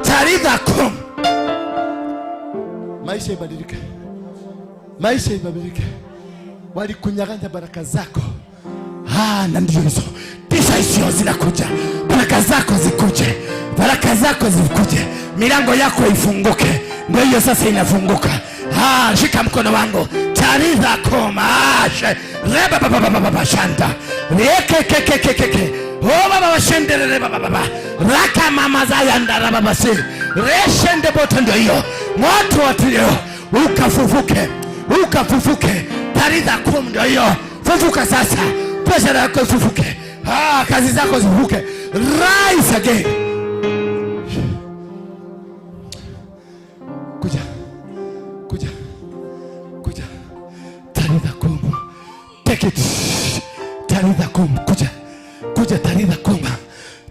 Talitha kum. Maisha ibadilike. Maisha ibadilike. Walikunyang'anya baraka zako. Na ndio hizo. Pesa hizo zinakuja. Baraka zako zikuje. Baraka zako zikuje. Milango yako ifunguke. Ndio hiyo sasa inafunguka. Shika mkono wangu. Talitha kum. Reba baba shanda. Rekekekekeke. Baba shendele baba. Raka mama zayanda baba si. Reshende boto ndio hiyo. Moto watio. Ukafufuke. Ukafufuke. Talitha kum ndio hiyo. Fufuka sasa. Pesa yako ifufuke. Kazi zako zifufuke. Rise again. Kuja. Talitha kum. Take it. Talitha kum. Kuja Talitha kum.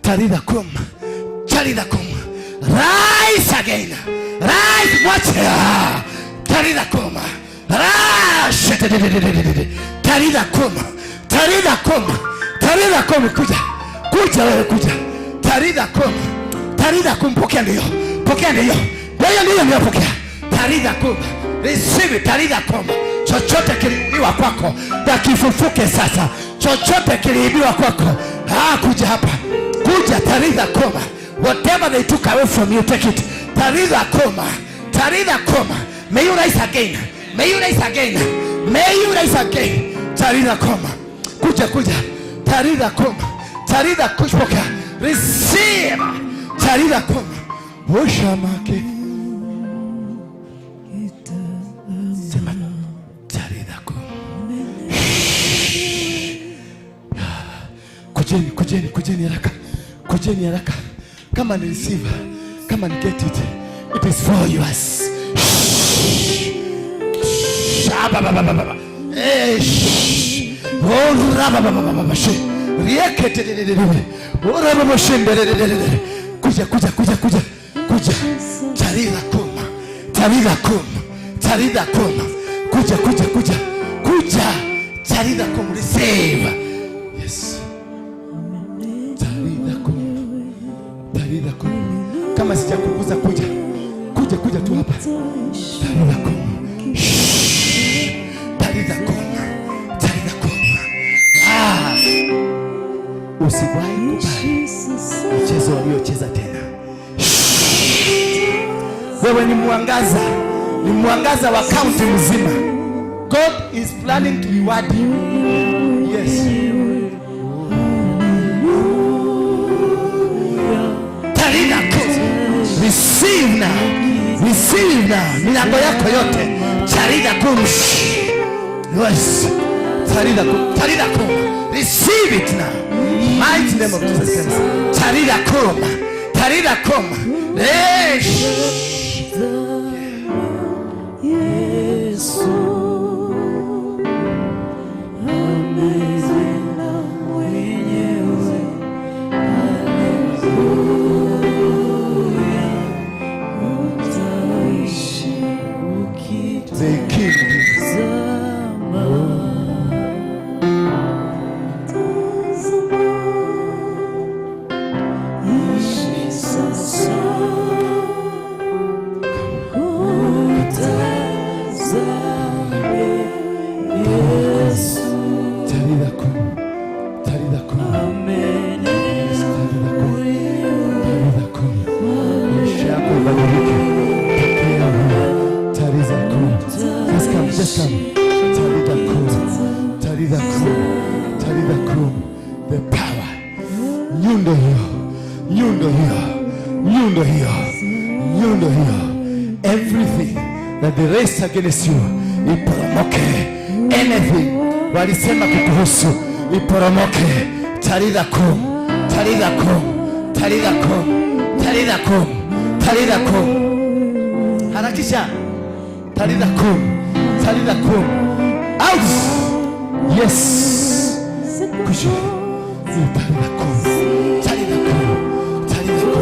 Talitha kum. Talitha kum. Rise again. Rise. Watch. Talitha kum. Talitha kum. Talitha kum. Talitha kum. Kuja wewe kuja. Talitha kum. Talitha kum. Pokea ndio. Ndio pokea. Talitha kum. Receive Talitha kum. Chochote kiliibiwa kwako, kifufuke sasa. Chochote kiliibiwa kwako, kuja hapa. Kuja Talitha kum. Whatever they took away from you, take it. Talitha kum. Talitha kum. May you rise again. May you rise again. May you rise again. Talitha kum. Kuja. Talitha kum. Talitha kushpoka. Receive. Talitha kum. Ushamake. Talitha kum. Kujeni haraka. Kujeni haraka. Come and receive. Come and get it. It is for yours. Kuja. Talitha kum. Talitha kum. Kuja. Talitha kum. Receive. Yes. Talitha kum. Kama sijakukuza kuja tu hapa. Talitha kum. Talitha kum. Usiwahi kubali mchezo waliocheza tena. Wewe ni mwangaza wa kaunti mzima. God is planning to reward you. Yes. Receive now. Receive now. Milango yako yote. Tarida kum. Yes. Tarida kum. Tarida kum. Receive it now. Mighty name of Jesus Christ. Tarida kum. Tarida kum. Yes. Everything that they raise against you, iporomoke. Anything walisema kukuhusu, iporomoke. Tarida kum, tarida kum, tarida kum, tarida kum, tarida kum. Harakisha. Tarida kum, tarida kum. Out. Yes. Kushi. Tarida kum, tarida kum, tarida kum.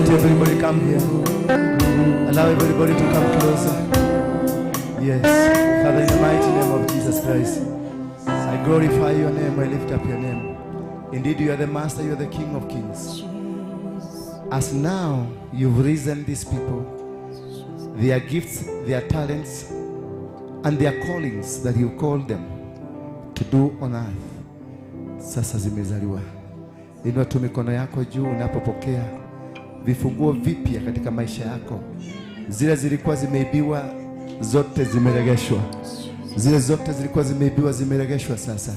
Everybody come here. Allow everybody to come closer. Yes. Father, in the mighty name of Jesus Christ, I glorify your name, I lift up your name. Indeed, you are the Master, you are the King of Kings. As now you've risen these people, their gifts, their talents, and their callings that you called them to do on earth, sasa zimezaliwa. Inua tu mikono yako juu unapopokea vifunguo vipya katika maisha yako. Zile zilikuwa zimeibiwa zote zimeregeshwa. Zile zote zilikuwa zimeibiwa zimeregeshwa sasa.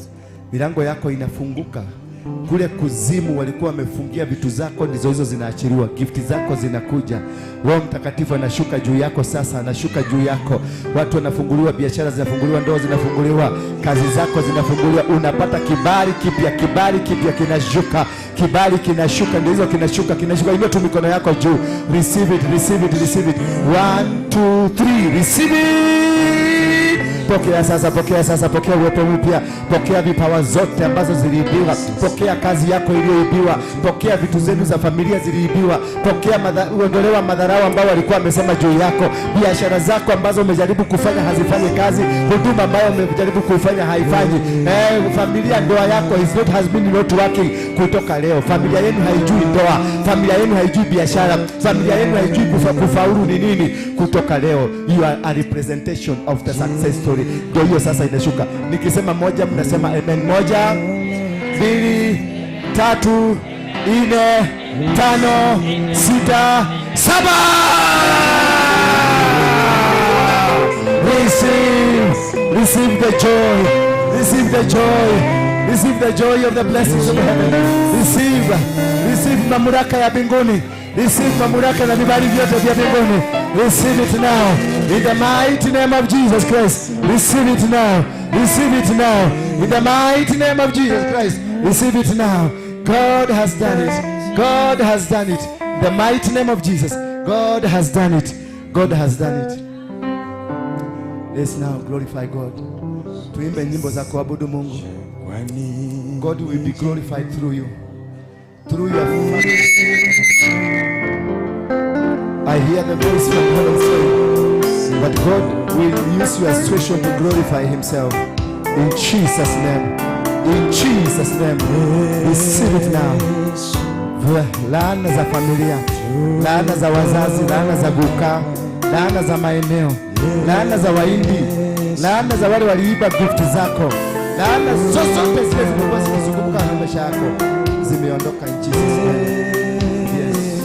Milango yako inafunguka. Kule kuzimu walikuwa wamefungia vitu zako, ndizo hizo zinaachiliwa. Gifti zako zinakuja. Roho Mtakatifu anashuka juu yako sasa, anashuka juu yako. Watu wanafunguliwa, biashara zinafunguliwa, ndoa zinafunguliwa, kazi zako zinafunguliwa. Unapata kibali kipya, kibali kipya kinashuka. Kibali kinashuka, ndio hizo kinashuka. Inua tu mikono yako juu. Receive it, receive it, receive it. 1 2 3. Receive it. Pokea sasa, pokea sasa, pokea uwepo mpya, pokea vipawa zote ambazo ziliibiwa, pokea kazi yako iliyoibiwa, pokea vitu zenu za familia ziliibiwa, pokea uondolewa madharau ambao walikuwa wamesema juu yako, biashara zako ambazo umejaribu kufanya hazifanyi kazi, huduma ambayo umejaribu kufanya haifanyi, familia, ndoa yako has been not working. Kutoka leo familia yenu haijui ndoa, familia yenu haijui biashara, familia yenu haijui kufaulu ni nini. Kutoka leo you are a representation of the success story. Ndio hiyo sasa inashuka. Nikisema moja mnasema amen. 1 2 3 4 5 6 7. Receive the joy. Receive the joy. Receive the joy of the blessings of heaven. Receive mamlaka ya mbinguni. Receive mamlaka na vibali vyote vya mbinguni. Receive it now in the mighty name of Jesus Christ. Receive it now. Receive it now in the mighty name of Jesus Christ. Receive it now. God has done it. God has done it. In the mighty name of Jesus. God has done it. God has done it. Let's now glorify God. Tuimbe nyimbo za kuabudu Mungu. God will be glorified through you. Through your family. I hear the voice from heaven saying that God will use your situation to glorify himself. In Jesus' name. In Jesus' name. Receive it now. Laana za familia, laana za wazazi, laana za guka, laana za maeneo, laana za waindi, laana za wale waliiba gift zako, laana zozote zile zimekuwa zikizunguka na maisha yako zimeondoka in Jesus name. Yes.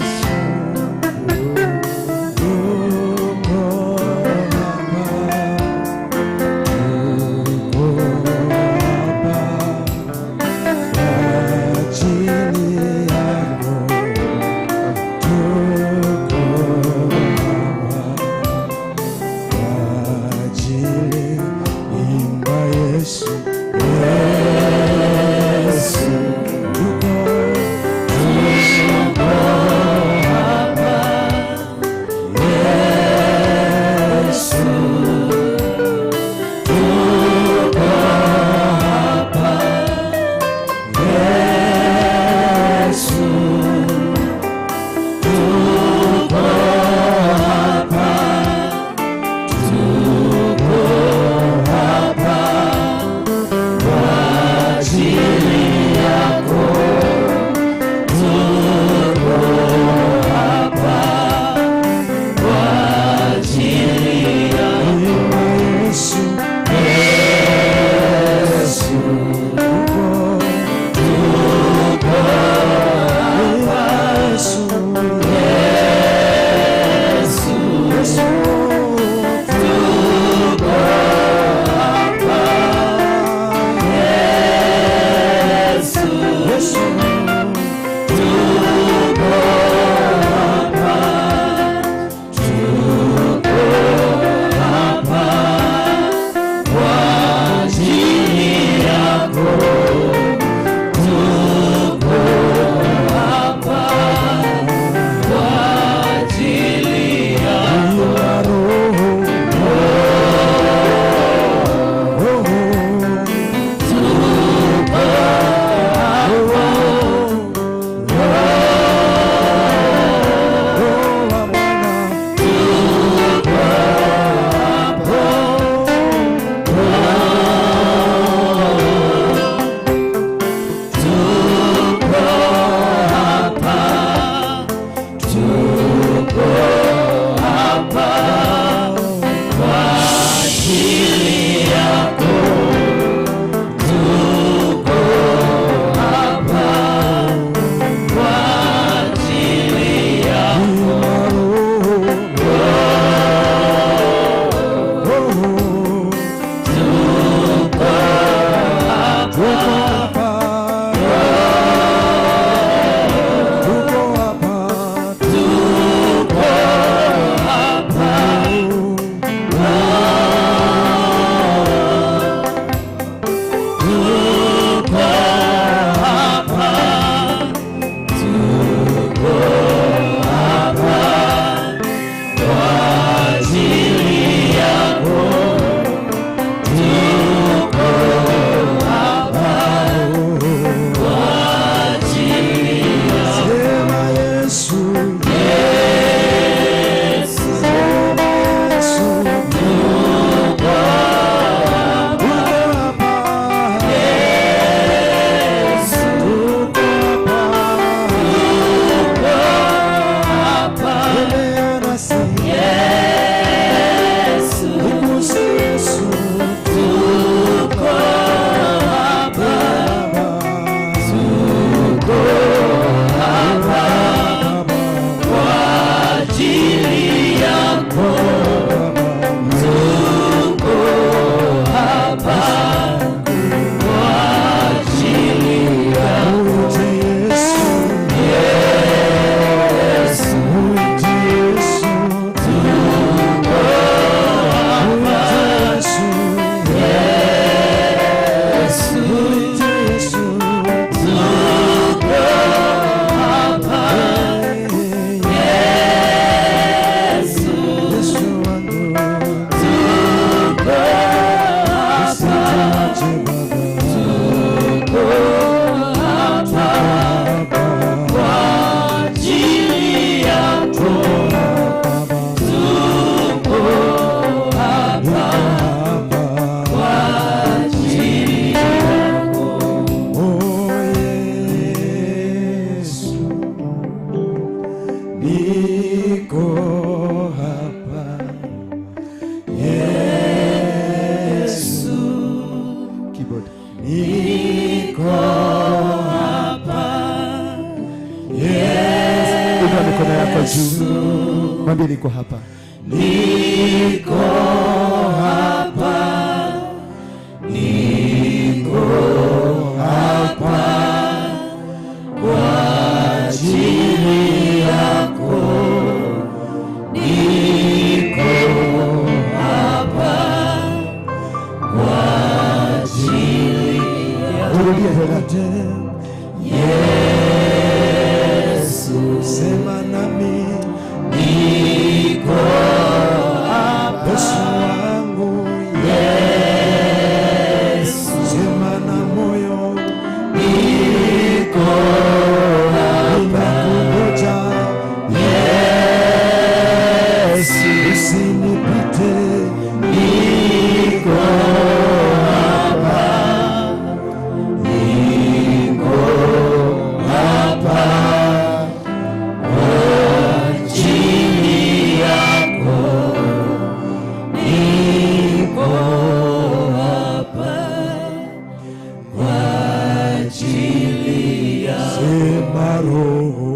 juu. Mwambie niko hapa. Niko hapa. Niko hapa kwa ajili yako. Niko hapa kwa ajili yako. Yesu, Sema nami. niko hapa. Yesu wangu. Yesu, Sema na moyo. niko hapa. Ninakungoja. Yesu, Usinipite. niko hapa. Niko hapa kwa ajili yako. Niko hapa kwa ajili yako. Sema Roho.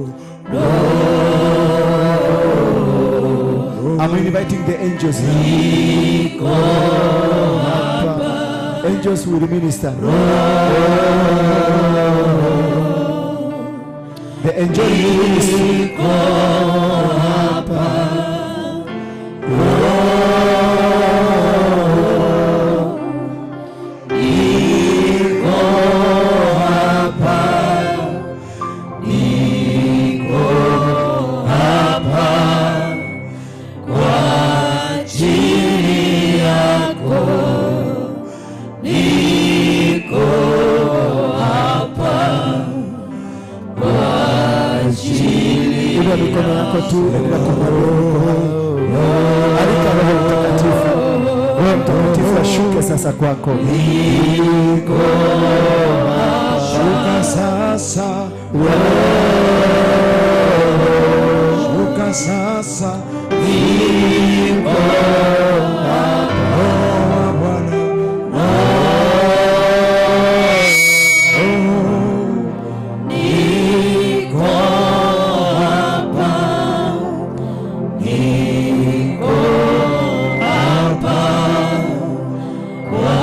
I'm inviting the angels now. Niko hapa. Angels will minister. The angel will minister. Niko hapa. Niko hapa. Niko hapa kwa ajili yako. Niko hapa kwa ajili Inua mikono yako tu, endelea kumwambia. Alika Roho Mtakatifu. Roho Mtakatifu ashuke sasa kwako. Niko Shuka sasa. Shuka sasa. niko Roho wa Bwana. niko hapa. Niko hapa kwa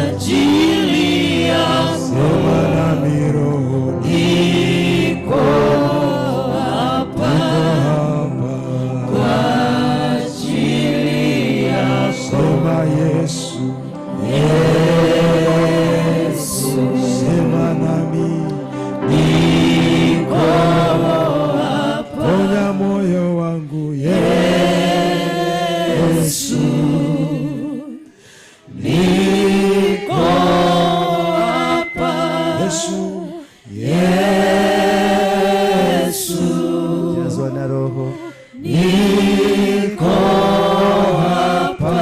ajili yako. Nami Roho. Niko hapa kwa ajili yako. Sema Yesu. Yesu, Sema nami. niko hapa. Ponya moyo wangu. Yesu, niko hapa. Yesu. Yesu, Jazwa na Roho. niko hapa.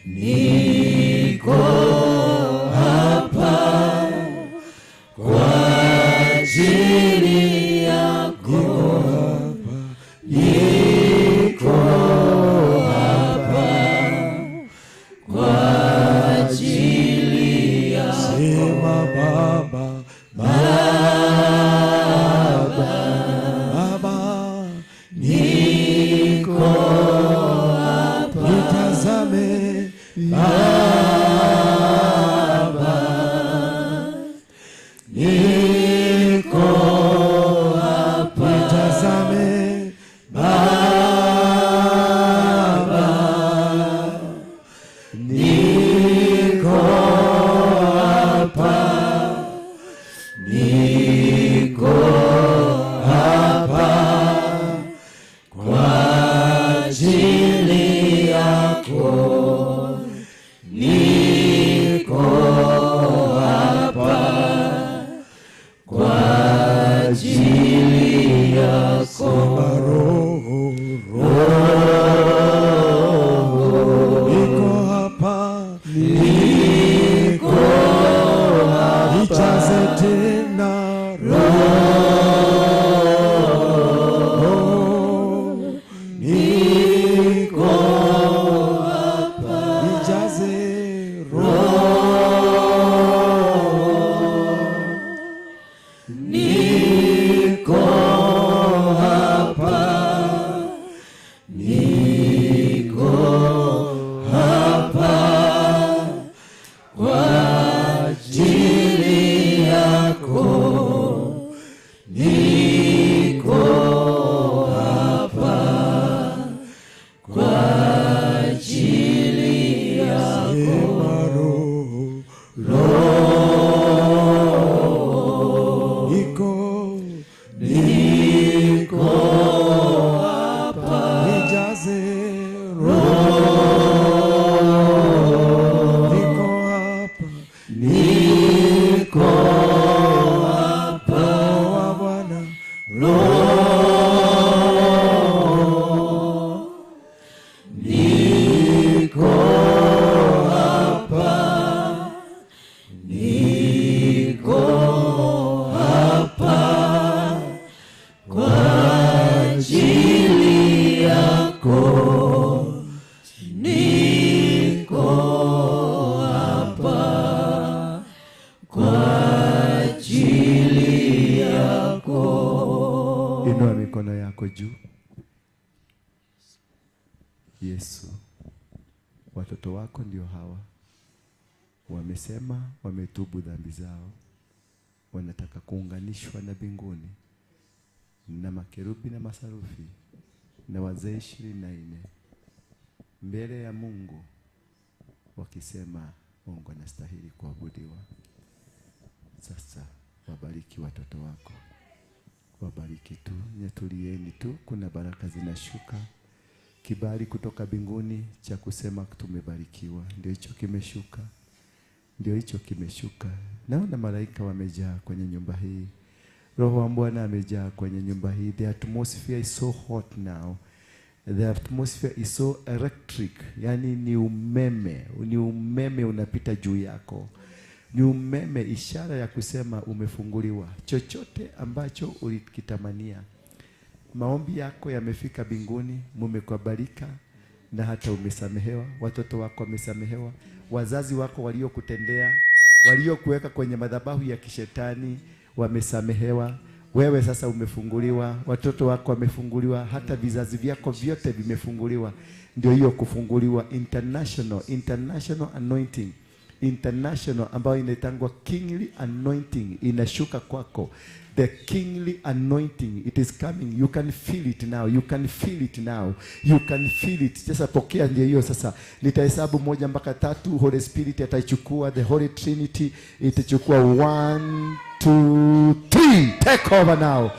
Niko hapa kwa ajili yako. Niko hapa kwa ajili yako. Sema Baba. Baba. Niko hapa. Nitazame. Baba, niko hapa. Nitazame. Baba, niko hapa. Niko hapa kwa ajili yako. Niko hapa kwa ajili yako. Roho. Niko hapa. Niko hapa. Nijaze tena. mikono yako juu. Yesu, watoto wako ndio hawa. Wamesema wametubu dhambi zao. Wanataka kuunganishwa na mbinguni na makerubi na masarufi na wazee 24 mbele ya Mungu wakisema Mungu anastahili kuabudiwa. Sasa wabariki watoto wako. Wabariki tu, nyatulieni tu, kuna baraka zinashuka. Kibali kutoka mbinguni cha kusema tumebarikiwa. Ndio hicho kimeshuka. Ndio hicho kimeshuka. Naona malaika wamejaa kwenye nyumba hii. Roho wa Bwana amejaa kwenye nyumba hii. The atmosphere is so hot now. The atmosphere is so electric. Yani ni umeme unapita juu yako. Ni umeme, ishara ya kusema umefunguliwa. Chochote ambacho ulikitamania. Maombi yako yamefika mbinguni, mumekubalika na hata umesamehewa. Watoto wako wamesamehewa. Wazazi wako waliokutendea, waliokuweka kwenye madhabahu ya kishetani wamesamehewa. Wewe sasa umefunguliwa, watoto wako wamefunguliwa, hata vizazi vyako vyote vimefunguliwa. Ndio hiyo kufunguliwa, international anointing. International ambayo inaitangwa kingly anointing inashuka kwako. The kingly anointing, it is coming. You can feel it now. You can feel it now. You can feel it. Sasa pokea ndio hiyo sasa. Nitahesabu 1 mpaka 3. Holy Spirit ataichukua. The Holy Trinity itachukua 1, 2, 3. Take over now.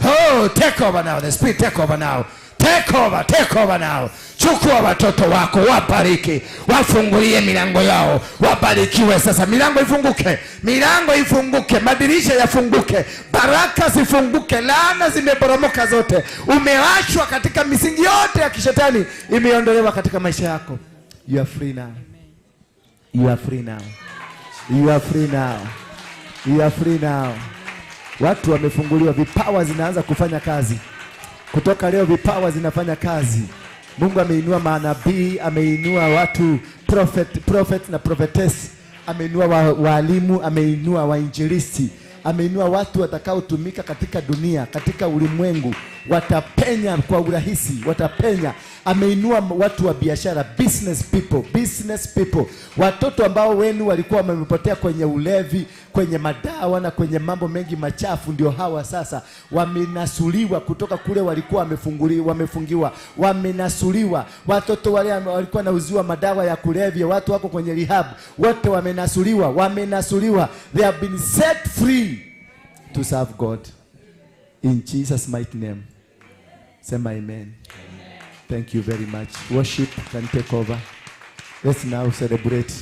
Oh, take over now. The Spirit take over now. Take over now. Chukua watoto wako, wabariki, wafungulie milango yao, wabarikiwe sasa. Milango ifunguke, madirisha yafunguke, baraka zifunguke, laana zimeporomoka zote. Umeachwa katika misingi yote ya kishetani, imeondolewa katika maisha yako. You are free now. You are free now. You are free now. You are free now. Watu wamefunguliwa, vipawa zinaanza kufanya kazi. Kutoka leo vipawa zinafanya kazi. Mungu ameinua manabii, ameinua watu prophet na prophetess, ameinua walimu, ameinua wainjilisti, ameinua watu watakaotumika katika dunia, katika ulimwengu, watapenya kwa urahisi, watapenya. Ameinua watu wa biashara, business people. Watoto ambao wenu walikuwa wamepotea kwenye ulevi, kwenye madawa na kwenye mambo mengi machafu, ndio hawa sasa wamenasuliwa kutoka kule walikuwa wamefungiwa. Wamenasuliwa. Watoto wale walikuwa nauziwa madawa ya kulevya, watu wako kwenye rehab, wote wamenasuliwa. They have been set free to serve God. In Jesus' mighty name. Sema amen. Thank you very much. Worship can take over. Let's now celebrate.